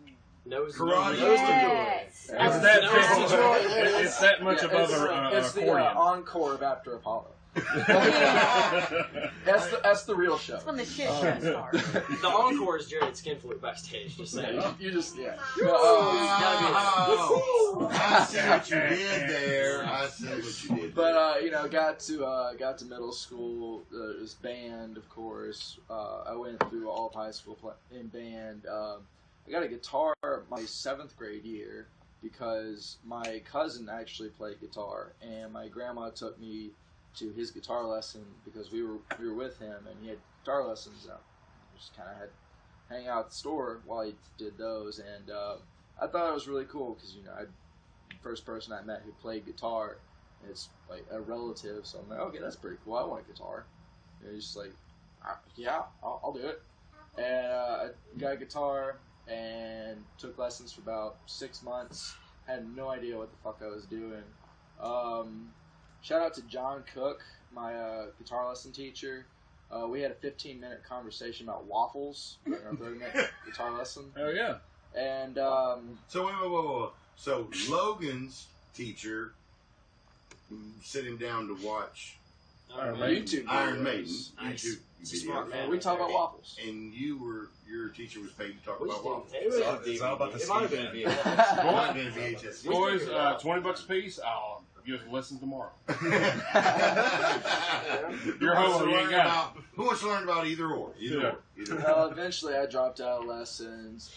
Nose Karate. Yes. It's that No, big. It's that much Yeah, above it's the accordion. encore of After Apollo. Yeah. That's the real show. That's when the shit show starts. The encore is Jared Skinflute backstage. Just saying. You just yeah. Oh, I see what you did there. I see what you did. But got to middle school. It was band, of course. I went through all of high school in band. I got a guitar my 7th grade year because my cousin actually played guitar, and my grandma took me to his guitar lesson because we were with him, and he had guitar lessons. Just kind of had hang out at the store while he did those, and I thought it was really cool because first person I met who played guitar. It's like a relative, so I'm like, okay, that's pretty cool. I want a guitar. And he's just like, yeah, I'll do it. And I got a guitar and took lessons for about 6 months. Had no idea what the fuck I was doing. Shout out to John Cook, my guitar lesson teacher. We had a 15-minute conversation about waffles in our 30-minute guitar lesson. Oh yeah. And So wait. So Logan's teacher sit him down to watch Iron Maiden. YouTube Iron videos. Maiden Nice. YouTube He's a smart videos. man. We talk about waffles. And your teacher was paid to talk Which about thing? waffles. It was It's all about the It might have skin, been man. VHS. Might have been VHS. Boys, $20 a piece. I'll give us a lesson tomorrow. You're home, you ain't got Who wants to learn about either or? Either or. Well, eventually I dropped out of lessons.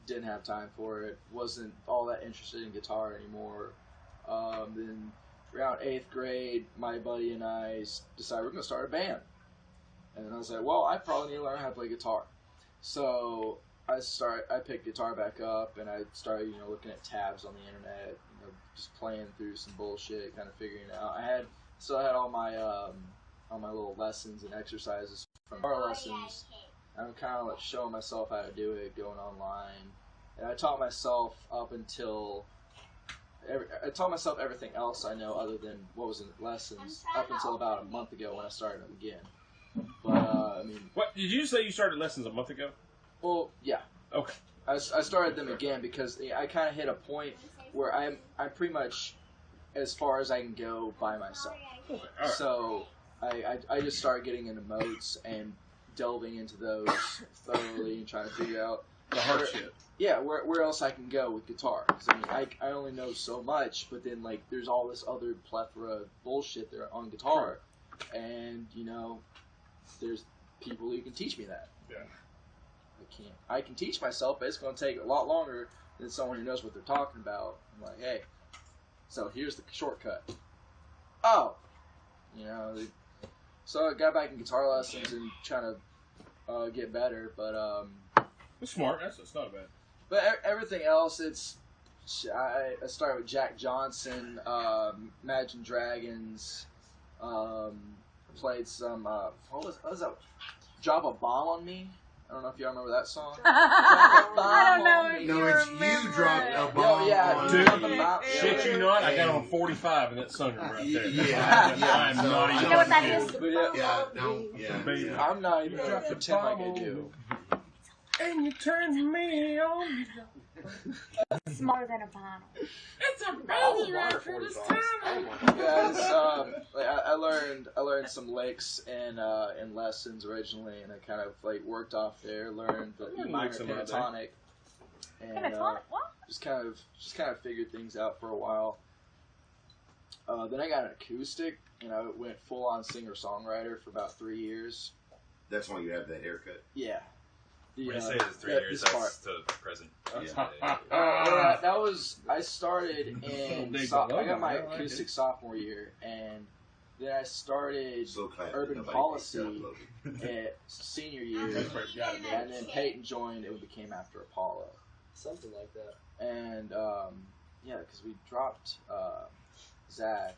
Didn't have time for it. Wasn't all that interested in guitar anymore. Then around 8th grade, my buddy and I decided we're going to start a band. And I was like, well, I probably need to learn how to play guitar. So I picked guitar back up, and I started, looking at tabs on the internet, just playing through some bullshit, kind of figuring it out. I still had all my little lessons and exercises from guitar lessons. I'm kind of showing myself how to do it, going online, and I taught myself everything else I know other than what was in lessons up until about a month ago when I started them again. But What did you say? You started lessons a month ago? well, yeah. Okay. I started them again because I kind of hit a point where I'm pretty much as far as I can go by myself. Okay. All right. So I just started getting into modes and delving into those thoroughly and trying to figure out The hard shit. yeah, where else I can go with guitar. 'Cause, I only know so much, but then there's all this other plethora of bullshit there on guitar, and there's people who can teach me that. Yeah. I can teach myself, but it's going to take a lot longer than someone who knows what they're talking about. I'm like, hey, so here's the shortcut. Oh, so I got back in guitar lessons and trying to get better, but That's smart. That's not bad. But everything else, I started with Jack Johnson, Imagine Dragons, played some, what was that? Drop a Bomb on Me? I don't know if y'all remember that song. I don't know if No, you it's remember you dropped a it. bomb yeah, on dude. Drop a me. Bomb. Shit you not, I got on 45 in that sunroof right there. Yeah. I am not even You know what that kidding. is? But yeah, Yeah, don't. Yeah. I'm not even going to pretend like I do. And you turned me on. Smaller than a vinyl. It's a baby after this time. Yeah, I learned some licks in lessons originally, and I kind of worked off there. Learned the E minor licks in there. pentatonic, and Pentatonic? What? just kind of figured things out for a while. Then I got an acoustic, and I went full on singer songwriter for about 3 years. That's why you have that haircut. Yeah. When you say it's 3 years, this part. that's to present. Yeah. Yeah, that was. I started in. They I below got my them, I acoustic like it. sophomore year, and then I started So glad that Urban nobody Policy picked up, at senior year, That's where it's gotta be. and then Peyton joined. It became After Apollo, Something like that. and because we dropped Zach,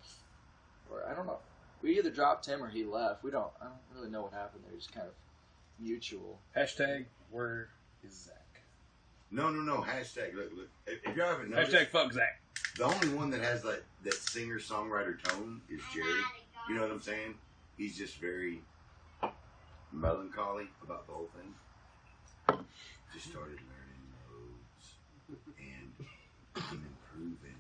or I don't know. We either dropped him or he left. I don't really know what happened there. Just kind of mutual. Hashtag where is Zach? No. Hashtag. Look. If you haven't noticed, Hashtag fuck Zach. the only one that has that singer-songwriter tone is Jerry. You know what I'm saying? He's just very melancholy about the whole thing. Just started learning modes and I'm improving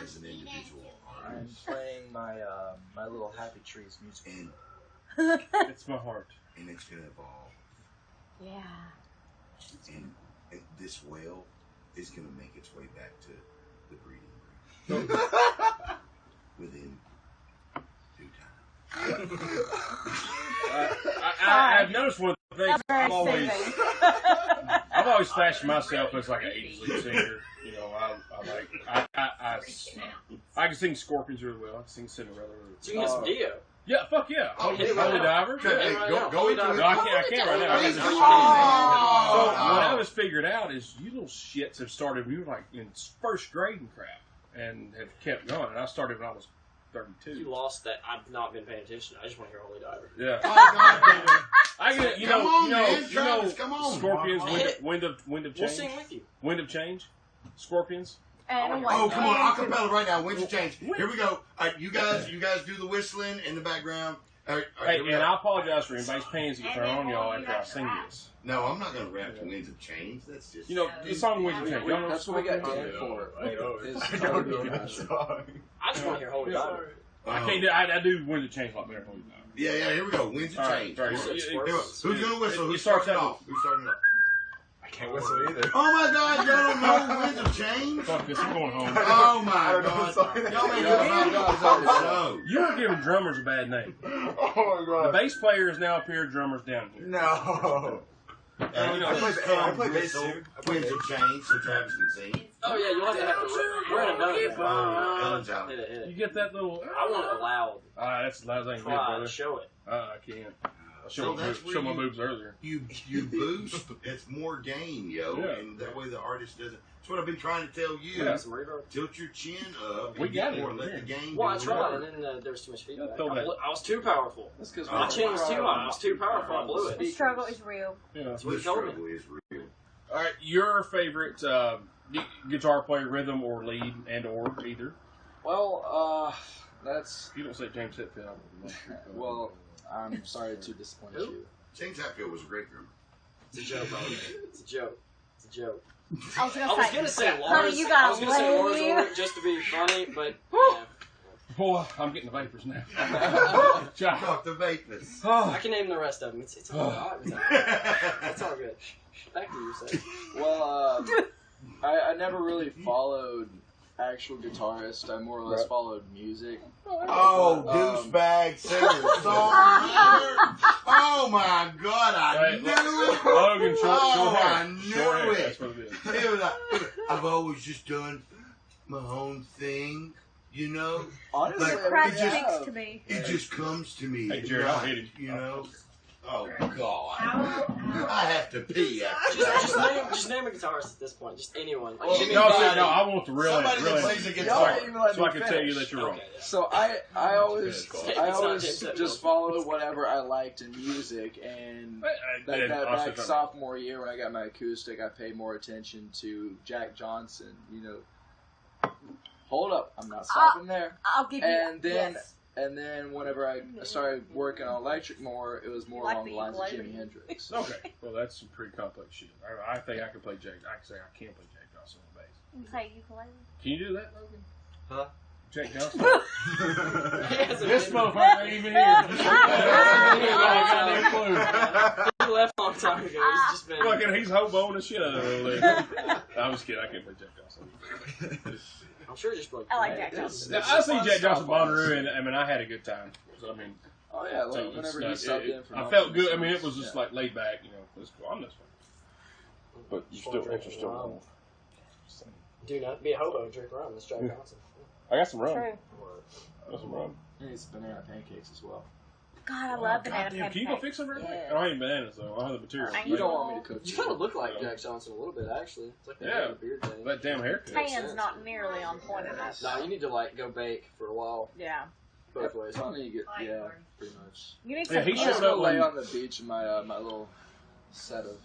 as an individual I'm artist. playing my my little Happy Trees music. And It's my heart. and it's gonna evolve. Yeah. And this whale is gonna make its way back to the breeding ground within due time. I've noticed one thing. That's very soothing. I've always fashioned myself as like an 80s lead singer. You know, I can sing Scorpions really well. I can sing Cinderella really So you can get some Dio. Yeah, fuck yeah. Oh, Holy yeah. Diver. Hey, Yeah. go into it. No, I can't right now. I Please. got this Oh. So what I was figured out is you little shits have started. We were like in first grade and crap, and have kept going. And I started when I was 32. You lost that. I've not been paying attention. I just want to hear Holy Diver. Yeah. Oh, God, baby. I get, Come on, man, Travis, come on. Scorpions, Hit it. Wind of We'll Change. sing with you. Wind of Change. Scorpions. And Oh, come on, acapella right now. Winds of change. Here we go. You guys do the whistling in the background. All right, Hey, here we and go. I apologize for anybody's pains that you turn on y'all after I sing this. No, I'm not gonna rap to Winds of Change. That's just You know, the song Wind of Change. Y'all know That's what we got Scorpions? Dan for. I know. Is I don't know that song. I just want to hear Holy Diver. I can't do. I do Wind of Change like better. Yeah, here we go. Winds of All right, change. all right. Here we It- go. Who's gonna whistle? it Who's starts starting out off? Who's starting off? I can't whistle either. Oh my God! Y'all don't know Winds of Change? Fuck this, I'm going home. Oh my I don't know God! the song. Y'all made up my dogs on the show. You are giving drummers a bad name. Oh my The god. bass player is now up here, drummers down here. No. You know, I play- this I play song bass whistle, too. I play Winds of Change, so Travis can sing. Oh yeah, you'll have to have. We're in a Ellen's out. Hit it. You get that little. I want it loud. That's as loud as I can get, Try brother. it. Show it. I can't. I So showed that's where show my you- boobs earlier. You boost, it's more gain, yo, Yeah. and that way the artist doesn't. That's what I've been trying to tell you. Yeah. Some reverb. Tilt your chin up. We and got get it more. over Let here. the gain. Well, do that's the right. work. And then there was too much feedback. Throw that. I was too powerful. That's because My chin was too high. I was too powerful. I blew The it. struggle is real. Yeah. That's what The he told me. struggle is real. All right, your favorite guitar player, rhythm or lead, and or either. Well, that's If you don't say James Hetfield, well. I'm sorry to disappoint Who? you. James Hatfield was a great drummer. It's a joke. Bro. It's a joke. It's a joke. I was I was gonna say Lars. honey, you I gotta was gonna say Lars leave. Ulrich just to be funny, but yeah. boy, I'm getting the vapors now. Josh. Talk the vapors. Oh. I can name the rest of them. It's all right. It's all good. Back to you, Seth. Well, I never really followed actual guitarists. I more or less followed music. Oh, douchebag singer songwriter. Oh my God, I Right, knew it. Logan, short I hair. knew Short hair, it. that's what it is. It was like, I've always just done my own thing, you know. Honestly, Like, I Crack it just- speaks to me. It just comes to me. Hey, Jared, at I'll night, hit him. You know. Oh God, I have to pee after Just that. name a guitarist at this point. Just anyone. Like, Well, Jimmy No, Page. no, I want the real, Somebody that real plays a Y'all guitar. didn't even let so I me can tell you finish. that you're wrong. Okay. So I always It's not just followed whatever I liked in music, and back sophomore year when I got my acoustic, I paid more attention to Jack Johnson. You know, hold up, I'm not stopping there. I'll give you. And then yes. and then whenever I started working on electric more, it was more Like along the the lines of ukulele? Jimi Hendrix. Okay, well that's some pretty complex shit. I think I can play Jack. I can say I can play Jack Johnson on bass. You say ukulele. Can you do that, Logan? Huh? Jack Johnson. He hasn't This been- motherfucker ain't even here. I got no clue. He left a long time ago. He's just been. Fucking, he's hoboing the shit out of it over there. I'm just kidding. I can't play Jack Johnson. I'm sure just like. I like Jack Johnson. Now, I seen Jack Johnson Bonnaroo, and I mean, I had a good time. So, I mean, Oh yeah, so like it's whenever not- he subbed in for I Nelson felt good. I Museum, mean, it was just yeah. like laid back, you know. It was cool. I'm this one. But you still wrong. Do not be a hobo and drink rum. That's Jack Johnson. I got some rum. True. Got some rum. And it's banana pancakes as well. God, I love banana Damn, can you go pancakes. fix them real quick? Yes. I don't have bananas though. I don't have the material. I You don't want me to cook. You kind of look like Jack Johnson a little bit, actually. It's like the Yeah. hair and the beard thing. That damn haircut. Tan's not nearly on point enough. No, you need to like go bake for a while, Yeah. both ways. Probably you get, yeah, pretty much. You need Yeah, some he I showed just up go lay when- on the beach in my my little set of.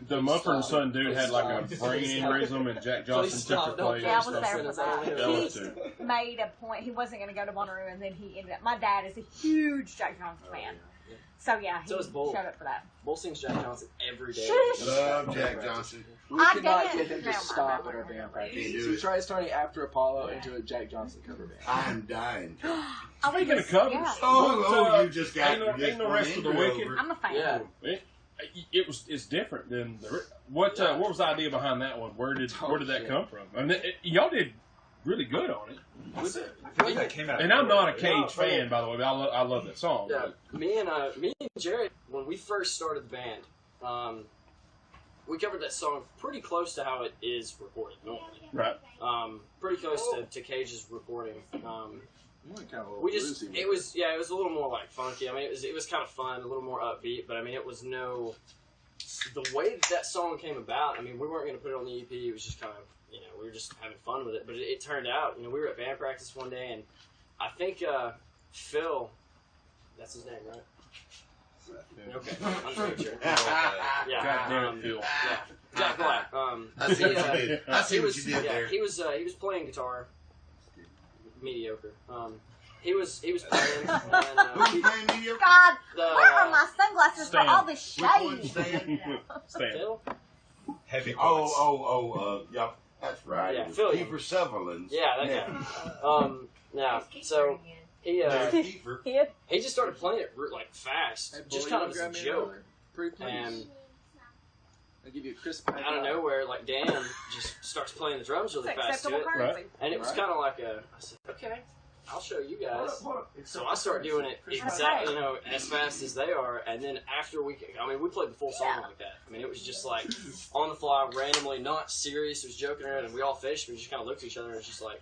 The Mumford and Son dude had like a brain aneurysm, and Jack Johnson took the place. Yeah, I was and there stuff. for that. Yeah, I was He too. made a point. He wasn't going to go to Bonnaroo, and then he ended up. My dad is a huge Jack Johnson fan. So, yeah, he So is Bull. showed up for that. Bull sings Jack Johnson every day. Shush. Love Jack Johnson. We I cannot dance. get him to No, stop no, at our no, band no. practice. Can't do He it. tries turning After Apollo into a Jack Johnson cover band. I'm dying. Speaking of covers, Yeah. Oh, you just got Ain't no Rest of the Wicked. I'm a fan. Yeah. It's different than what was the idea behind that one? Where did that come from? I mean, y'all did really good on it. I feel like that came out. And I'm not a of Cage fan, by the way. But I love that song. Yeah, me and Jared, when we first started the band, we covered that song pretty close to how it is recorded normally. Right. Pretty close to Cage's recording. Kind of a little We just bluesy. it was a little more like funky. I mean, it was kind of fun, a little more upbeat. But I mean, it was no the way that song came about. I mean, we weren't going to put it on the EP. It was just kind of we were just having fun with it. But it turned out we were at band practice one day, and I think Phil, that's his name, right? Okay, I'm pretty sure. Yeah, God damn it, Phil. Yeah, Jack Black. I see what you did. I see what you did there. He was playing guitar, mediocre. He was playing. And, Who was playing mediocre? God, the, where are my sunglasses Stan. for all this Which one, shade? Stan? Phil? heavy quotes. Yeah, that's right. Yeah, It was Phil. Kiefer Sutherland. Yeah, that guy. Yeah. So he Kiefer. he just started playing it like fast, Hey, just Bull, kind you of as wanna a grab me joke. another? Pretty please. And I'll give you a crisp. out of nowhere, like Dan just starts playing the drums really It's fast to acceptable it, currency. and it was Right. kind of like I said, okay, I'll show you guys. It's So I start doing it exactly, as fast as they are, and then after we played the full song Yeah. like that. I mean, it was just like on the fly, randomly, not serious. It was joking around, and we all finished. We just kind of looked at each other, and it was just like,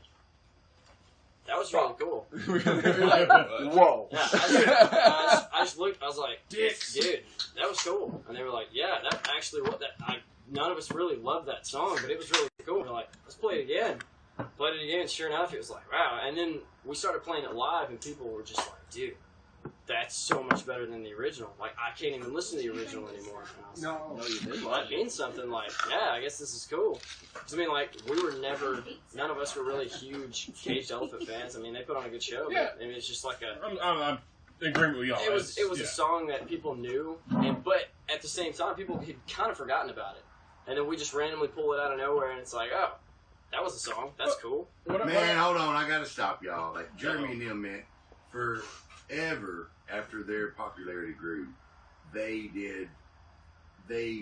that was really cool. We're like, whoa. Yeah, I just looked. I was like, dude, that was cool. And they were like, yeah, that actually none of us really loved that song, but it was really cool. And we're like, let's play it again. Played it again. Sure enough, it was like, wow. And then we started playing it live, and people were just like, dude, that's so much better than the original. Like, I can't even listen to the original anymore. And I was No. No, you did. like, that means something. Like, yeah, I guess this is cool. 'Cause, I mean, like, none of us were really huge Caged Elephant fans. I mean, they put on a good show, Yeah. but I mean, it's just like I'm in agreement with y'all. it was Yeah. a song that people knew, but at the same time, people had kind of forgotten about it. And then we just randomly pull it out of nowhere, and it's like, oh, that was a song. That's cool. Man, hold on. I got to stop y'all. Like, Jeremy and them, man, forever after their popularity grew, they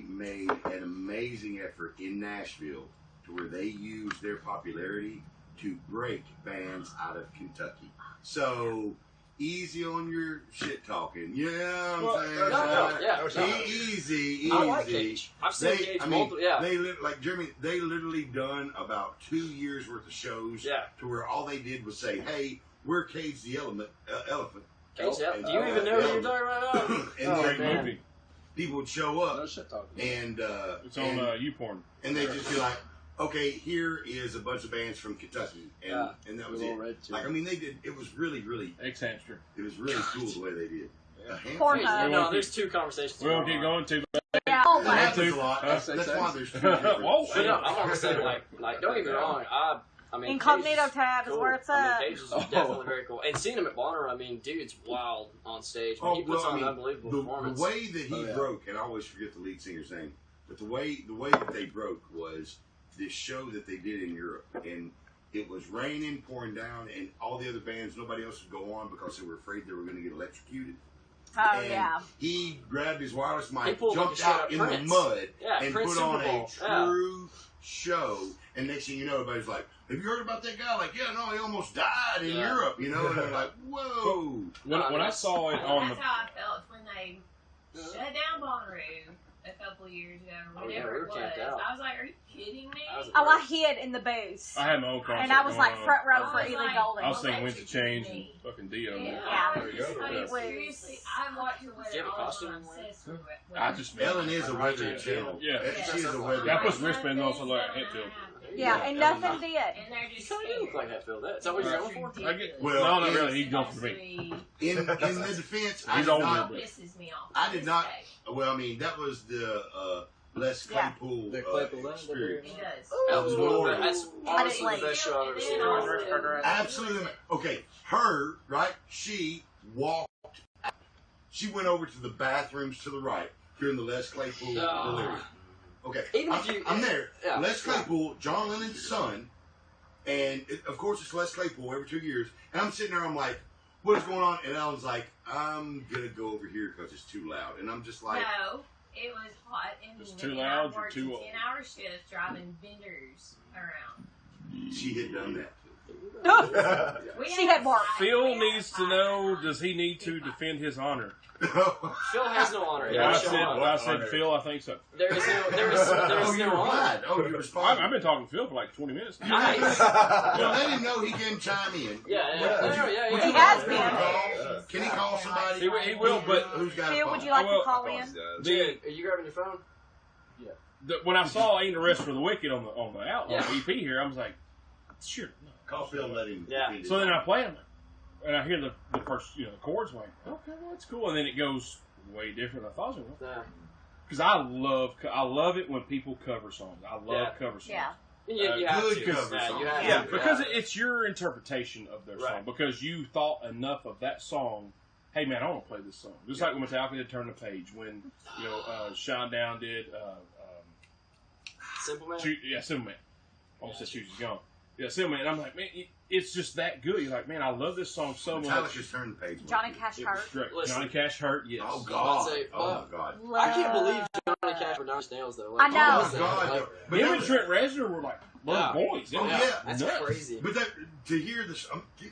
made an amazing effort in Nashville to where they used their popularity to break bands out of Kentucky. So, easy on your shit talking. Yeah, I'm saying? Easy. I like Cage. I've seen Cage multiple. Yeah. They literally done about 2 years worth of shows. Yeah. To where all they did was say, "Hey, we're Cage the Elephant." Cage, do you even know who you're talking about? And Great then movie. people would show No up, shit talking. and It's on YouPorn. and they'd just be like, "Okay, here is a bunch of bands from Kentucky," and that was Little it. Red too. Like, I mean, they did. It was really Ex-hamster. it was really cool the way they did. A Pornhub. handful. No, there's two conversations. We won't keep going to. Yeah, That always. happens a lot. That's Sex why acts? there's two different Whoa. But no, I want to say, like, don't get me wrong. I mean, Incognito Cage tab is cool. where it's I at. mean, Cage is definitely very cool. And seeing him at Bonner, I mean, dude's wild on stage. I mean, he puts on an unbelievable performance. The way that he broke, and I always forget the lead singer's name, but the way that they broke was this show that they did in Europe, and it was raining, pouring down, and all the other bands, nobody else would go on because they were afraid they were going to get electrocuted. Oh, And yeah. he grabbed his wireless He mic, pulled like jumped a straight out up in Prince. the mud, Yeah, and Prince put on Super a Bowl. Yeah. true show. And next thing you know, everybody's like, "Have you heard about that guy?" Like, "Yeah, no, he almost died in Yeah. Europe," you know. And they're like, "Whoa!" When I saw it on That's the. how I felt when they shut down Bonnaroo a couple years ago, or Oh, yeah, whatever we were it was. camped out. I was like, "Are you kidding me?" That was Oh, I hid in the booth. I had my own concert And I was like going on. front row I for was Ely like, Golden. I was singing Electric Winter Change and Disney. fucking Dio. Yeah. There you go. I was- seriously, I watched her with Do you have a all costume? I'm obsessed with. I just Ellen is a weather channel. Yeah. She is a weather Yeah, I put channel. some wristbands on so like I hit feel. Yeah, and nothing did. And they're You just kind of look like Hatfield. Is that what you're going for? I get, Well, no, not in- really. He's going for me. In the defense, I He's did older, not. but- Pisses me off. I did not. Well, I mean, that was the Les Yeah. Claypool The Claypool experience. He does. That was one of the, glorious. that's honestly like- the best show I've ever seen. Absolutely. Okay, her, right? She walked. She went over to the bathrooms to the right during the Les Claypool Oh. delirium. Okay, Even if you- I'm there. yeah. Les Claypool, John Lennon's son, and of course it's Les Claypool every 2 years. And I'm sitting there, I'm like, what is going on? And I was like, I'm gonna go over here because it's too loud. And I'm just like, No, it was hot and It's humid, too and loud, I you're worked too a old. 10-hour shift driving vendors around. she had done that. We She had more. Phil needs to know, does he need to defend his honor? Phil has no honor. Yeah, I Show said, honor. I said Phil, I think so. There is Oh, you no were honor. glad. Oh, you responded. I've been talking to Phil for like 20 minutes. Nice. Well, let him know he can chime in. Yeah. He has been. Can he call somebody? He will, but Who's got a Phil, phone? would you like Well, to call in? the, Are you grabbing your phone? when I saw Ain't the Rest for the Wicked on the Outlaw Yeah. EP here, I was like, sure. Call Phil and let him. Yeah. defend So his then I honor. play them, and I hear the first, the chords, like, okay, well, that's cool. And then it goes way different than I thought it would. Yeah. Because I love it when people cover songs. I love cover songs. Yeah. You have Good to. cover song. You have Yeah, to. because it's your interpretation of their song. Right. Because you thought enough of that song. Hey man, I want to play this song. Just like when Metallica did "Turn the Page," when Shinedown did Simple Man. Simple Man. Almost said Shoes is Gone. Yeah, Simple Man. And I'm like, man, it's just that good. You're like, man, I love this song so much. Metallica's Turn the Page. Johnny Cash It was hurt. great. Listen. Johnny Cash hurt. Yes. Oh God. I'd say, Oh my God. I can't believe Johnny Cash for Nine Inch Nails though. I know. Oh my God. Like, But Him that and was- Trent Reznor were like little boys. It Oh, was yeah. that's nuts. crazy. But that to hear this,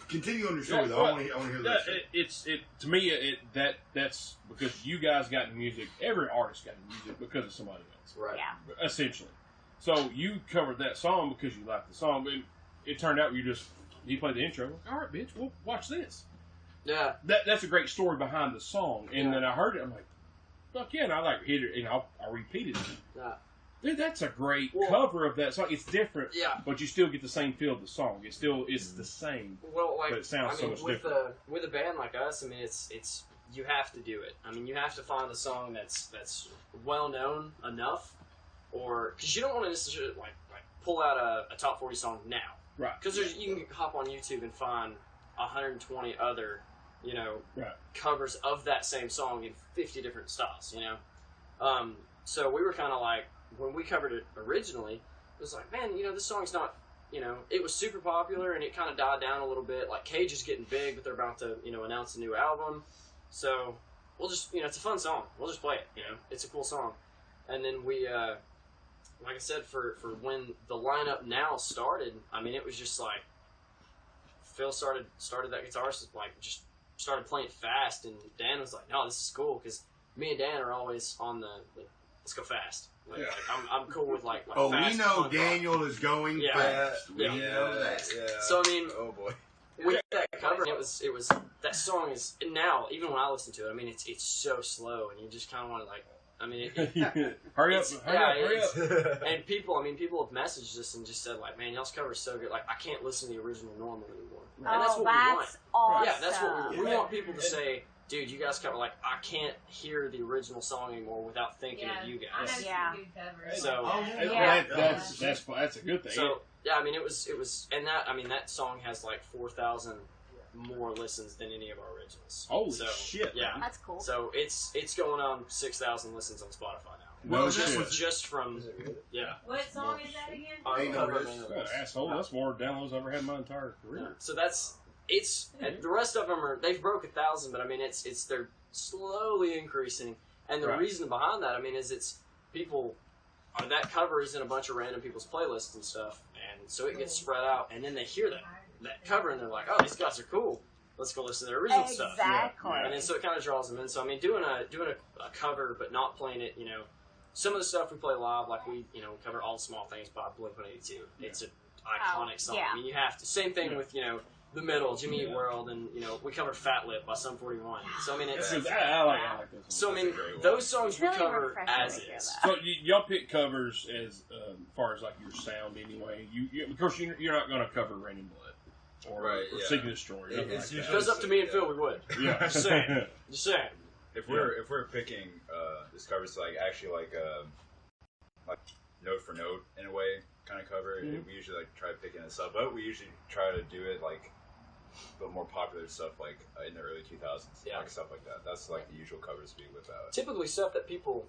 continue on your story Yeah, though. well, I want to hear Yeah, this. to me that's because you guys got into music. Every artist got into music because of somebody else, Right. Yeah. essentially. So you covered that song because you liked the song, but it turned out you played the intro. All right, bitch, well, watch this. Yeah. That's a great story behind the song. And Yeah. then I heard it, I'm like, fuck yeah, and I like hit it, and I repeated it. Yeah. Dude, that's a great Well- cover of that song. It's different, Yeah. but you still get the same feel of the song. It's the same. Well, like, But it sounds so much with different. with a band like us, I mean, it's you have to do it. I mean, you have to find a song that's well known enough, or because you don't want to necessarily like pull out a top 40 song now, Right. Because you can hop on YouTube and find 120 other, Right. covers of that same song in 50 different styles, So we were kind of like, when we covered it originally, it was like, man, this song's not, it was super popular and it kind of died down a little bit. Like Cage is getting big, but they're about to, announce a new album. So we'll just, it's a fun song. We'll just play it, It's a cool song. And then we, like I said, for when the lineup now started, I mean, it was just like, Phil started that guitarist, like, just started playing fast, and Dan was like, no, this is cool, because me and Dan are always on the let's go fast. Like, I'm cool with, like Oh, fast we know punk rock. Daniel is going Yeah. fast. We Yeah. know that. So, I mean, Oh boy. with that cover, it was that song is, now, even when I listen to it, I mean, it's so slow, and you just kind of want to, like, I mean, hurry up, hurry up. and people have messaged us and just said, like, man, y'all's cover is so good. Like, I can't listen to the original normal anymore. And that's what we want. awesome. Yeah, that's what we want people to say, dude, you guys cover, like, I can't hear the original song anymore without thinking of you I know guys. Yeah. some good covers. So, Yeah. That's a good thing. so, yeah, I mean, it was, and that song has, like, 4,000 more listens than any of our originals. Holy so, shit. Yeah. That's cool. So, it's going on 6,000 listens on Spotify now. Well, No that shit. was Just from, yeah. What song is that again? Ain't no Cover risk. of Ain't No Yeah, Risk. asshole, that's more downloads I've ever had in my entire career. Yeah. So and the rest of them they've broke 1,000, but I mean they're slowly increasing, and the Right. reason behind that, I mean, is it's people, that cover is in a bunch of random people's playlists and stuff, and so it gets spread out, and then they hear that cover and they're like, oh, these guys are cool, let's go listen to their original stuff, Exactly. and then so it kind of draws them in. So I mean, doing a cover but not playing it, some of the stuff we play live, like we cover All the Small Things by Blink-182. It's an iconic song. yeah. I mean, you have to. Same thing with The Middle, Jimmy Eat World, and we covered Fat Lip by Sum 41. So I mean, it's I like this one. so I mean those songs It's we really cover refreshing as to hear is. that. So y'all pick covers as far as like your sound anyway. You of course you're not going to cover Raining Blood or Seeking the Story. It's Like usually- If it was up to me and Phil, we would. that. Just saying. Just saying. If we're picking this cover, so like actually like note for note in a way kind of cover, we usually like try picking this up, but we usually try to do it like the more popular stuff like in the early 2000s, like stuff like that. That's like the usual covers we whip out. Typically stuff that people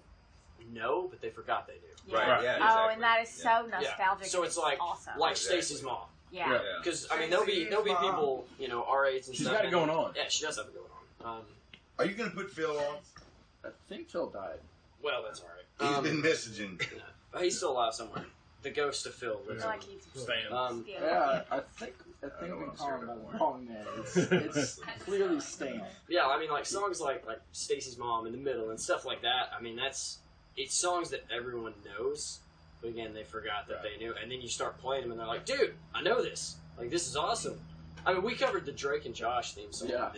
know, but they forgot they do. Right. Yeah. Oh, Exactly. and that is so nostalgic. So it's like awesome. Stacy's mom. Yeah. Because I mean, there'll be people our age and She's stuff. got it going on. Yeah, she does have it going on. Are you going to put Phil on? I think Phil died. Well, that's all right. He's been messaging. He's still alive somewhere. The ghost of Phil lives I in feel like he's Stan. Yeah, I think we call him by the wrong name. It's clearly Stan. Yeah, I mean, like songs like Stacy's Mom in the Middle and stuff like that. I mean, it's songs that everyone knows, but again, they forgot that they knew. And then you start playing them, and they're like, "Dude, I know this. Like, this is awesome." I mean, we covered the Drake and Josh theme song. Yeah.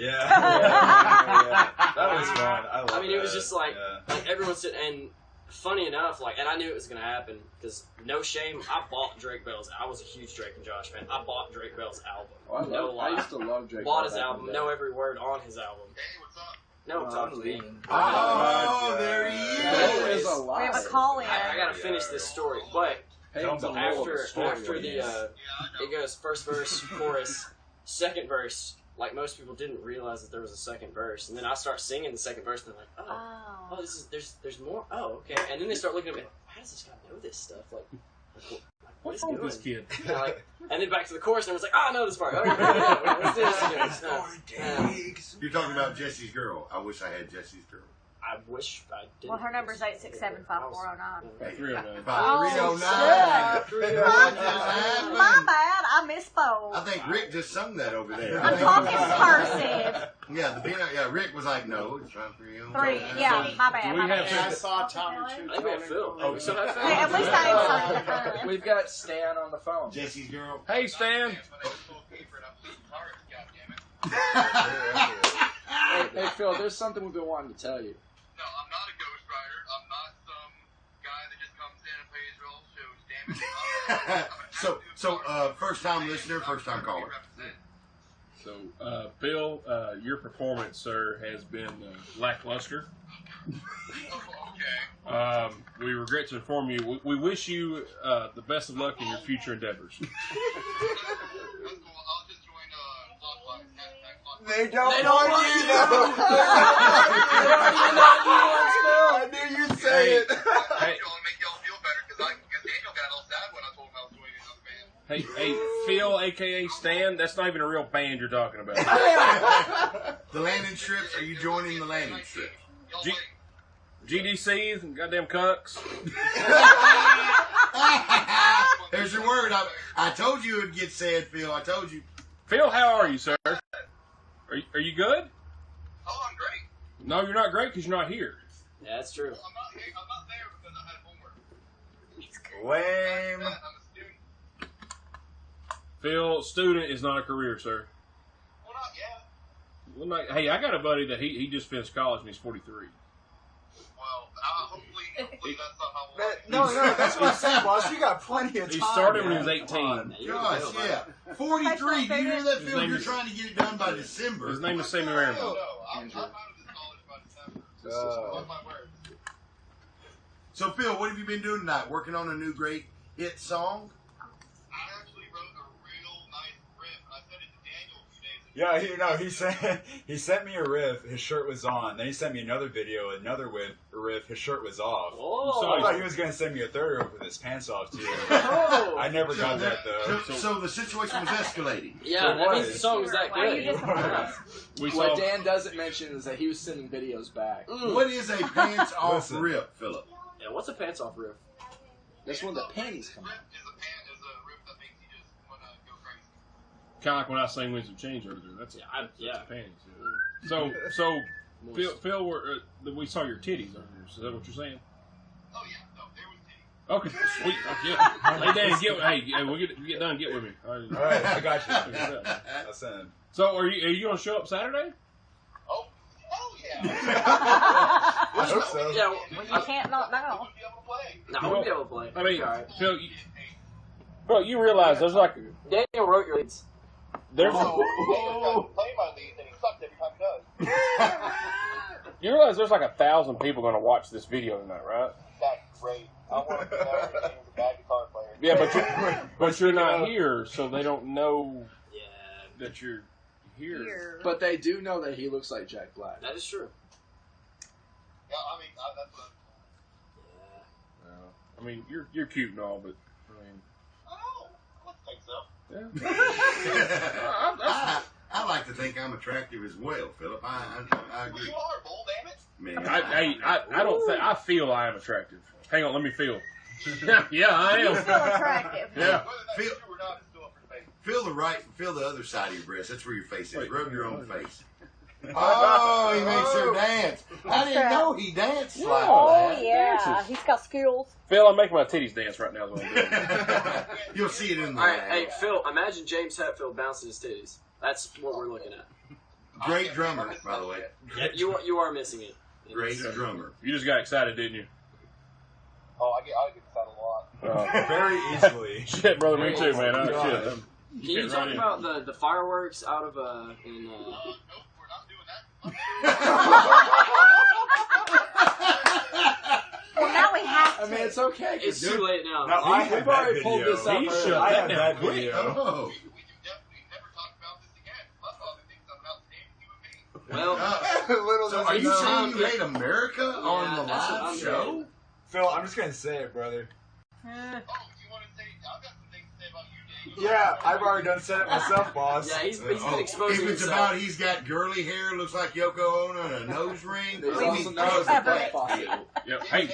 That was fun. I mean, it was just like everyone said, and funny enough, and I knew it was gonna happen because no shame, I bought Drake Bell's. I was a huge Drake and Josh fan. I bought Drake Bell's album. I used to love Drake. Bought his album, know every word on his album. Hey, what's up? No, talk to me. Oh, there he That is. is a lot. We have a call in. I gotta finish this story, but after it goes first verse, chorus, second verse. Like most people didn't realize that there was a second verse, and then I start singing the second verse, and they're like, "Oh, this is there's more. Oh, okay." And then they start looking at me. How does this guy know this stuff? What's wrong with this kid? And then back to the chorus, and I was like, "Oh, I know this part. Okay, let's do this again." You're talking about Jesse's girl. I wish I had Jesse's girl. I wish I did. Well, her number's 867-5409. 309. 309. My bad. I misspoke. I think Rick just sung that over there. I'm talking cursive. Yeah, Rick was like, no, it's not 309. My bad. Do we my have bad. I saw Tommy Choo. I think we have Phil. Oh, we still have Phil. Hey, at least I ain't something to We've got Stan on the phone. Jesse's girl. Hey, Stan. Hey, Phil, there's something we've been wanting to tell you. No, I'm not a ghostwriter. I'm not some guy that just comes in and plays all shows. Damn it. So, first time listener, first time caller. So, Phil, your performance, sir, has been lackluster. Okay. We regret to inform you. We wish you the best of luck in your future endeavors. That's cool. I'll just join Clockwise. #Clockwise. They don't want you, though. They don't even know you once, Phil. I knew you'd say it. Hey, Make y'all feel better because Daniel got all sad when I told him I was joining another band. hey, Phil, a.k.a. Stan, that's not even a real band you're talking about. The landing strips, are you joining the landing strip? Y'all G- wait. GDCs and goddamn cucks. There's your word. I told you it would get said, Phil. I told you. Phil, how are you, sir? Are you good? Oh, I'm great. No, you're not great because you're not here. Yeah, that's true. I'm not there because I had homework. Lame. I'm a student. Phil, student is not a career, sir. Well, not yet. Well, hey, I got a buddy that he just finished college and he's 43. Well, hopefully that's not how long. No, that's what I said, boss. You got plenty of time. He started when he was man. 18. Gosh, yeah. 43. Do you hear that, Phil? name You're is- trying to get it done by December. His name is Sammy Rambo. No, I'm out of this college by December. Mark my words. So, Phil, what have you been doing tonight? Working on a new great hit song? I actually wrote a real nice riff. I sent it to Daniel a few days ago. Yeah, he sent me a riff. His shirt was on. Then he sent me another video, another riff. His shirt was off. Oh. I thought he was gonna send me a third riff with his pants off too. Oh. I never got that though. So the situation was escalating. Yeah, that means the song was that Why are you good. disappointed? We What saw Dan doesn't mention is that he was sending videos back. What is a pants off Listen. rip, Philip? Yeah, what's a pants off riff? That's when the panties come out. Riff is a riff that makes you just want to go crazy. kind of like when I sang "Winds of Change" earlier. That's Yeah. panties. So Phil, we saw your titties earlier. Is that what you're saying? Oh yeah. Okay, sweet. Yeah. Lay down and hey, we'll get done. Get with me. All right, I got you. I'll send him. So, are you gonna show up Saturday? Oh, hell yeah. I hope so. Yeah, You can't not now. Be able to play. no, we'll be able to play. I mean, All right. Phil, you realize there's like Daniel wrote your leads. there's Daniel's got to play my leads, and he sucks every time he does. you realize there's like 1,000 people gonna watch this video tonight, right? That's great. I want to know that Daniel's a bad guitar player. Yeah, but you're not here, so they don't know Yeah, that you're here. But they do know that he looks like Jack Black. that is true. Yeah, I mean, that's what. I mean, you're cute and all, but Oh, I think so. yeah. I like to think I'm attractive as well, Philip. I Well, agree. you are, bull, damn it. Man, I don't think I feel I am attractive. Hang on, let me feel. Yeah, I You am. feel attractive. Yeah. Whether that's Feel- true or not is still up for debate. feel the other side of your breast. That's where your face is. Wait. Rub your own face. Oh, he makes her dance. I didn't know he danced like Oh that. yeah, he's got skills. Phil, I'm making my titties dance right now. Is what I'm doing. You'll see it in the All right, hey Phil, imagine James Hetfield bouncing his titties. That's what we're looking at. Great drummer, by the way. You are missing it. Great drummer. You just got excited, didn't you? Oh, I get excited a lot. Very easily. Shit, brother, me too, man. Oh, shit. Can you talk about the fireworks out of Nope, we're not doing that. Well, now we have to. I mean, it's okay. 'cause It's too late now. No, we've already pulled this up. He earlier. shut I that have down that quick. video. Oh. We can definitely never talk about this again. Plus all the things I'm about to name you and me. Well, Little So does are he you know. saying you hate America on the that's what live I'm show? saying. Phil, I'm just gonna say it, brother. Oh, you want to say? I've got some things to say about you, Daniel. Yeah, I've already done said it myself, boss. yeah, he's been Oh, exposing if it's himself. about he's got girly hair, looks like Yoko Ono, and a nose ring. There's oh, also he no does Black that. Faucet. Yep. Hey,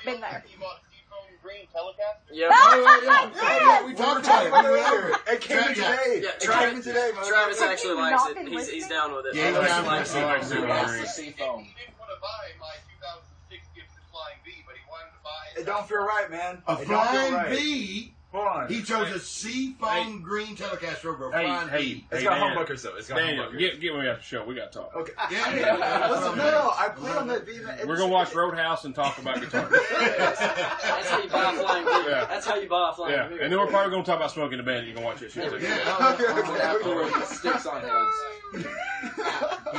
Been there. You bought a seafoam green Telecaster? Yeah. Oh, we talked about it earlier. It came in today. Yeah, It came in today, man. Travis Have actually you likes not it. been He's listening? down with it. Yeah, he's He down likes with it. it. That's the He seafoam. didn't want to buy my 2006 Gibson Flying V, but he wanted to buy It don't feel right, man. A It don't feel flying right. bee. Hold on. He chose a seafoam green Telecaster over a hey, flying hey, bee. It's hey, got Dan, humbuckers though. It's got Daniel, humbuckers. get me after the show. We got to talk. Okay. Yeah. Listen, no, I played on that V. We're gonna watch Roadhouse and talk about guitar. That's how you buy a flying V. Yeah. That's how you buy a flying Yeah, V. and then we're probably gonna talk about Smoking the Bandit. You can watch that shit too. Afterwards, sticks on heads.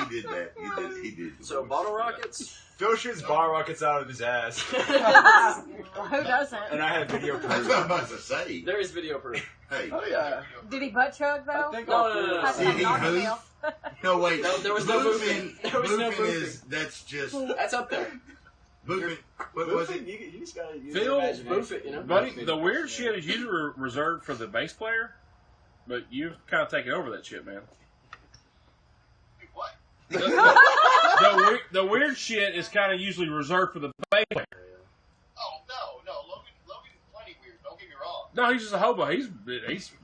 He did that. He did. So bottle rockets. Phil shoots bar rockets out of his ass, Well, who doesn't? and I have video That's proof. what I'm about to say. There is video proof. Hey. Oh yeah. Did he butt chug though? I think No, all no, no, three no. of us- Did he Knock boof? him No, wait. No, there was no boofing. There was no boofing boofing. is, that's just, That's up there. boofing, what was it? You just gotta use Phil, your imagination. Boof it, you know. Buddy, the weird shit is usually reserved for the bass player, but you've kind of taken over that shit, man. What? The weird shit is kind of usually reserved for the bass player. Oh, no. Logan's plenty weird. Don't get me wrong. No, he's just a hobo. He's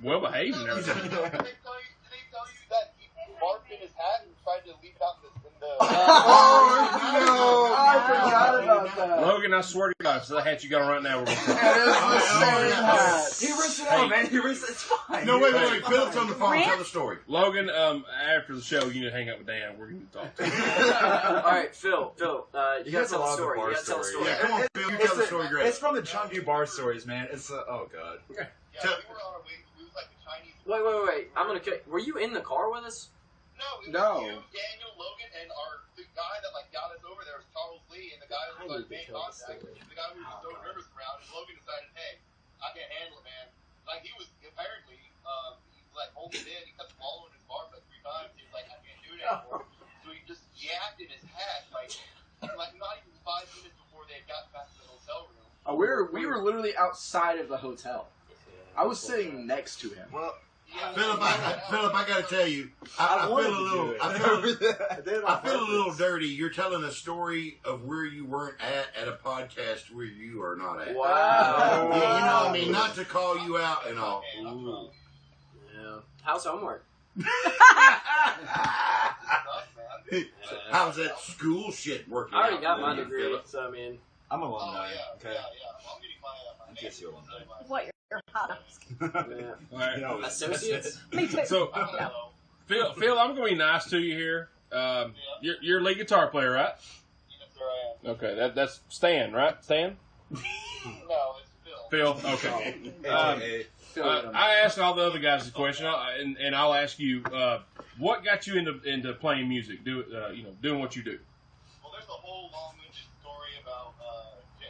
well behaved and Did they everything. tell you that he barfed in his hat and tried to leave it out in the Oh, I forgot about that. Logan, I swear to God, if the hat you got on right now, we're gonna That is the same hat. He rinsed it Hey. out, man. He rinsed it. It's fine. No, wait. Philip's on the phone. Tell the story. Logan, after the show, you need to hang out with Dan. We're going to talk to him. All right, Phil, you gotta has tell a the lot of story. bar You gotta tell the stories. story. Yeah, come on, Phil. You tell the story great. It's from the Chunky bar stories, man. It's oh god. Yeah, we were on our way. We was like the Chinese. Wait. I'm gonna cut. Were you in the car with us? No, it was No. you, Daniel, Logan, and the guy that got us over there was Charles Lee, and the guy who was main contact, the guy who was just throwing rivers around, and Logan decided, hey, I can't handle it, man. Like, he was apparently, he holding it in, he cut the ball in his bar like 3 times, he was like, I can't do it anymore. So he just yacked in his hat, like not even 5 minutes before they had gotten back to the hotel room. We were literally outside of the hotel. I was sitting next to him. Well, Philip, I got to tell you, I feel a little dirty. You're telling a story of where you weren't at a podcast where you are not at. Wow. Yeah, you know what I mean? Not to call you out and all. Yeah. How's homework? How's that school shit working I already out got for my you, degree, Philip? so I mean, I'm Oh, alumni. yeah, Okay. yeah. I'm getting mine my GSU alumni. What your hot? Yeah. All right. No, Associates? Me too. So, I don't know. Phil, I'm going to be nice to you here. You're a lead guitar player, right? Yes, sir, I am. Okay, that's Stan, right? Stan? No, it's Phil. Phil, okay. AKA. I asked all the other guys the question, and I'll ask you, what got you into playing music, doing what you do? Well, there's a whole long-winded story about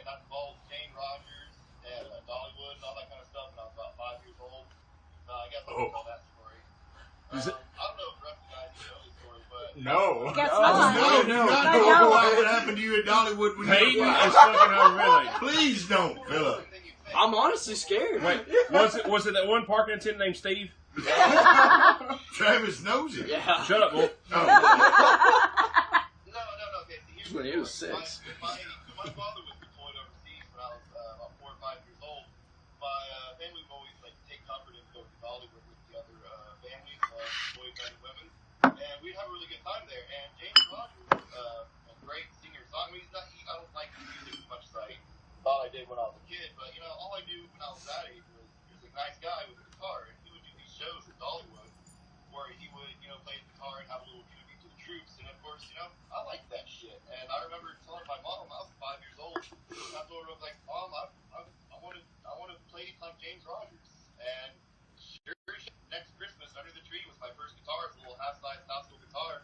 not involved Jane Rogers and Dollywood and all that kind of stuff when I was about 5 years old. I guess I can tell that story. I don't know if the rest of you guys know this story, but No. Guess No, not. do not I know don't. what happened to you at Dollywood when Peyton you is fucking unwilling. Please don't, Philip. I'm honestly scared. Wait, was it that one parking attendant named Steve? Travis knows it. Yeah. Shut up, Wolf. Oh. No. Okay, so here's When he the was story. 6. My father was deployed overseas when I was about 4 or 5 years old. My family would always take comfort and go to Dollywood with the other families, boys and women, and we'd have a really good time there. And James Rogers, a great singer-songwriter, I don't like music as much as I thought I did when I was a kid, but all I knew when I was that age was he was a nice guy with a guitar, and he would do these shows at Dollywood where he would play the guitar and have a little tribute to the troops, and of course I liked that shit. And I remember telling my mom, I was 5 years old, and I told her, I was like, Mom, I want to play like James Rogers. And sure, next Christmas under the tree was my first guitar. It's a little half-size classical guitar,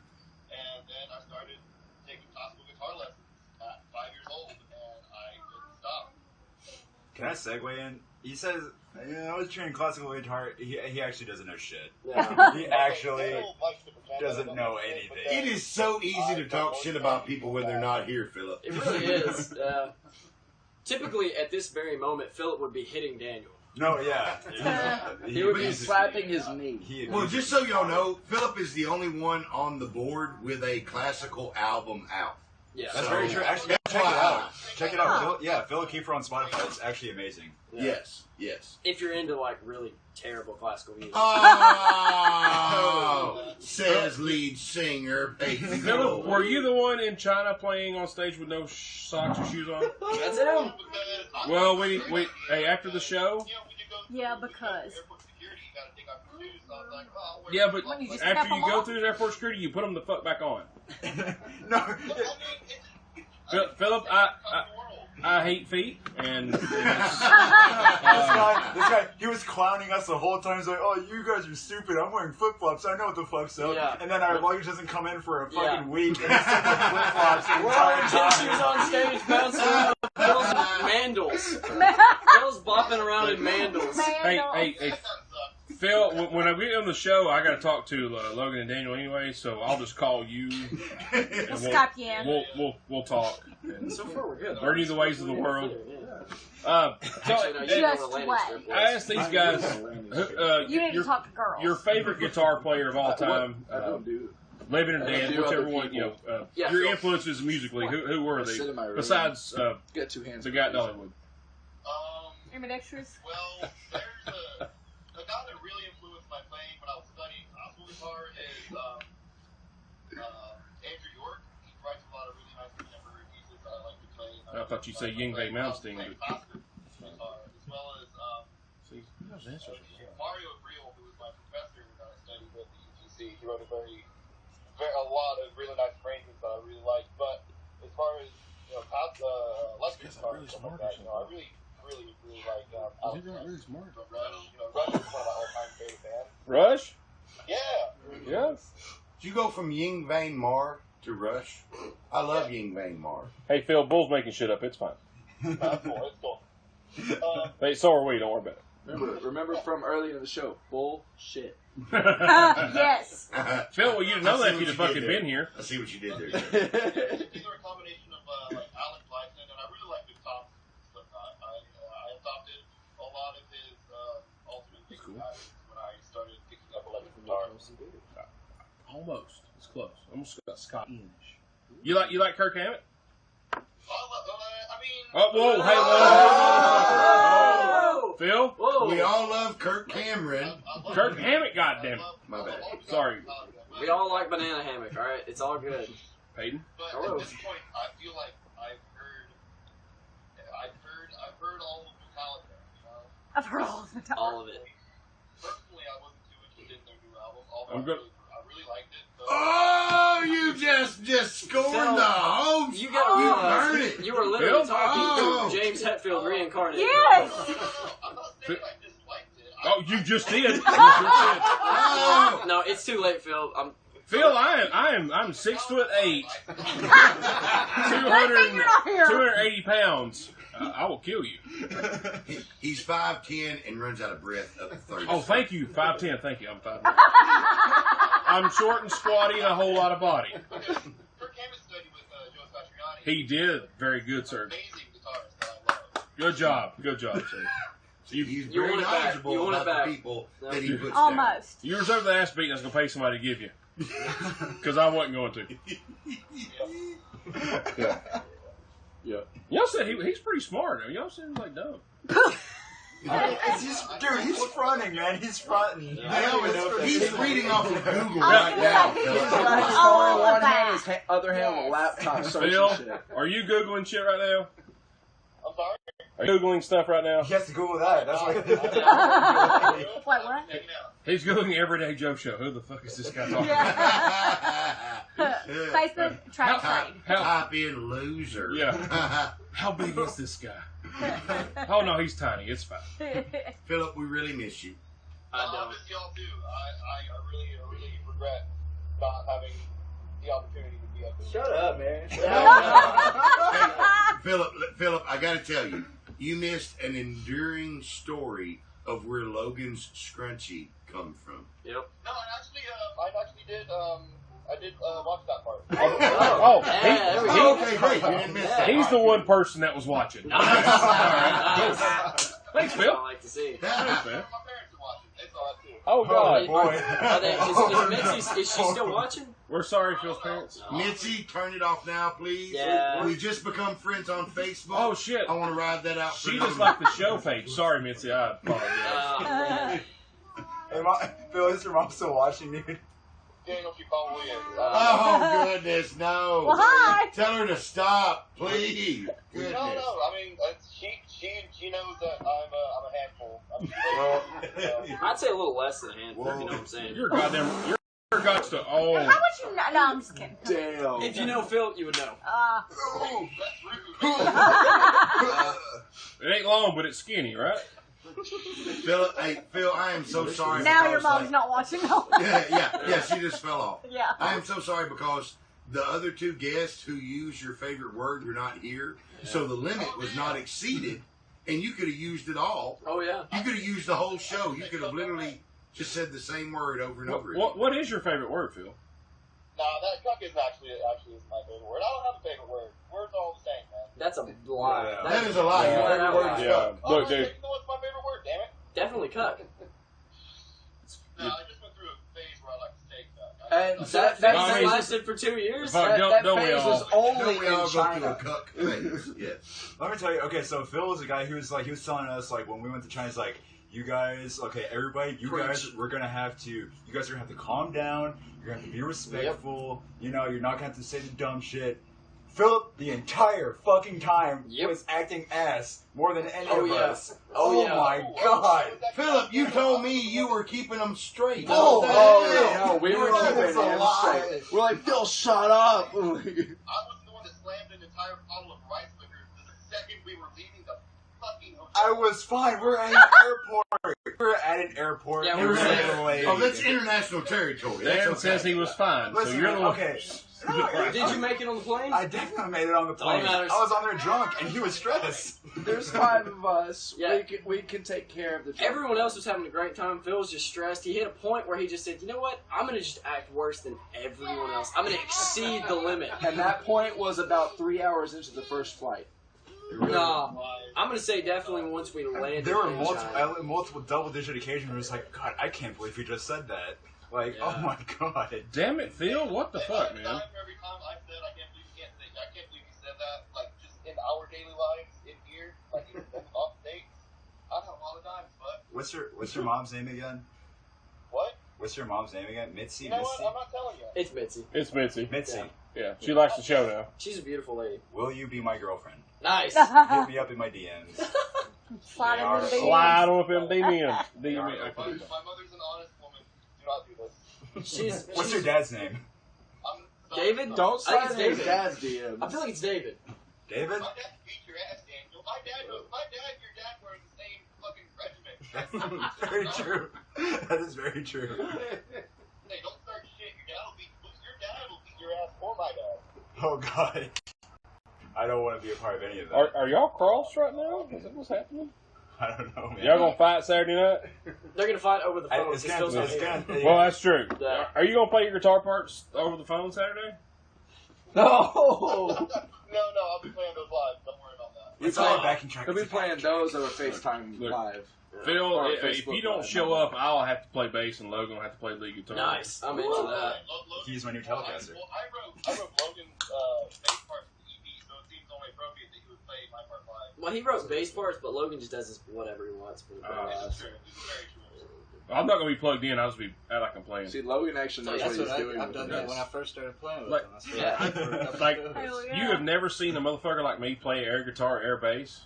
and then I started taking classical guitar lessons at 5 years old, and I couldn't stop. Can I segue in? He says, I was training classical guitar. He actually doesn't know shit. Yeah. He actually doesn't know anything. It is so easy to talk shit about people when they're not here, Philip. It really is. Typically, at this very moment, Philip would be hitting Daniel. No, yeah. He would be abuses slapping me. his knee. He Well, abuses just so y'all know, Philip is the only one on the board with a classical album out. Yeah. That's So- very true. Actually, check it out. Check it out. Phil Kiefer on Spotify. It's actually amazing. Yeah. Yes. If you're into really terrible classical music. Oh, says lead singer Peyton. Philip, were you the one in China playing on stage with no socks or shoes on? That's him. Well, we hey, after the show. Yeah, because. Yeah, but When you just after snap 'em you go off? through the airport security, you put them the fuck back on. No. Philip, I hate feet, and This guy, he was clowning us the whole time. He's like, "Oh, you guys are stupid. I'm wearing flip flops. I know what the fuck's up." Yeah. And then our luggage doesn't come in for a fucking Yeah. week, and he's stuck with flip flops the We're entire all gym shoes time. on stage, bouncing around. Phil's mandals. Phil's bopping around in mandals. hey, Phil, when I get on the show, I got to talk to Logan and Daniel anyway, so I'll just call you. And We'll Skype you in. We'll talk. So far, we're good. Learn you the ways of the world. Actually, no, you Just know where Landon wait. Strip was. I asked these guys, You need to talk to girls. your favorite guitar player of all time, I don't do. living or dead, do whichever other one, people. Yeah, your Phil. influences musically. Who were I sit they? in my room. Besides Get 2 hands. the guy at Dollywood. Ambidextrous. Well, there's a guy that really influenced my playing when I was studying classical guitar is Andrew York. He writes a lot of really nice contemporary pieces that I like to play. I thought you'd say Yngwie Malmsteen. Play classical guitar, as well as Mario Briel, who was my professor that I studied with at UTC. He wrote a lot of really nice arrangements that I really liked. But as far as electric guitar and stuff like that, I really like Alex Rush. Rush is one of my all-time favorite bands. Rush? Yeah. Yeah. Did you go from Yngwie Mar to Rush? I love Yngwie Mar. Hey, Phil, Bull's making shit up. It's fine. That's cool. It's cool. Hey, so are we. Don't worry about it. Remember from earlier in the show, bullshit. Yes. Phil, well, you'd know that if you'd have fucking been here. I see what you did there. These are a combination of Alex Lifeson, and I really like Big Tom Slipknot. I adopted a lot of his ultimate picking patterns when I started picking up electric guitar. Almost. It's close. Almost got Scott Ian-ish. You like Kirk Hammett? Oh, whoa, hey, whoa. Phil? Whoa. We all love Kirk Cameron. Kirk Hammett, goddammit. My bad. Sorry. We all like banana hammock, alright? It's all good. Peyton? But Hello. at this point, I feel like I've heard all of Metallica. You know, I've heard all of it. All of it. personally, I wasn't too interested in their new album, although I'm good. I really liked it. So. Oh, you just scorned Phil, the host. You got You burned it. You were literally Phil? talking Oh. to James Hetfield reincarnated. Yes. I'm not saying I disliked it. Oh, you just did. You just did. Oh. No, it's too late, Phil. Phil, I'm 6'8", 280 pounds. I will kill you. He's 5'10" and runs out of breath up to 30. Oh, thank you, 5'10". Thank you. I'm 5'9". I'm short and squatty and a whole lot of body. Kirk Hammett studied with Joe Satriani. He did very good, sir. Amazing guitarist that I love. Good job, sir. He's You very want it back. knowledgeable You want it about back. the people that he puts down. Almost. You reserve the ass beating I was going to pay somebody to give you. Because I wasn't going to. Yeah. Y'all said he's pretty smart. Y'all said he's like dumb. He's fronting, man. He's fronting. He's reading off of Google Oh, right now. yeah. He's got his All phone in of one that. hand, his other hand on the laptop searching Phil, shit. are you Googling shit right now? I'm sorry? Are you Googling stuff right now? He has to Google that. That's why. Wait, what? Checking out. He's Googling Everyday Joe Show. Who the fuck is this guy talking about? Facebook track trade. Type in loser. Yeah. How big is this guy? Oh, no, he's tiny. It's fine. Philip, we really miss you. I I don't. miss y'all too. I really regret not having the opportunity to be up there. Shut up, man. Philip, I got to tell you, you missed an enduring story of where Logan's scrunchie come from. Yep. No, I actually did. I did watch that part. Oh, Yeah, there we go. Okay, great. You didn't miss that. he's the one person that was watching. Nice. Thanks, That's what Phil. I like to see. Thanks, man. My parents are watching. They saw it too. Oh, God. Is she still watching? We're sorry, Phil's parents. Mitzi, turn it off now, please. Yeah. We've just become friends on Facebook. Oh, shit. I want to ride that out for She you. just liked the show page. Sorry, Mitzi. I apologize. Hey, Phil, is your mom still watching, dude? Daniel, she probably is. Oh, goodness, no. Well, hi. Tell her to stop, please. Goodness. No. I mean, she knows that I'm a handful. I mean, I'd say a little less than a handful, if you know what I'm saying. You're goddamn. You're guts to. Oh. How would you know? No, I'm just kidding. Damn. If you know Phil, you would know. It ain't long, but it's skinny, right? Phil, I am so sorry. Now because, your mom's like, not watching. No. Yeah, she just fell off. Yeah. I am so sorry because the other two guests who used your favorite word were not here, so the limit was not exceeded, and you could have used it all. Oh, yeah. You could have used the whole show. You could have literally just said the same word over and over again. What is your favorite word, Phil? Nah, that cuck is actually is my favorite word. I don't have a favorite word. Words are all the same, man. That's a lie. Yeah. That is a lie. Your Yeah. favorite word is Yeah. fuck. Oh, Look, no, dude. you know what's my favorite word? Damn it. Definitely cuck. No, I just went through a phase where I like to say cuck. And That I phase mean- lasted for 2 years. Fuck. that Don't we phase all? was only Don't we all in go through a China. cuck phase? Yes. Let me tell you. Okay, so Phil was a guy who was telling us when we went to China, he's like, you guys, okay, everybody, you guys, you guys are gonna have to calm down. You're gonna have to be respectful. You know, you're not gonna have to say the dumb shit. Philip, the entire fucking time, was acting ass more than any of us. Oh, yeah. My God. Philip, you told me you were keeping them straight. Oh, What the oh, hell? no, we were keeping That's a him lie. straight. We're like, Phil, shut up. I wasn't the one that slammed an entire bottle of rice liquor the second we were leaving the fucking hotel. I was fine. We're at an airport. We're at an airport. Yeah, and we were we're there. delayed. Oh, that's international territory. That's Dan okay. says he was fine. So Listen, you're the one. okay. Did you make it on the plane? I definitely made it on the plane. I matters. was on there drunk, and he was stressed. There's 5 of us. Yeah. We can take care of the trip. Everyone else was having a great time. Phil was just stressed. He hit a point where he just said, you know what? I'm going to just act worse than everyone else. I'm going to exceed the limit. And that point was about 3 hours into the first flight. No. I'm going to say definitely once we landed There were in China. multiple double-digit occasions where it was like, God, I can't believe he just said that. Like, Yeah. oh my God. Damn it, Phil. What the fuck, Every man? time I said I can't believe you said that, like just in our daily lives in here, like even off dates. I know a lot of times, but What's your mom's name again? what? What's your mom's name again? Mitzi? You know Misty? what? I'm not telling you. It's Mitzi. It's Mitzi. Mitzi. Yeah, she likes the show now. She's a beautiful lady. Will you be my girlfriend? Nice. Hit me up in my DMs. Slide in the Slide on them DMs. My mother's an honest woman. Do not do this. What's your dad's name? David? Don't I think slide it's in his David. dad's DMs. I feel like it's David. David? My dad beat your ass, Daniel. My dad and your dad were in the same fucking regiment. That's very true. That is very true. Hey, don't start shit. Your dad will beat your ass or my dad. Oh, God. I don't want to be a part of any of that. Are y'all crossed right now? Is that what's happening? I don't know, man. Y'all gonna fight Saturday night? They're gonna fight over the phone. It's gonna, Well, that's true. Yeah. Are you gonna play your guitar parts over the phone Saturday? No! No, I'll be playing those live. Don't worry about that. It's all backing track. He'll be playing those over FaceTime Look. live. Phil, Or if Facebook you don't Live. show up, I'll have to play bass and Logan will have to play lead guitar. Nice. I'm into that. He's my new Telecaster. Well, I wrote Logan's bass parts for the EP, so it seems only appropriate that he would play my part live. Well, he wrote bass parts, but Logan just does his whatever he wants. For the This is true. This is very true. I'm not gonna be plugged in. I'll just be like I'm playing. See, Logan actually knows That's what what he's doing. I've with done the that bass. when I first started playing with Like- them. That's what Yeah. I've heard a couple Like shows. Hell yeah. you have never seen a motherfucker like me play air guitar, air bass.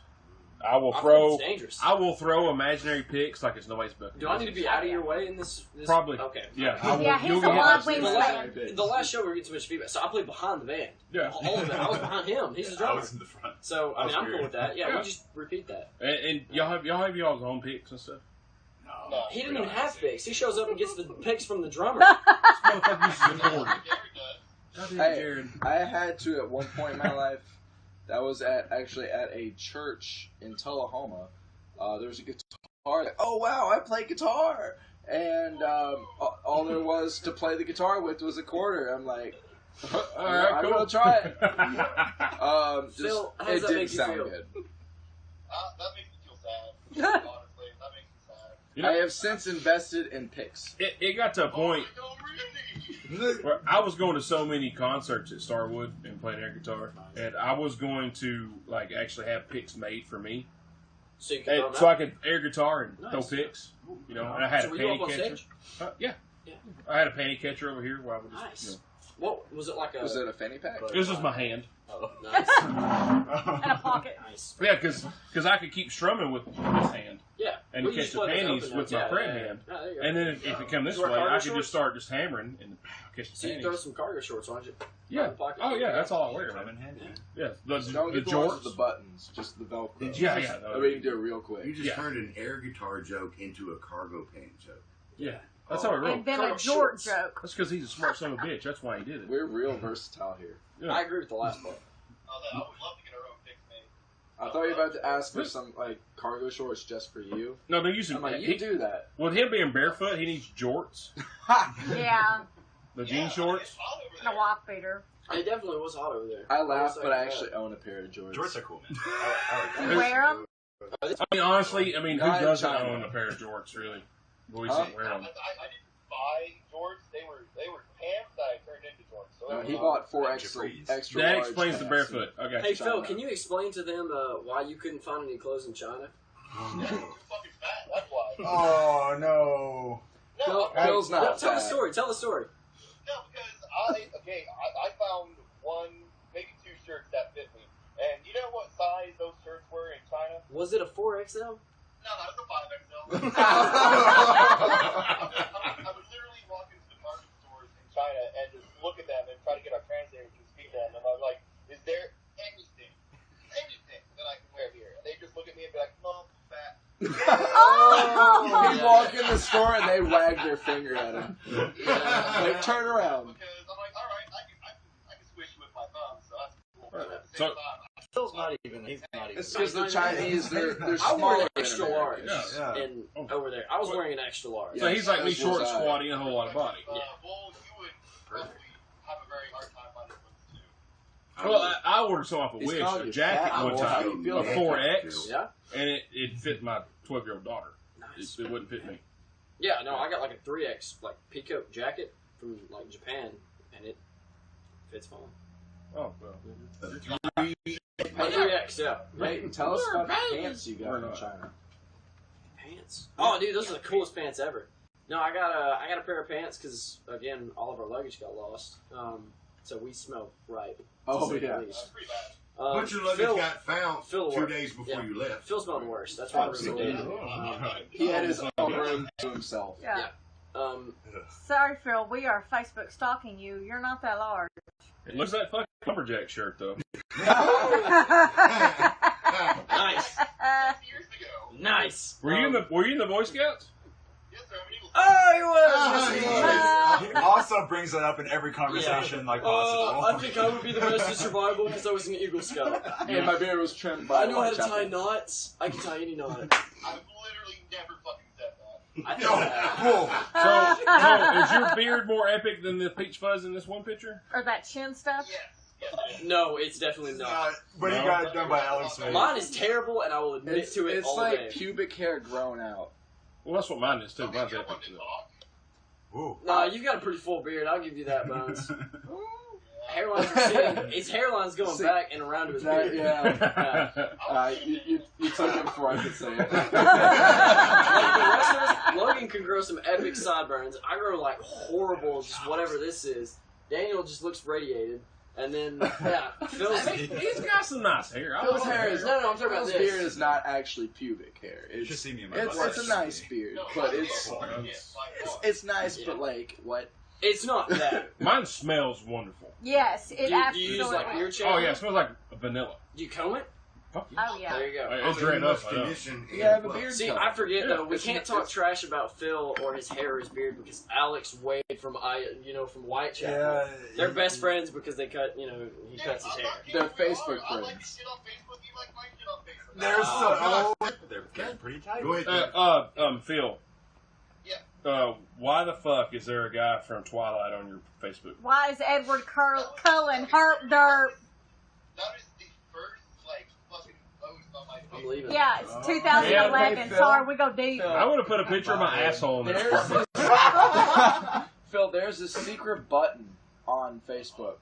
I will I think throw. it's dangerous. I will throw imaginary picks like it's nobody's business. Do I need to be out of your way in this? Probably. Okay. Yeah. I will, Yeah, he's you'll a get live my- wingspan. The last show we were getting too much feedback, so I played behind the band. Yeah. All of it. I was behind him. He's the I drummer. was in the front. So I mean, I'm cool with that. Yeah, Yeah. we just repeat that. And y'all have y'all's own picks and stuff. No. He didn't even have picks. He shows up and gets the picks from the drummer. This motherfucker uses a board. Jared does. Hey, Jared. I had to at one point in my life. That was actually at a church in Tullahoma. There was a guitar. Like, oh wow, I play guitar, and all there was to play the guitar with was a quarter. I'm like, All right, I'm cool. gonna try it. Phil, how does It that didn't make you sound feel? good. That makes me feel sad. Honestly, that makes me sad. You know, I have since invested in picks. it got to a point Oh, really? where I was going to so many concerts at Starwood and playing air guitar, and I was going to like actually have picks made for me, So you can throw and them so out? I could air guitar and throw Nice. picks. You know, and I had So a were you panty up on catcher. stage? Yeah. Yeah. I had a panty catcher over here where I would just, Nice. What was it like? Was it a fanny pack? this was my hand. Nice. In a pocket. Nice. Yeah, because I could keep strumming with this hand Yeah. and Well, you catch just the play panties open with notes. my Yeah, fret yeah, hand. yeah. There you go. And then if it come this You wear way, cargo I could shorts? just start just hammering and catch the So you throw panties. some cargo shorts on you. Yeah. in the pocket. Oh yeah, that's all I wear. Lemon Man. hand. Yeah. The Don't get the ones with jorts. the buttons, just the Velcro. Did you Yeah, just- yeah. I mean, you can do it real quick. You just Yeah. turned an air guitar joke into a cargo pant joke. Yeah. That's how I And wrote. then a Cargo Jort shorts. joke. That's because he's a smart son of a bitch. That's why he did it. We're real versatile here. Yeah. I agree with the last part. I would love to get our own picks made. I thought you were about to ask for some like cargo shorts just for you. No, they're using. I'm like, he, you do that. with him being barefoot, he needs jorts, Yeah. the jean shorts. And a wife beater. It definitely was hot over there. I laugh, will but I say that. actually own a pair of Jordans. Jorts are cool, man. I like You that. wear them? I mean, honestly, who Not in doesn't China. own a pair of jorts? Really, boys Huh? don't wear them. I didn't buy jorts. They were pants that I turned into jorts. So No, it he was bought four Capris. extra That large explains the pants. barefoot. Okay. Hey China. Phil, can you explain to them why you couldn't find any clothes in China? too fucking fat. That's why. Oh no! No, Phil's not Tell the fat. story. Tell the story. no, because I found one, maybe two shirts that fit me. And you know what size those shirts were in China? Was it a 4XL? No, it's a 5XL. I would literally walk into department stores in China and just look at them and try to get our translator to speak to them. And I'm like, is there anything that I can wear here? And they just look at me and be like, no, I'm fat. He walk in the store and they wag their finger at him. Like, turn around. Because I'm like, all right, I can swish with my thumb, so that's cool. But at the So- same time, Phil's not even. He's not even. It's because the Chinese, they're I wore smaller an than extra large Americans. Yeah. in over there. I was wearing an extra large. So he's like me, That's short and what's up. squatty, and a whole lot of body. well, you would probably have a very hard time finding clothes too. Well, I ordered some off of He's Wish, calling a you jacket fat, one boy. How time, you feel a about 4X, Yeah. and it fit my 12-year-old daughter. Nice. It wouldn't fit me. Yeah, no, I got like a 3X like peacoat jacket from like Japan, and it fits fine. Oh well. A 3X, yeah. Hey, tell us about the pants you We're got in not. China. Pants. Oh, dude, those are the coolest pants ever. No, I got a pair of pants because again, all of our luggage got lost. So we smell right. to Oh, say the yeah. least. Pretty bad. But your luggage Phil- got found Phil 2 worked. days before Yeah. you left. Phil smelled the worst. That's why I really did. He had his own room to himself. Yeah. Um, Sorry, Phil. We are Facebook stalking you. You're not that large. It looks like fucking lumberjack shirt though. nice. Years ago. Nice. Were you in the Boy Scouts? Yes, sir. I'm an Eagle Oh, he was. Ah, He also brings it up in every conversation like possible. I think I would be the best at survival because I was an Eagle Scout. And my beard was trimmed by I know how to tie Whitechapel. knots. I can tie any knot. I've literally never fucking said that. I know that. Whoa. So is your beard more epic than the peach fuzz in this one picture? Or that chin stuff? Yes. Yes, it is. No, it's definitely not. But he No. got it done by Alex Smith. Mine is terrible, and I will admit to it It's all like day. pubic hair grown out. Well, that's what mine is too. Okay, Mine's you epic. want to talk? Ooh. Nah, you got a pretty full beard. I'll give you that, Bones. Hairline's receding. His hairline's going See, back and around to his That, beard. yeah. You took it before I could say it. Like the rest of us, Logan can grow some epic sideburns. I grow like horrible, just whatever this is. Daniel just looks radiated. And then, yeah, Phil's... He's got some nice hair. I Phil's like hair it. is No, I'm talking about Phil's this. beard is not actually pubic hair. You should see me in my It's butt. a nice beard, No, but by it's far, yes, by far. it's nice, Yeah. but like what? It's not that. Mine smells wonderful. Yes, Do it you absolutely. use like beard Oh shampoo? yeah, it smells like vanilla. Do you comb it? Fuck yeah. Oh yeah. There you go. It's You red up. must I know. condition You have a well. beard See, color. I forget Yeah, though. We can't talk trash about Phil or his hair or his beard because Alex Wade from from Whitechapel. Yeah. They're best friends because they cut. He Yeah, cuts his I'm hair. not kidding They're you. Facebook I like friends. shit on Facebook. You like my shit on Facebook. They're Oh, so. They're pretty tight. Go ahead. Phil. Yeah. Why the fuck is there a guy from Twilight on your Facebook? Why is Edward Cullen herp derp? That is the first, fucking post on my I'm Facebook. leaving. Yeah, it's Oh. 2011. Yeah, okay, Sorry, we go deep. I would have put a picture of my asshole in there. Phil, there's a secret button on Facebook.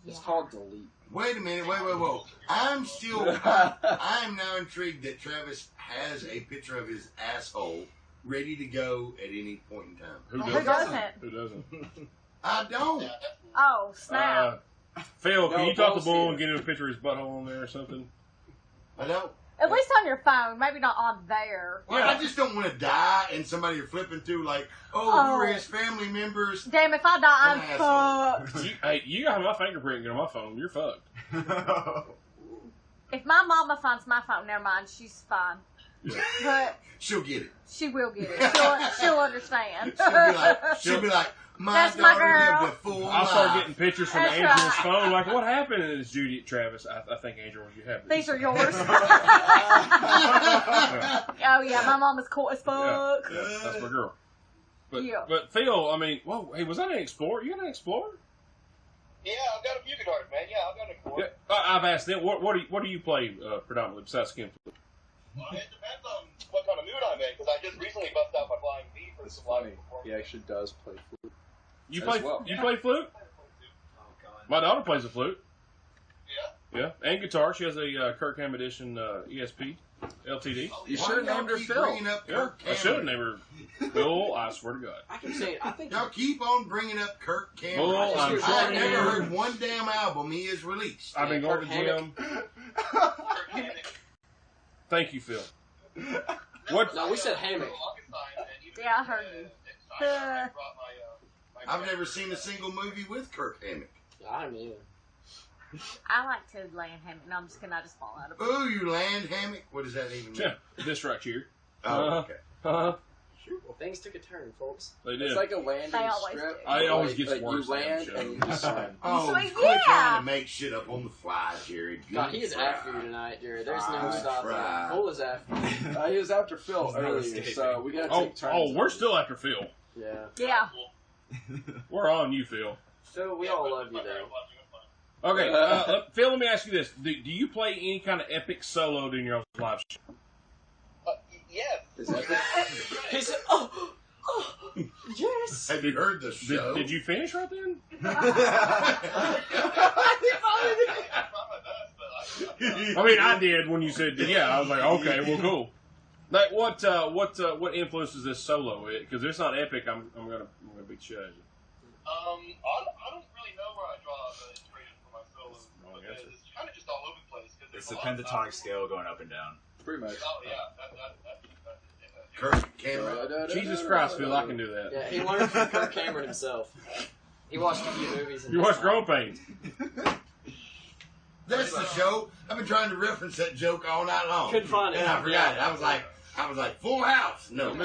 It's called delete. Wait a minute. Whoa. I am now intrigued that Travis has a picture of his asshole ready to go at any point in time. Who Who doesn't? doesn't? Who doesn't? I don't. Yeah, that's cool. Oh, snap. Phil, can No, you talk to Paul's Bull here. and get him a picture of his butthole on there or something? I don't. At least on your phone, maybe not on there. Well, Yeah. I just don't want to die and somebody you're flipping through like, who are his family members? Damn, if I die, I'm An asshole. fucked. You got my fingerprint on my phone. You're fucked. If my mama finds my phone, never mind, she's fine. Yeah. But She'll get it. she will get it. She'll understand. She'll be like, my That's my daughter girl. lived a full I'll start life. getting pictures from That's Andrew's right. phone. Like, what happened? And it's Judy, Travis. I think Andrew, you have this. These are yours. Oh yeah, my mama's cool as fuck. Yeah, that's my girl. But, Yeah. but Phil, I mean, whoa, hey, was that an Explorer? You got an Explorer? Yeah, I've got a few guitars, man. Yeah, I've got a chord. Yeah, I've asked them. What do you play predominantly besides skin flute? Well, it depends on what kind of mood I'm in, because I just recently bust out my flying V for It's some live funny. performance. He actually does play flute. You As play well. you play flute? Oh god. My daughter plays the flute. Yeah. Yeah, and guitar. She has a Kirk Hammett Edition ESP LTD. Why You should have y'all named her keep Phil. bringing up Yeah, Kirk I should have Cameron? named her Bill. I swear to God. I keep saying, I think Y'all keep on bringing up Kirk Cameron. Bull, I'm I've I've short never you. heard one damn album he has released. I've been going to Kirk gym. Hammock. Thank you, Phil. What? No, we said hammock. Yeah, I heard you. I've never seen a single movie with Kirk Hammett. I mean, I like to lay in hammock. No, I'm just kidding. I just fall out of it. Ooh, you land hammock? What does that even mean? Yeah, this right here. Oh, okay. Uh-huh. well, things took a turn, folks. They did. It's like a landing They always strip. do. It always Like- gets like worse. You land damn and you show. just swim. Oh, So, quit yeah. trying to make shit up on the fly, Jared. God, he Good is try. after you tonight, Jared. There's no Good stopping try. him. Bull is after you. He was after Phil He's not earlier, escaping. so we gotta Oh, take turns. oh, we're still after Phil. Yeah. Yeah. We're on you, Phil. Phil, we all love you, though. Okay, Phil. Let me ask you this: do you play any kind of epic solo during your live show? Yes. Is that He said, oh, yes. Have you heard the show? Did you finish right then? I mean, I did when you said yeah. I was like, okay, well, cool. Like, what influences this solo? Because it's not epic. I'm gonna beat shit out of you. I don't really know where I draw the inspiration for my scale was it's kind of just all over the place. It's the pentatonic scale going up and down. Pretty much. Oh yeah, Kirk Cameron. Jesus Christ, Phil, I can do that. Yeah, he learned from Kirk Cameron himself. He watched a few movies. And You watch Growing Pains. That's the show. I've been trying to reference that joke all night long. Couldn't find it. And I forgot it. I was like, Full House. No. I've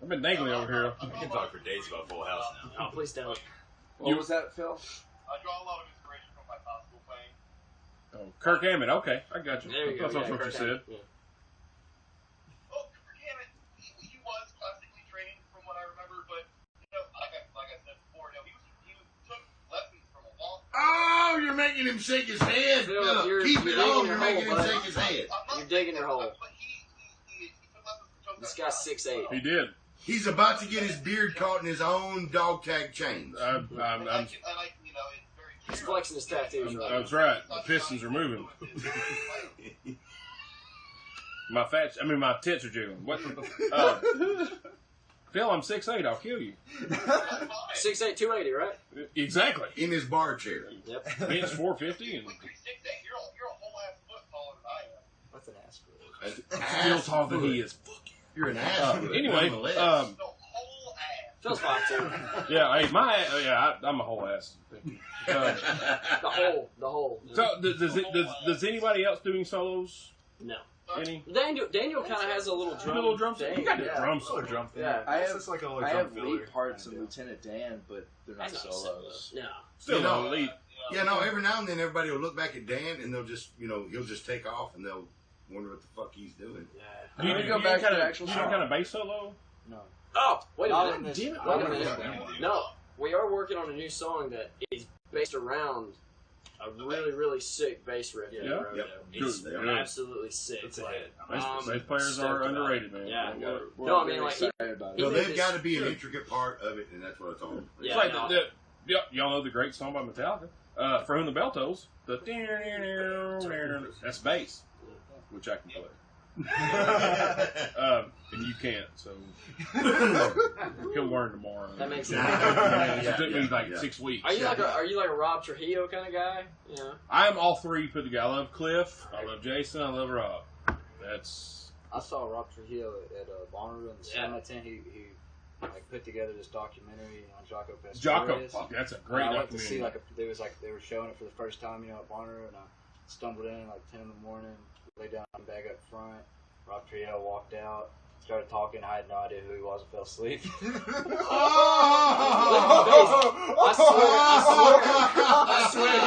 been dangling over here. We can talk for days about Full House now. Oh, please don't. What was that, Phil? I draw a lot of inspiration from my classical playing. Oh, Kirk Hammett. Okay, I got you. There you go. That's what Kirk you said. Hammett, yeah. Oh, damn it! He was classically trained, from what I remember, but like I said before, he took lessons from a long. Oh, you're making him shake his head. Phil, Philip, you're keep it digging on. your You're making hole, him bud. shake his head. You're digging your hole. But he took lessons from This guy's 6'8". He did. He's about to get his beard caught in his own dog tag chains. I'm I like, it's very. He's flexing his tattoos right now. That's right. The Pistons are moving. My tits are jiggling. What? Phil, I'm 6'8". I'll kill you. 6'8", 280, right? Exactly. In his bar chair. Yep. Bench 450 and You're a whole ass foot taller than I am. What's an ass for? still taller than he is. You're an ass. Anyway, The whole ass. Phil's 5'2". yeah, hey, I'm a whole ass. The whole. So does anybody else doing solos? No. Any? Daniel kind of has a little drum set. thing. You got the Yeah. drum Little set. drum thing. Yeah. I It's have, just like a little I drum have filler. lead parts in Lieutenant Dan, but they're not That's not solos. No. Still You know, no lead. Yeah, no, every now and then everybody will look back at Dan and they'll just, he'll just take off and they'll wonder what the fuck he's doing. Do you go back to the actual you do song. kind of bass solo? No. Oh, wait a Not minute. in this- Damn it. not Wait a in minute. this No, we are working on a new song that is based around a really, really sick bass riff. Yeah. Rodeo. It's Good. Yeah. absolutely sick. It's a Like, hit. Bass I'm players stoked are about underrated, it. man. Yeah. We're No, I very mean, like, excited about he So it. made they've this- got to be an intricate part of it, and that's what it's on. Yeah. It's like no. y'all know the great song by Metallica, For Whom the Bell Tolls. That's bass, which I can play. And you can't, so he'll learn tomorrow. That makes sense. It took me like 6 weeks. Are you like a Rob Trujillo kind of guy? Yeah. I'm all three put together. I love Cliff, I love Jason, I love Rob. That's I saw Rob Trujillo at Bonnaroo in the Yeah. Summit tent. He like put together this documentary on Jaco Pastorius. Jocko. Fuck, that's a great And I went to see documentary. they were showing it for the first time, at Bonnaroo, and I stumbled in like 10 in the morning, laid down my bag up front. Rob Trujillo walked out, started talking. I had no idea who he was. I fell asleep. I swear,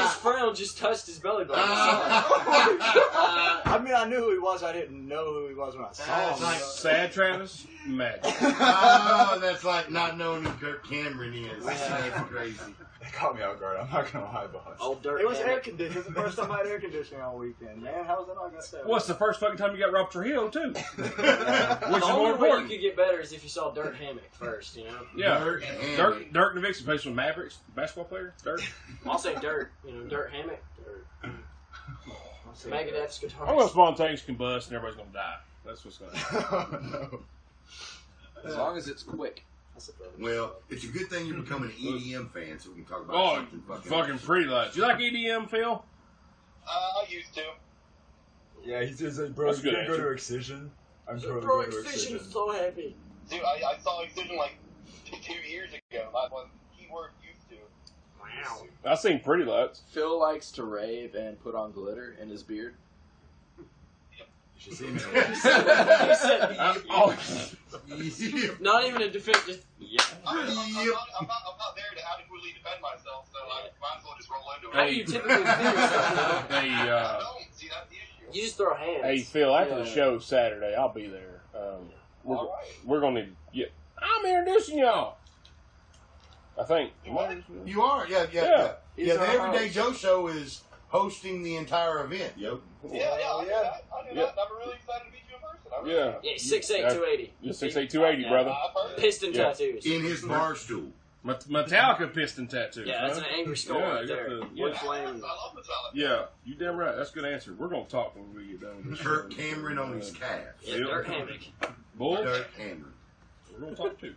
his frown just touched his belly button. I mean, I knew who he was. I didn't know who he was when I saw him. like Sad Travis, magic. that's like not knowing who Kirk Cameron is. That's crazy. They caught me out guard. I'm not gonna lie, boss. Old dirt. It was hammock. air conditioning. It was the first time I had air conditioning all weekend. Man, how was that not gonna stay? What's the first fucking time you got Rob Trujillo too? Which The is more only way you important? could get better is if you saw Dirt Hammock first, Yeah, Dirk and Dirk Nowitzki plays with Mavericks, basketball player. Dirk. I'll say Dirt. Dirt Hammock. Dirt. Megadeth's I'm guitar. gonna spontaneous combust and everybody's gonna die. That's what's gonna happen. No. As long as it's quick. That's a better Well, it's a good thing you're becoming an EDM fan, so we can talk about Oh, something fucking Pretty Lights. You like EDM, Phil? I used to. Yeah, he says, like, bro, That's a you good can go to answer. Excision. I'm totally Bro, going to Excision's Excision. so happy. Dude, I saw Excision like 2 years ago. That was keyword used to. Wow. I've seen Pretty Lights. Phil likes to rave and put on glitter in his beard. You should see me. Not even a defense. Just yeah. I'm not there to adequately defend myself, so I might as well just roll into it. How do you typically defend yourself? Hey, I don't. See, that's the issue. You just throw hands. hey, Phil. After the Yeah. show Saturday, I'll be there. We're, All right. we're gonna need. Yeah, I'm introducing y'all. I think. You are, yeah. Yeah. The Everyday Joe Show is hosting the entire event, yo. Yeah, I knew that. I knew Yeah. that. I'm really excited to meet you in person. I really Yeah. am. Yeah, 6'8", 280. You're 6'8", 280, brother. I've heard it. Piston Yeah. tattoos. In his bar stool. Metallica piston tattoo. Yeah, that's an angry skull Yeah, right you got there. the- Wood yeah. flame. I love Metallica. Yeah, you damn right. That's a good answer. We're gonna talk when we get done with this. Kirk Cameron on his calf. Yeah, Dirt Hammock. Bull. Dirk Cameron. We're gonna talk too.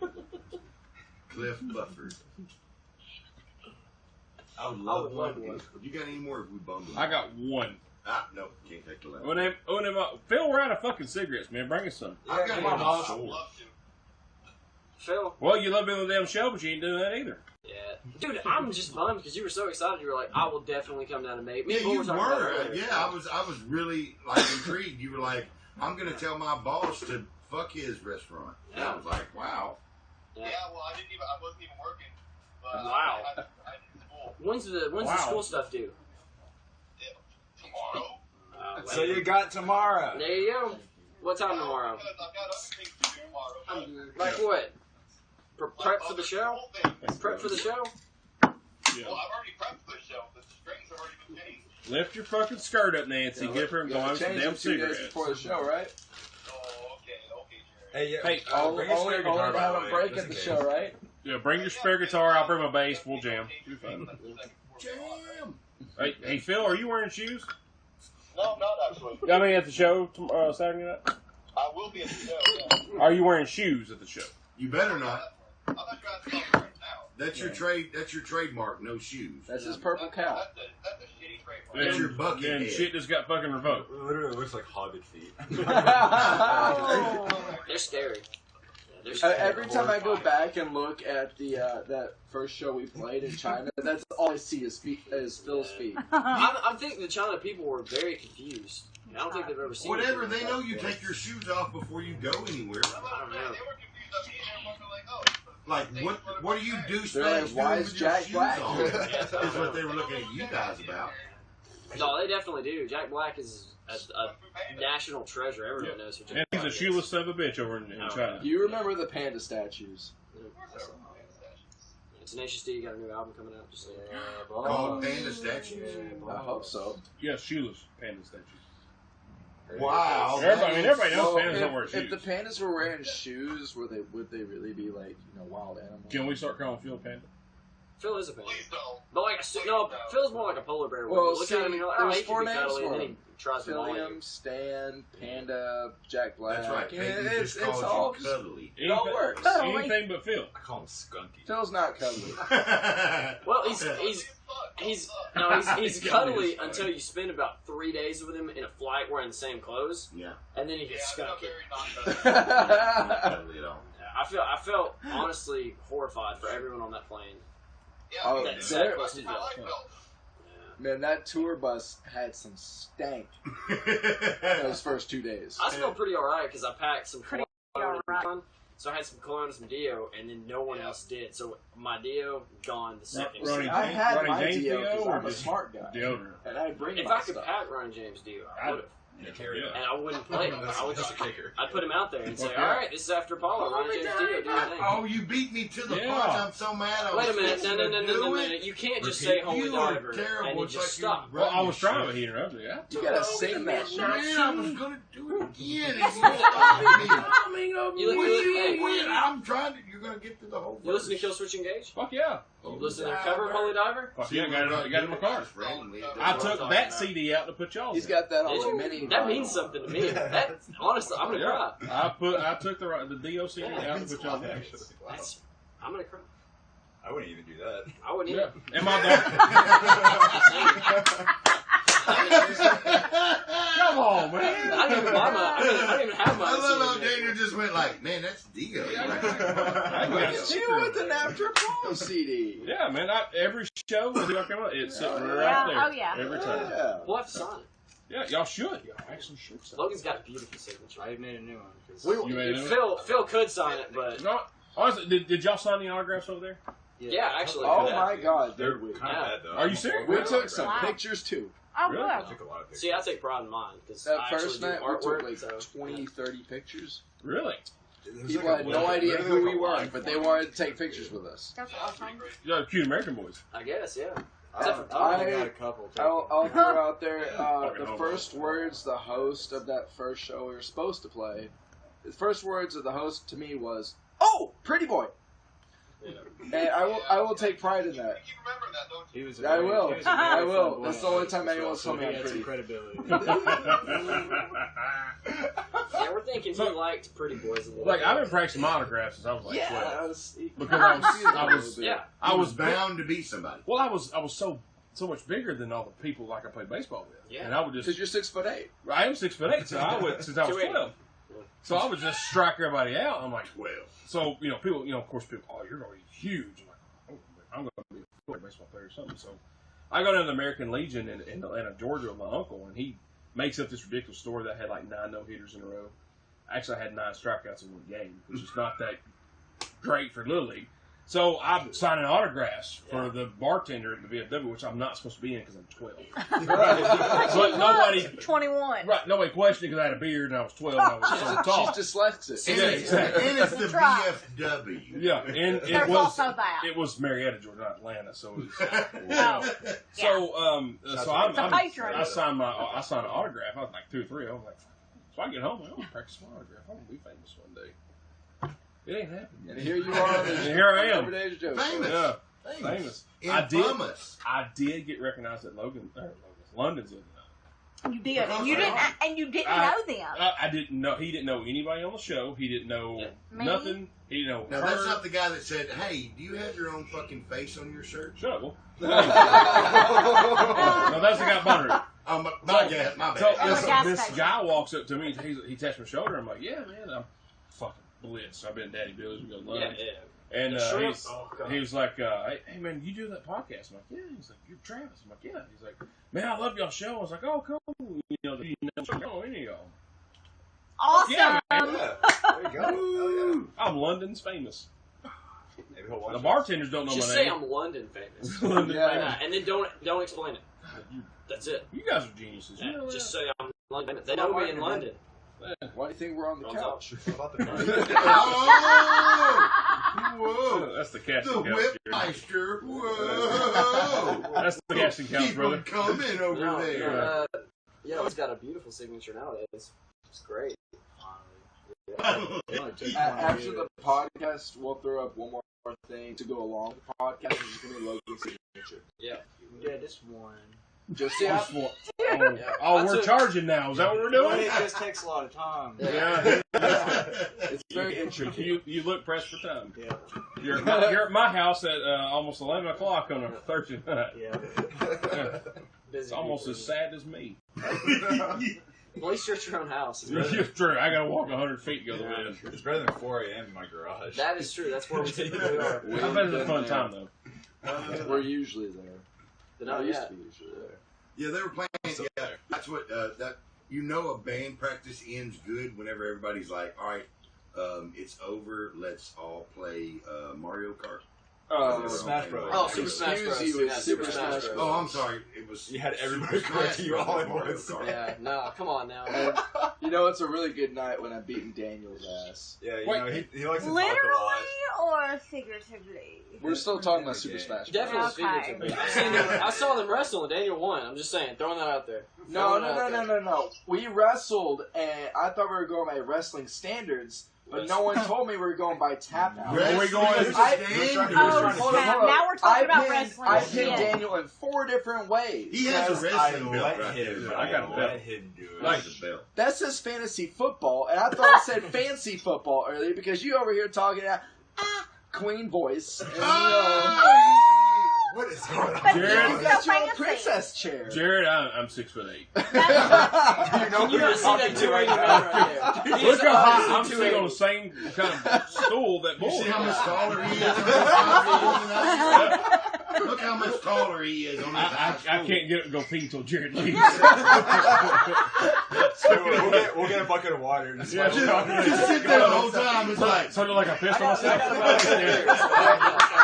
Cliff Bufford. I would love one. You got any more if we bundle? I got one. No, can't take the last. Phil, we're out of fucking cigarettes, man. Bring us some. I got come on, one. Phil. Well, you love being on the damn show, but you ain't doing that either. Yeah, dude, I'm just bummed because you were so excited. You were like, "I will definitely come down to make." Me Yeah, and Bull you were talking about it were. earlier. Yeah, I was really like intrigued. You were like, I'm gonna tell my boss to fuck his restaurant. And I was like, wow. Yeah, well, I wasn't even working. But Wow. I did school. When's the school stuff due? Tomorrow. So you got tomorrow. There you go. What time tomorrow? Because I've got other things to do tomorrow. Like what? Prep for the show? Prep for the show? Well, I've already prepped for the show. The strings have already been changed. Lift your fucking skirt up, Nancy. Get her and go on some damn 2 days cigarettes. before the show, right? Oh, okay, Jerry. Hey, yeah. Hey, Only to have a break at the show, right? Yeah, bring your spare guitar. I'll bring my bass. We'll jam. Be fun. Jam. Hey, Phil, are you wearing shoes? No, I'm not actually. I mean, at the show tomorrow, Saturday night. I will be at the show. Yeah. Are you wearing shoes at the show? You better not. I'm not trying to tell you right now. That's your trade. That's your trademark. No shoes. That's his purple cow. That's a shitty trademark. That's your bucket And head. shit just got fucking revoked. It literally looks like hobbit feet. They're scary. Yeah, they're Every time I go back and look at the that first show we played in China, that's all I see is Phil's feet. I think the China people were very confused. I don't think they've ever seen Whatever. anything They like know that you before. take your shoes off before you go anywhere. I don't know. They were confused on me, and they were like, oh. Like what are you douchebags They're like, doing why with is your Jack shoes Black on? here? Is what they were looking at you guys about. No, they definitely do. Jack Black is a national treasure. Everyone knows who Jack And he's Black a shoeless son of a bitch over in China. Do you remember the panda statues? Tenacious D got a new album coming out. Just so you know. Called panda statues. I hope so. Yes, shoeless panda statues. Wow. Everybody knows Well, pandas don't wear if shoes. the pandas were wearing shoes, would they really be like wild animals? Can we start calling Phil Panda? Phil is a panda. Please don't. But like Phil's more like a polar bear. Well, Look see, at him and you're like, oh, there's he 4 could be names cuddly, for and then him. he tries to maul you. Philium, Stan, Panda, Jack Black. That's right. Yeah, Peyton it's just all called you cuddly. it all works. Anything but Phil. I call him Skunky. Phil's not cuddly. Well, he's cuddly until you spend about 3 days with him in a flight wearing the same clothes, Yeah. and then he gets skunky. Not cuddly at all. I felt honestly horrified for everyone on that plane. Yeah, Oh, That there- sat close to I Phil. like Phil. Man, that tour bus had some stank those first 2 days. I smelled pretty alright because I packed some Pretty cologne alright. and so I had some cologne and some deo, and then no one else did. So my deo gone the second. Ronnie I had Ronnie my James Dio Dio because or I'm a just smart guy. deodorant? And I bring If my I could stuff. pack Ronnie James Dio, I would have. Carry And I wouldn't play it. I would just a kicker. I'd put him out there and say, Fuck all yeah. right, this is after Apollo. Ronnie James Dio, do your thing. Oh, you beat me to the Yeah. punch. I'm so mad. I Wait a was minute, fixing no. to do it. You can't just Repeat. say Holy You are Diver terrible. and you It's just like stop. you're Well, I was running trying, but shit. he interrupted. Yeah. You gotta sing that Man, shit. I was gonna do it again. And you stopped me. You I'm trying to. You're gonna get to the whole. You listen to Kill Switch Engage? Fuck yeah. You listen to the cover of Holy Diver? Fuck yeah. Got it in my car. I took that CD out to put y'all. He's got that on Did a you? mini. That means something to me. That honestly, I'm gonna cry. I took the Dio CD out to put y'all in. That's, I'm gonna cry. I wouldn't even do that. I wouldn't Yeah. either. Am Come on, man. I didn't even buy my. I didn't even have my. I love how CD. Daniel just went like, man, that's Dio. I Like, got a Look at sticker you with over the there. After Apollo CD. Yeah, man. Every show we do I come out, it's sitting right Yeah, there. oh, yeah. Every time. Yeah. We'll have to sign it. Yeah, y'all should. Y'all actually should. sign it. Logan's got a beautiful signature. I made a new one. 'Cause You made it? Phil could sign it, but No, honestly, did y'all sign the autographs over there? yeah, actually. Oh yeah. my God, They're did we? kind of bad though. Are you serious? We took some Wow. pictures too. Oh, Really? I good. took a lot of pictures. See, I take pride in mine because That I first actually night do we artwork. took like So 20, 30 pictures. Really? People had no idea who we were, but they wanted to take pictures with us. That's awesome. Y'all cute American boys. I guess, yeah. I got a couple. I'll throw out there Fucking the homo. first words the host of that first show we were supposed to play. The first words of the host to me was, "Oh, pretty boy," and I will take pride in that. Keep remembering that, don't you? He was I will. he was a I very will. flamboyant That's the only time artist as anyone's well, told me so I'm he had some pretty. credibility. Yeah, Yeah, we're thinking he liked Pretty Boys a little Like bit. I've been practicing my autographs since I was like 12. I was bound to be somebody. Well, I was so much bigger than all the people like I played baseball with. Yeah. And I would just Because you're 6'8". I am 6'8", so I would since I was 12. So I would just strike everybody out. I'm like 12. So people, of course, people. Oh, you're going to be huge. I'm like, oh, I'm going to be a baseball player or something. So I go down to the American Legion in Atlanta, Georgia, with my uncle, and he makes up this ridiculous story that I had like 9 no-hitters in a row. Actually, I had 9 strikeouts in one game, which is not that great for Little League. So I'm signing autographs for the bartender at the VFW, which I'm not supposed to be in because I'm 12. But nobody 21. Right, nobody questioned it because I had a beard and I was 12 and I was so tall. She's dyslexic. Yeah, exactly. And it's the VFW. Yeah, and There's also that. It was Marietta, Georgia, not Atlanta. So, it was, so I signed an autograph. I was like 2 or 3. I was like, so I get home, I want to practice my autograph. I want to be famous one day. It ain't happening. And here you are. And here I am. Everyday's joke. Famous. Yeah, famous. Infamous. I did get recognized at London's the other night. You did, and you didn't know them. I didn't know. He didn't know anybody on the show. He didn't know nothing. He didn't know. Now that's not the guy that said, "Hey, do you have your own fucking face on your shirt?" Shut up. No, that's the guy behind it. My bad. So this guy walks up to me. He taps my shoulder. I'm like, yeah, man, I'm fucking blitzed. I've been at Daddy Billy's. We go to lunch. Yeah. And he was like, hey, man, you do that podcast? I'm like, yeah. He's like, you're Travis. I'm like, yeah. He's like, man, I love y'all show. I was like, oh, cool. You know any of y'all. Awesome. Yeah, man. There you go. I'm London's famous. Maybe he'll watch The this. bartenders don't know Just my say name. I'm London famous. London famous. And then don't explain it. That's it. You guys are geniuses. You know Just that? say I'm London famous. They know me in London. Why do you think we're on the couch? Whoa! That's the casting The couch. Whipmeister. Whoa! That's the casting couch, Keep brother. them coming over there. He's got a beautiful signature nowadays. It's great. After the podcast, we'll throw up one more thing to go along with the podcast. It's going to be Logan's signature. Yeah. Yeah, just one. Just we're charging now. Is that what we're doing? It just takes a lot of time. Yeah. It's very intricate. You look pressed for time. Yeah. You're at my house at almost 11 o'clock on a Thursday night. Yeah. It's almost as sad as me. At least you're at your own house. It's true. I gotta walk 100 feet to go to bed. It's better than 4 a.m. in my garage. That is true. That's where we typically are. I bet it's a fun time though. We're usually there. But I not used yet. to be usually there. Yeah, they were playing. Yeah, that's what that. You know, a band practice ends good whenever everybody's like, "All right, it's over. Let's all play Mario Kart." Smash Bros. Oh, Super Smash Bros. Excuse you, Yeah, it's Super Super Smash Smash Bros. Oh, I'm sorry. It was. You had everybody Super correct Smash you all Bros. at Mario once. Kart. Yeah, no, come on now. And, you know, it's a really good night when I'm beating Daniel's ass. Yeah, you Wait. know, he likes to talk a lot. Literally or figuratively? We're still talking about Super Smash Bros. Definitely Okay. figuratively. I saw them wrestle and Daniel won. I'm just saying, throwing that out there. No. We wrestled, and I thought we were going by wrestling standards, but no one told me we were going by tap out. Where are we going? Wrestling Hold on, hold on. Now we're talking about pinned, wrestling. I pinned Yeah. Daniel in 4 different ways. He has a wrestling belt let right him. there. I got a belt. Let him do it. Like- That says fantasy football, and I thought it said fancy football earlier because you over here talking about queen voice. And, What is going on? But Jared? you it's got so your own fancy. princess chair. Jared, I'm 6'8". Can you not see that 280 man right there? Look how high I'm sitting on the same kind of stool that You boy. see how much taller he is? Look how much taller he is on his I can't get up and go pee until Jared leaves. We'll get a bucket of water. And just Yeah, Just sit there the whole time. It's like, Something like I pissed on myself.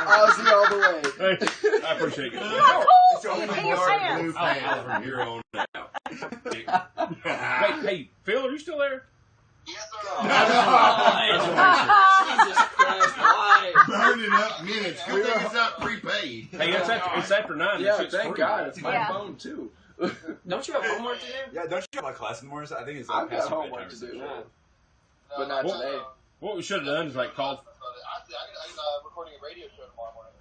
Ozzy all the way. Hey, I appreciate it. it's only In your dark pants. blue pants from here on out. Hey, Phil, are you still there? Yes, Jesus Christ, why? Burning up minutes. Good thing it's not prepaid. Hey, it's after 9. Yeah, Shit's thank free. God. It's my Yeah. phone, too. Don't you have homework to do? Yeah, don't you have my class in the morning? I think it's I've got past my homework bedtime to do. Yeah. But not What? today. What we should have done is like called. I'm recording a radio show tomorrow morning.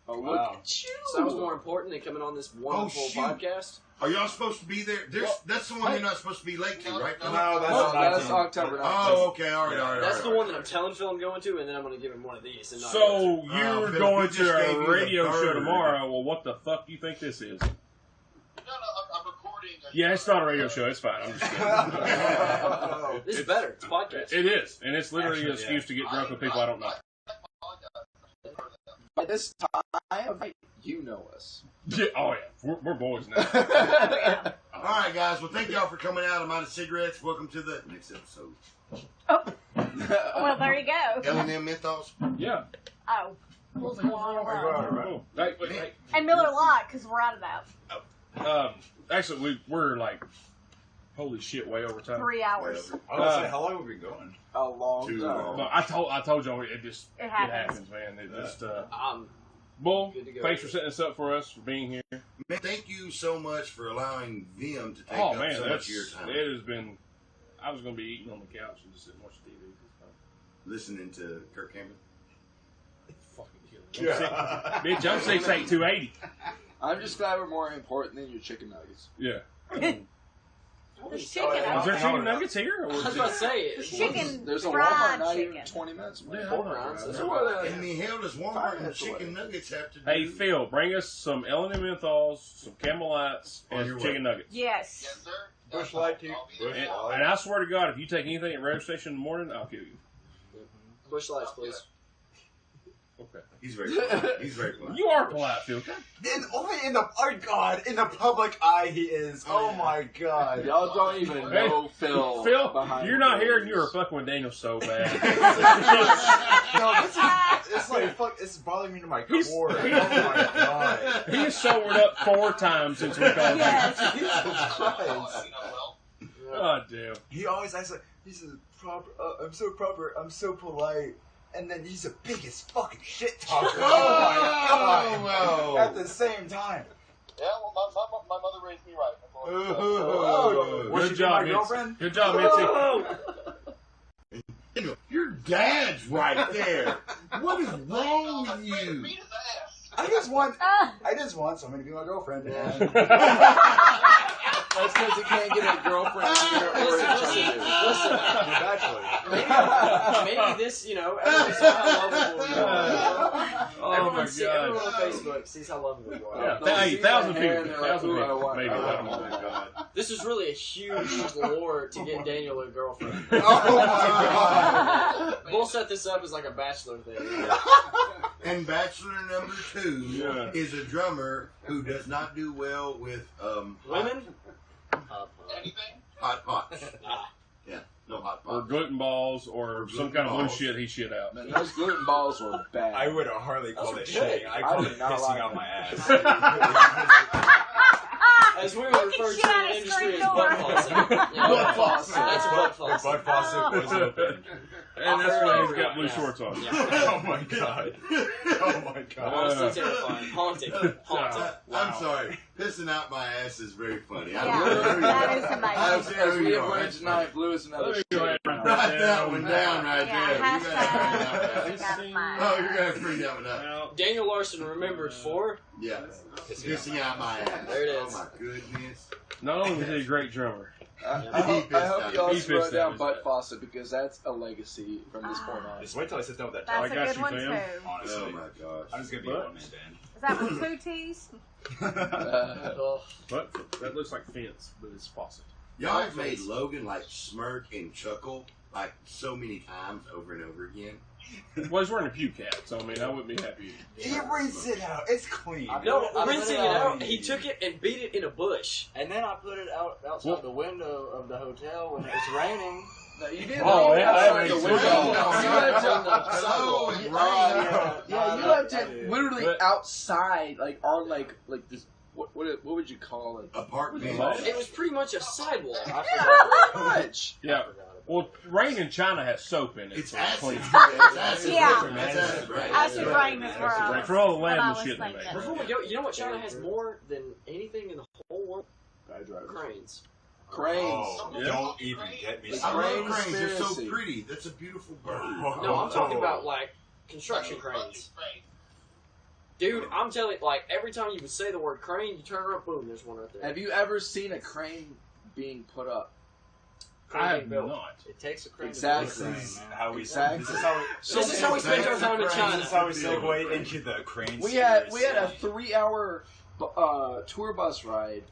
Oh, look Wow. at you. Sounds more important than coming on this wonderful shoot. podcast. Are y'all supposed to be there? That's the one you're not supposed to be late to, right? No, Oh, that's that's October 19th. Oh, okay, all right. That's the one that I'm telling Phil I'm going to, and then I'm going to give him one of these. And not So Phil, you're we going just to gave a you the radio show bird. tomorrow. Well, what the fuck do you think this is? No, I'm recording. Yeah, it's not a radio show. It's fine. I'm just kidding. This is better. It's a podcast. It is, and it's literally an Actually, excuse to get drunk with people I don't know. By this time, you know us. Yeah, oh yeah, we're boys now. All right, guys. Well, thank y'all for coming out. I'm out of cigarettes. Welcome to the next episode. Well, there you go. L&M Mythos. Yeah. Oh. We'll go on. Cool. Wait. And Miller Lite, because we're out of that. Actually, we're like, holy shit, way over time. 3 hours. I was gonna say, how long have we been going? A long Too time. long. No, I told y'all it just It happens. man. It just Bull, Bull, thanks for setting this up for us, for being here. Man, thank you so much for allowing them to take Oh up man, so much of your time. it has been. I was gonna be eating on the couch and just sitting watching TV. Listening to Kirk Cameron. Fucking kidding. Bitch, I'm 6'8", 280. I'm just glad we're more important than your chicken nuggets. Yeah. There's chicken. Is there chicken nuggets here? Or I was is about it- to say it. Chicken, There's a fried Walmart not chicken. even 20 minutes away. Yeah, Four rounds. That's what And the hell does Walmart and chicken nuggets have to do? Hey Phil, bring us some L&M menthols, some Camel Lights, On and your chicken way. nuggets. Yes. Yes, sir. Bush Light too. And I swear to God, if you take anything at radio station in the morning, I'll kill you. Bush lights, please. Okay. He's very funny. He's very funny. You are polite, Phil. Only in the in the public eye he is. Oh my god. Y'all don't even know Phil. Phil, behind you're not the here and you were scenes. fucking with Daniel so bad. No, it's like fuck. It's bothering me to my He's- core. Oh he- my god. He has sobered up 4 times since we called him. Yes. Jesus Christ. God damn. He always acts like he's a proper. I'm so proper. I'm so polite. And then he's the biggest fucking shit talker. Oh my god. wow. At the same time. Yeah, well, my mother raised me right. That's all I'm saying. Oh, was she Good job, my Mitzi. girlfriend? Good job, Mitzi. Your dad's right there. What is wrong with you? Beat his ass. I just want Ah. somebody to be my girlfriend, man. That's because he can't get a girlfriend here or a Listen, child. maybe this, everyone saw how lovable you are. Oh my Everyone God. on Facebook sees how lovable you are. Yeah, They'll hey, see 1,000 that hair people. and they're like, 1,000 "Ooh, I people. want Maybe. that." I don't know. This is really a huge lure to get Daniel a girlfriend. Oh my god. We'll set this up as like a bachelor thing. And bachelor number 2 Yeah. is a drummer who does not do well with Women? Anything? hot pots. Yeah, no hot Or pots. gluten balls or some kind of blue shit he shit out. Man, those gluten balls were bad. I would hardly call Those it are shitting. good. I call I it did not pissing like out them. my ass. As we were Fucking referred shit to out in of the screen industry as door. butt faucet. Yeah, Butt faucet. That's a butt The faucet. butt faucet was open. And that's why he's got blue Yeah. shorts on. Yeah. Oh my god. Oh my god. Honestly terrifying. Haunting. Haunting. I'm sorry. Pissing out my ass is very funny. Yeah, that is amazing. As we have learned tonight, blue is another Let me shit. go ahead and Write that one down right Yeah, there. You gotta bring that hashtag. one That's fine. up. Oh, you're gonna bring that one up. Now, Daniel Larson remembered for. Yeah. Pissing out my ass. There it is. Oh my goodness. not only was he a great drummer, I He hope pissed out. you He also wrote pissed down out. butt faucet because that's a legacy from this point on. Just wait till I sit down with that That's I talk. a got good you, one, fam. too. Honestly. Oh my gosh. I'm just gonna be a But- one man band. Is that with 2 T's? Oh, but that looks like fence, but it's faucet. Y'all have made Logan like smirk and chuckle like so many times over and over again. Well, he's wearing a puke hat, so I mean, I wouldn't be happy. You rinse it out. It's clean. no, I put rinsing it it out. out, he took it and beat it in a bush. And then I put it outside Well- the window of the hotel when it's raining. No, you didn't. Oh, leave it yeah, outside that the makes window. sense. You left it on the Oh, sidewalk. it Yeah, you left it literally But- outside, like on like this. What would you call it? A park bench. It was pretty much a sidewalk. Much. Yeah. Well, rain in China has soap in it. It's so acid. clean. It's acid. Yeah. rain. That's acid rain. Acid rain is where I Right, was, for all the what I land was and shit they thinking. make. Before we go, you know what China has more than anything in the whole world? Cranes. Cranes. Oh, Yeah. don't even get me The I started. love cranes. They're so Conspiracy. pretty. That's a beautiful bird. No, I'm talking about like construction cranes. Dude, I'm telling you, like, every time you would say the word crane, you turn around, boom, there's one right there. Have you ever seen a crane being put up? I have not. It takes a crane Exactly. to build a crane, This is man. how we. Exactly. This is how we. This is how we spend our time in China. This is how we segue into the crane. We had a 3-hour tour bus ride.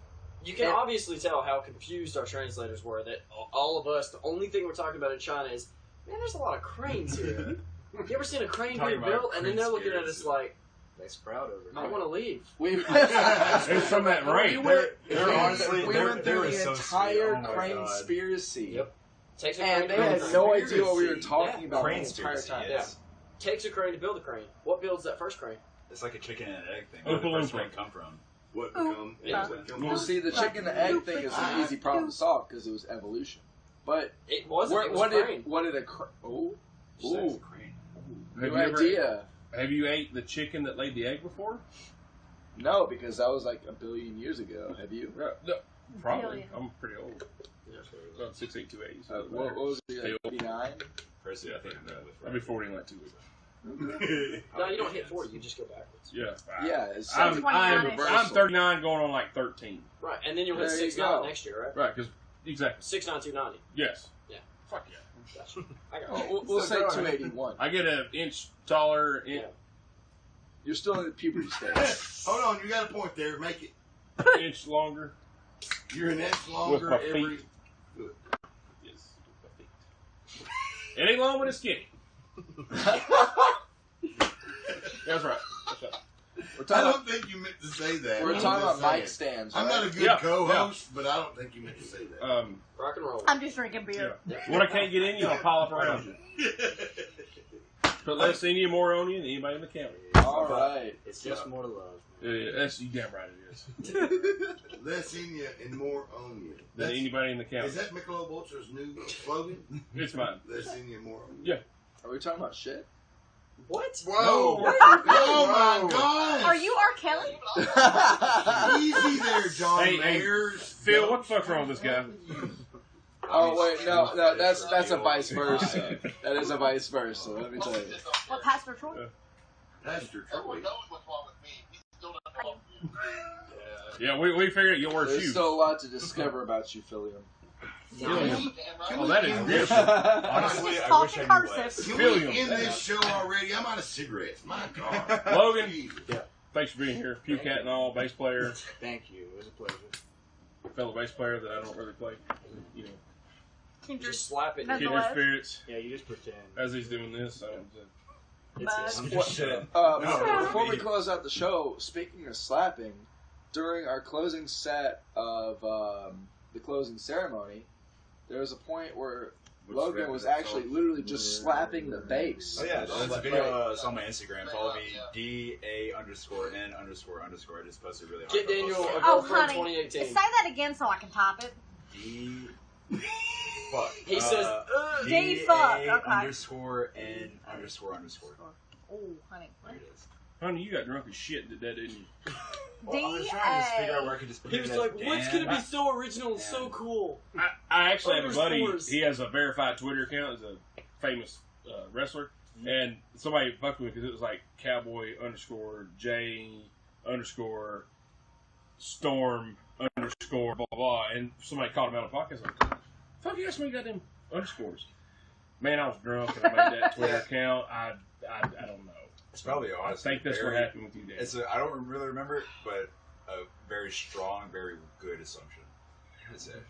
You can And- obviously tell how confused our translators were that all of us, the only thing we're talking about in China is, man, there's a lot of cranes here. You ever seen a crane Talking being about built? And then they're looking at us conspiracy. like, They sprout over. I want to leave. It's from that rain. We went they through were the so entire sweet. Oh my crane God. conspiracy. Yep. Takes a And crane they to build had a crane. no idea what we were Conspiracy. talking Yeah. about Crane the entire conspiracy, time. yes. Takes a crane to build a crane. What builds that first crane? It's like a chicken and an egg thing. Where Oompa the first Loompa. one come from? What become? Yeah. What become- Well, see, the chicken and egg thing is an easy problem to solve because it was evolution. But It wasn't. It was what a crane. did a crane? Oh, Just like ooh, a crane. Have new you ever- idea. Have you ate the chicken that laid the egg before? No, because that was like a billion years ago. Have you? No, probably. Billion. I'm pretty old. About 6'8", 280. So What was it? Stay Like old. 59? Personally, I think I'm with I'll be 40 in like 2 weeks. No, you don't hit 40. You just go backwards. Yeah. Yeah, it's I'm 29-ish. 39 going on like 13. Right, and then you'll hit There you 6'9" go. next year, right? Right, because exactly. 6'9", 290. Yes. Yeah. Fuck yeah. Gotcha. I got Oh, you. we'll say 281. I get an inch taller. Yeah. You're still in the puberty stage. Hold on, you got a point there. Make it. Inch longer. You're an inch With longer my every. feet. Yes. It ain't long, but it's skinny. That's right. That's right. We're I talking don't think you meant to say that. We're I'm talking just about saying. mic stands. I'm right? not a good Yeah, co-host, but I don't think you meant to say that. Rock and roll. I'm just drinking beer. When I can't get in you, I'll pile up around you. Put less in you, more on you than anybody in the county. All right. It's just more love. Yeah, that's you damn right it is. Less in you and more on you. Than anybody in the county. Is that Michelob Ultra's new slogan? It's mine. Less in you and more on you. Yeah. Are we talking about shit? What? Whoa! No. Oh my gosh! Are you R. Kelly? Easy there, John Hey, Mayers. Phil, what the fuck's wrong with this guy? Oh wait, no, that's a vice versa. That is a vice versa. Let me tell you. What, Pastor Troy? Pastor Everyone Troy. knows what's wrong with me. He still doesn't know. Yeah, we figured you'll wear There's shoes. still a lot to discover about you, Philium. Philium. Can Oh, we that is end different. this- Honestly, Just I wish talking I knew cursive. less. Can Philium. we end this show already? I'm out of cigarettes. My God. Logan, Jesus. thanks for being here. Pew Cat and all, bass player, Thank you. It was a pleasure. fellow bass player that I don't really play. You know, Kindred. Just slap it. No. kindred Nonetheless. spirits. Yeah, you just pretend. As he's doing this, It's Bud. it. Just shit. Before we close out the show, speaking of slapping, during our closing set of the closing ceremony, there was a point where Logan was actually literally just slapping the bass. Oh yeah, there's a video it's on my Instagram. Follow me, DA_N___. I just posted really hard. Get Daniel a Oh, girlfriend honey. 2018. Say that again so I can type it. D. Fuck. He says, D fuck, okay. _N___. Oh, honey. There it is. honey, you got drunk as shit that didn't you? Well, I was trying to figure out where I could just put he it was as like, what's Dan. gonna be so original and so cool? I actually have a buddy. Underscores. He has a verified Twitter account. He's a famous wrestler, and somebody fucked with me because it was like Cowboy_J_Storm_ blah blah, and somebody called him out on the podcast like, "Fuck you, guys, me got them underscores." Man, I was drunk and I made that Twitter account. I don't know. It's probably I honestly think that's what very- happened with you, Dan. It's I don't really remember it, but a very strong, very good assumption. That's it.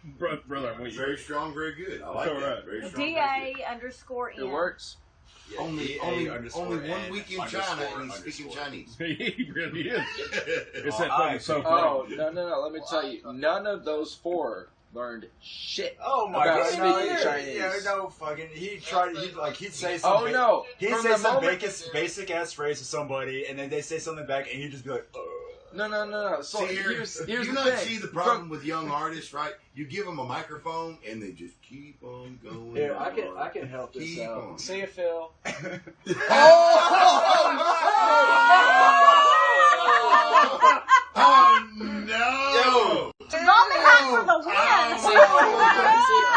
Brother, I'm with you. Very strong, very good. I like It's all that. right. Very strong. very good. DA_N. It works. Yeah, Only DA_N only 1 week in China and he's underscore. speaking Chinese. He really is. It's that Oh, fucking so Oh, no. Let me tell you. None of those 4 learned shit. Oh my About god! speaking no, Chinese. Yeah, no fucking. He tried. He'd say Oh, something. no. He'd From say the some moment- basic ass phrase to somebody, and then they say something back, and he'd just be like, No. So See, here's you the not thing. see the problem with young artists, right? You give them a microphone and they just keep on going. Here, I on. can help this Keep out. on. See you, Phil. Oh no! Roman back for the win.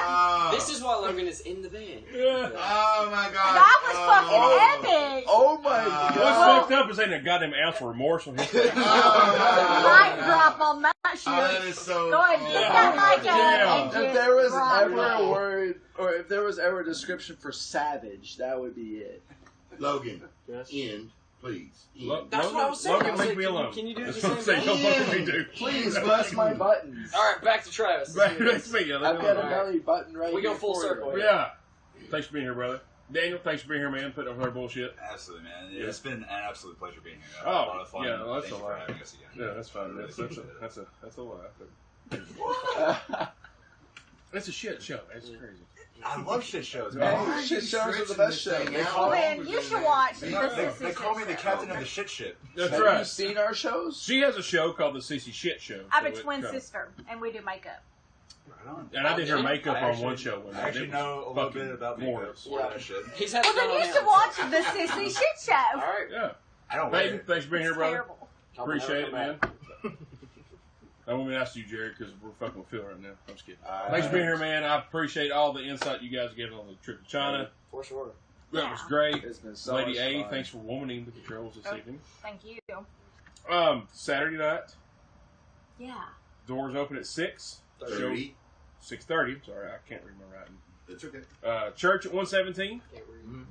Oh. This is why Logan is in the band. Oh my god! That was fucking epic. Oh my god. Was fucked up is ain't a goddamn ounce of remorse on his face. Mic drop on that shit. That is so. Go ahead, get that mic out. And If there was drop ever it. a word, or if there was ever a description for savage, that would be it. Logan, end, please. End. That's what I was saying. Logan, I was leave like, me alone. Can you do That's the what I'm same saying. thing? Don't fucking me do. Please bust my buttons. All right, back to Travis. That's me. Yeah, I've got a belly button right We go here full for circle. you. Yeah. Thanks for being here, brother. Daniel, thanks for being here, man. Putting up with our bullshit. Absolutely, man. Yeah. It's been an absolute pleasure being here. I had a lot of fun. yeah, well, that's Thank a you for lie. having us again. Yeah, that's fine. Really That's a lie. It's a shit show. It's crazy. I love shit shows, Hey, man. shit shows are the best show. Well, then you should watch the They Sissy call me Shit the Show. captain of the shit shit. That's Have you right. seen our shows? She has a show called the Cece Shit Show. I have a so it twin kinda- sister, and we do makeup. And I did her makeup I on actually- one show. One I night. actually It was know a little fucking bit about glorious. makeup. Yeah, that shit. He's had Well, it then done you on should him. watch the Sissy Shit Show. All right. Yeah. I don't Baby, wait. thanks for being here, It's brother. terrible. Appreciate it, man. I won't ask you, Jared, because we're fucking with Phil right now. I'm just kidding. Thanks for being here, man. I appreciate all the insight you guys gave on the trip to China. For sure. That was great. It's been so Lady much A, fun. thanks for womaning the controls this evening. Thank you. Saturday night, Yeah. doors open at 6. 30. 6:30. Sorry, I can't read my writing. It's okay. Church at 117. Can't read.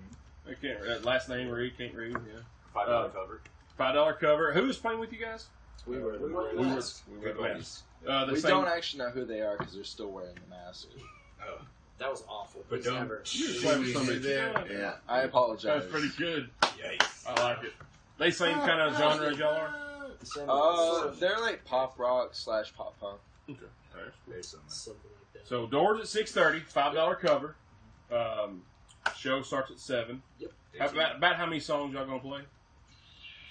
I can't. Last name read. Can't read. Yeah. $5 cover. $5 cover. Who was playing with you guys? We were. We were Good last. buddies. The We same. don't actually know who they are because they're still wearing the mask. Oh. That was awful. But Please don't- never. You were playing with somebody. Yeah. I apologize. That was pretty good. Yikes. I like it. They same kind of genre as y'all are. They're like pop rock / pop punk. Okay. All right. Very similar. Something like that. So doors at 6:30. $5 cover. Show starts at 7. Yep. About how many songs y'all gonna play?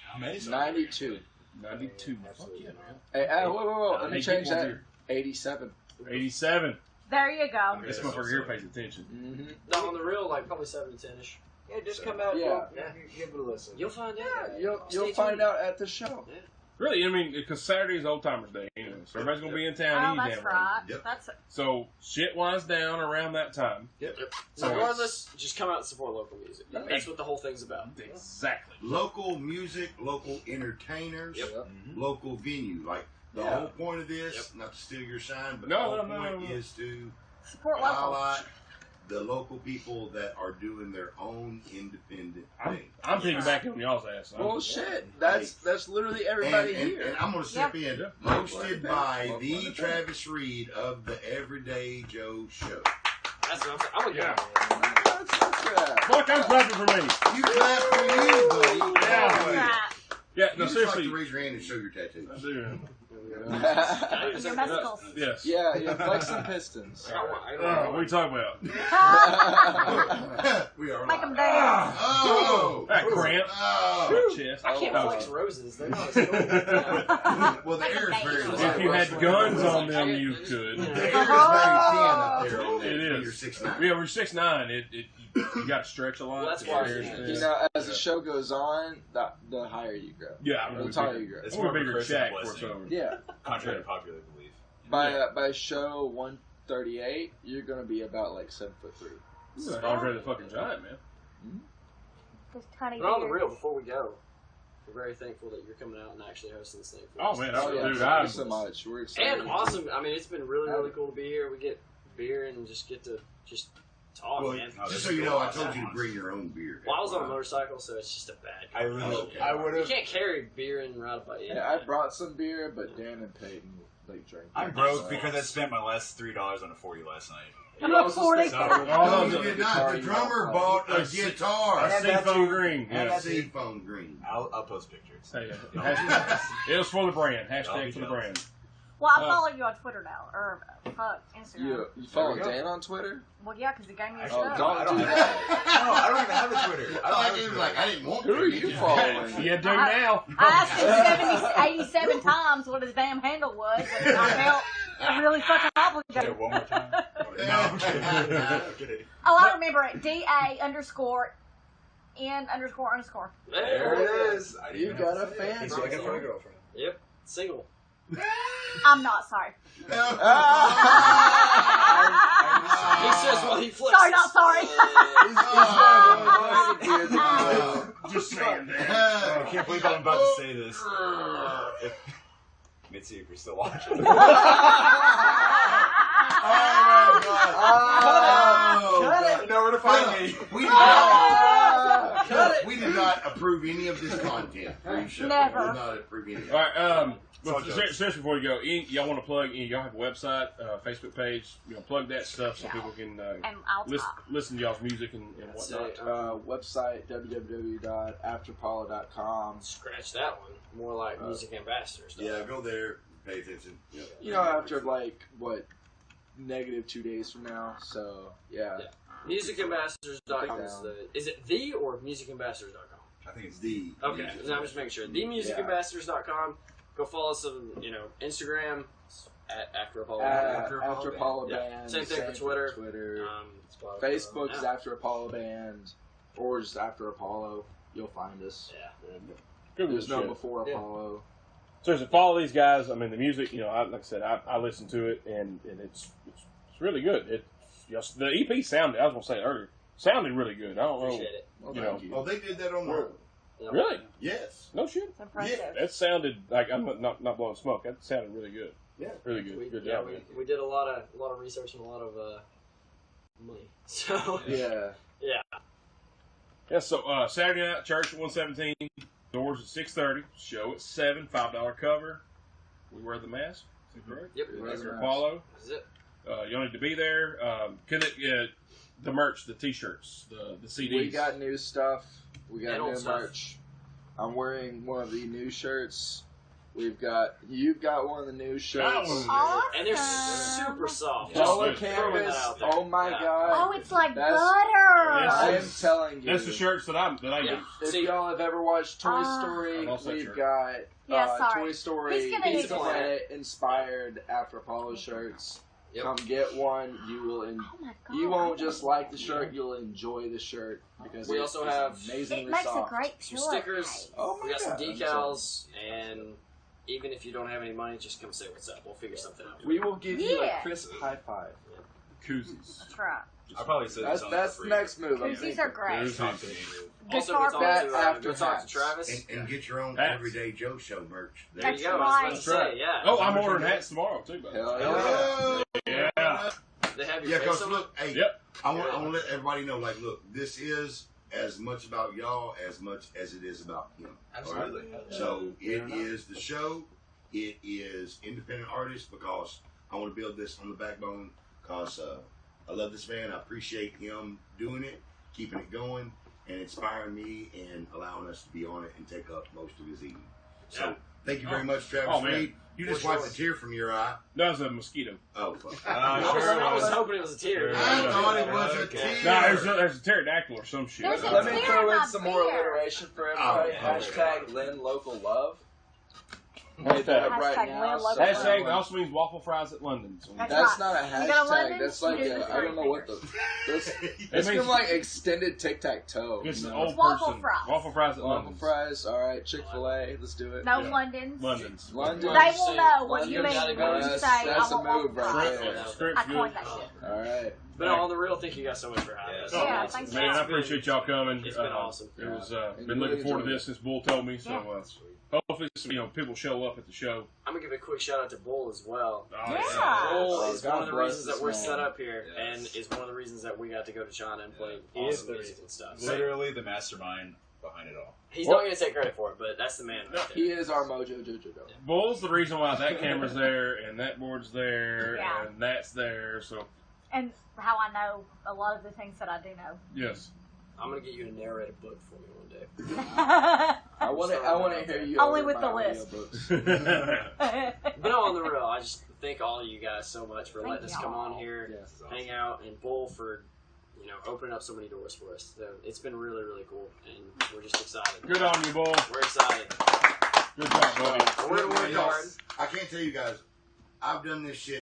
How many songs? 92. 92. Fuck yeah, man. Hey, whoa. Let me Hey, change get more that. beer. 87. 87. There you go. This motherfucker here pays attention. Mm-hmm. No, on the real, like probably 7 to 10ish. Yeah, just come out. Yeah. Give it a listen. You'll find out. You'll Stay find tuned. out at the show. Really, I mean, because Saturday is Old Timers Day anyway, so everybody's gonna be in town. Oh, any that's damn right. Yep. That's So shit winds down around that time. So regardless, just come out and support local music. That's what the whole thing's about. Exactly. Local music, local entertainers, local venue. Like the Yeah. whole point of this, not to steal your shine, but No, the whole no, no, point no. is to support local. highlight the local people that are doing their own independent thing. I'm piggybacking on y'all's ass. Well, shit. That's literally everybody here. And I'm going to step in. Yep. Hosted by the Travis Reed of the Everyday Joe Show. That's what I'm saying. I'm a Yeah. Yeah. Fuck, I'm clapping for me. You clap for you, buddy. Yeah. Right. Yeah, You no, just seriously. like to raise your hand and show your tattoos. I do. Your muscles. Yes. Yeah, flexing pistons. What are you talking about? We are Make them live. dance. Oh! That cramp. Oh! Chest. I can't Oh. flex roses. They're not as cool. Well, the air is very If low. you had guns on them, you could. The air is very thin up there on that. It is. You're 6'9". Yeah, we're 6'9". You got to stretch a lot. Well, that's The why air's it's- thin. You know, as the show goes on, the higher you grow. Yeah, The taller you grow. It's I'm more a of a bigger curse than a shack before it's blessing. over. Yeah. Contrary to popular belief. By show 138, you're gonna be about like 7'3". This is Andre the fucking Giant, man. Just tiny But on the beards. real, before we go, we're very thankful that you're coming out and actually hosting this thing for Oh, us. man, Oh, yeah. dude, Thank I'm you so much. We're excited. And awesome. I mean, it's been really, really cool to be here. We get beer and just get to just talk, Well, man. just so you know, I told you to bring your own beer. Well, I was on a motorcycle, so it's just a bad. I literally, Okay. I would You have. can't carry beer and ride a bike. Yeah, I brought some beer, but Dan and Peyton drank. I'm broke because I spent my last $3 on a 40 last night. I'm not 40. So- No, you did not. The drummer bought a guitar. A seafoam green. And Yeah. a seafoam green. I'll post pictures. Hey, it was for the brand. Hashtag for the brand. Well, I follow you on Twitter now, or Instagram. You follow Dan on Twitter? Well, yeah, because he gave me a Oh, show. don't I don't do have that. No, I don't even have a Twitter. I don't have a Twitter. Like, I didn't want Who to. are you following? You do now. I asked him 87 times what his damn handle was, and I felt really fucking Say obligated. it one more time. No, I'm kidding. I'm kidding. Oh, I remember it. DA_N__. There it is. I didn't You even got a have to say it. fan. He's looking for a girlfriend. Yep. Single. I'm not sorry. He says while he flexes. Sorry, not sorry. Just saying that. I can't believe I'm about to say this. Mitzi, if you're still watching. Oh my God! You know where to find me. We did not approve any of this content. We should Never. did not approve any of it. All right. all Seriously, before you go, y'all want to plug? Y'all have a website, Facebook page. Plug that stuff so people can And I'll listen to y'all's music and whatnot. Website www.afterpolo.com. Scratch that one. More like music ambassadors. Yeah, go there. Pay attention. Yeah. You know, after like negative 2 days from now. So yeah. Musicambassadors.com is it the or musicambassadors.com? I think it's the. Okay, I'm just making sure. TheMusicAmbassadors.com. Go follow us on, Instagram at After Apollo. After Apollo Band. Same thing for Twitter. Facebook is After Apollo Band, or just After Apollo. You'll find us. Yeah. There's no before Apollo. So follow these guys. I mean, the music. Like I said, I listen to it, and it's really good. The EP sounded. I was gonna say it earlier. Sounded really good. I don't know. Appreciate it. Oh, they did that on the. Really? Yes. No shit. It's impressive. Yeah. That sounded like I'm not blowing smoke. That sounded really good. Yeah. Really good. Good job. man. We did a lot of research and a lot of money. So Yeah. Yeah. So Saturday night church at 117. Doors at 6:30. Show at 7. $5 cover. We wear the mask. Is that correct? Yep. After Apollo. That's it. You'll need to be there. The merch, the T-shirts, the CDs. We got new stuff. We got And old new stuff. merch. I'm wearing one of the new shirts. You've got one of the new shirts. Awesome. And they're super soft. Color Just throwing that canvas. out there. Oh my Yeah. God. Oh, it's like That's- butter. I am telling you. That's the shirts that I Yeah. use. If See- y'all have ever watched Toy Story, I lost that we've shirt. got Yeah, sorry. Toy Story He's gonna Pizza need to- Planet inspired After Apollo shirts. Yep. Come get one. You will. Oh my God. You won't just like the shirt. You'll enjoy the shirt because We it's also just have- amazingly It makes soft. a great Some pillow stickers. case. Oh my We got some God, I'm decals, and even if you don't have any money, just come say what's up. We'll figure something out. We will give you a Yeah. crisp high five. Koozies. That's right. I probably said That's this the next move. I'm Koozies thinking. are great. Koozies. Also, Guitar go That talk to, after go talk to hats. Travis. And get your own Hats. Everyday Joe Show merch. There That's you go. I right. was about to say, yeah. Oh, I'm ordering hats tomorrow too, buddy. Hell yeah. Oh, Yeah. They have your yeah, face because on look, hey, Yep. I want to let everybody know, like, look, this is as much about y'all as much as it is about him. Absolutely. All right? So it is the show. It is independent artists because I want to build this on the backbone because I love this man. I appreciate him doing it, keeping it going, and inspiring me and allowing us to be on it and take up most of his evening. So Yeah. thank you very much, Travis Oh, man. Reed. You just For wiped sure. a tear from your eye. That was a mosquito. Oh, fuck. I was hoping it was a tear. I thought it was a Okay. tear. No, there's a pterodactyl or some shit. There's a Let me tear throw in in my some more beer. alliteration for everybody. Oh, Hashtag Lynn Local Love. What's Made that that? up right Hashtag now. Lynn Local so- Love. Hashtag that also means waffle fries at London. So That's That's right. not a You go to hashtag. London, That's you like do a, the I don't know what the. This, It it's means- from like extended tic tac toe. It's an know? old waffle person. fries. Waffle fries at Waffle London. fries. All right, Chick-fil-A. Let's do it. No Yeah. London's. London's. London. They will know what London. you mean gotta when go. you That's- say, that's I a want waffle move right fries. there. Script's I coined good. that shit. All right. But on the real, thank you guys so much for having us. Yeah, It's- thanks, Man, I guys. appreciate y'all coming. It's been awesome. It was And been really looking forward to enjoyed this since Bull told me. So hopefully, people show up at the show. I'm gonna give a quick shout out to Bull as well. Oh, Yeah. Bull Oh, is God one of the bless reasons this that we're man. set up here, Yes. and is one of the reasons that we got to go to China and play He is awesome the music reason. and stuff. So Literally the mastermind behind it all. he's not gonna take credit for it, but that's the man right He there. is our Mojo Jojo. Bull's the reason why that camera's there and that board's there Yeah. and that's there. So And how I know a lot of the things that I do know. yes, I'm gonna get you to narrate a book for me one day. I want to hear you. Only over with the my list. audiobooks. But on the real, I just thank all of you guys so much for Thank letting us come y'all. on here, Yes. hang out, and Bull for opening up so many doors for us. So it's been really, really cool, and we're just excited. good on you, Bull. We're excited. Good job, buddy. We're gonna work hard. I can't tell you guys, I've done this shit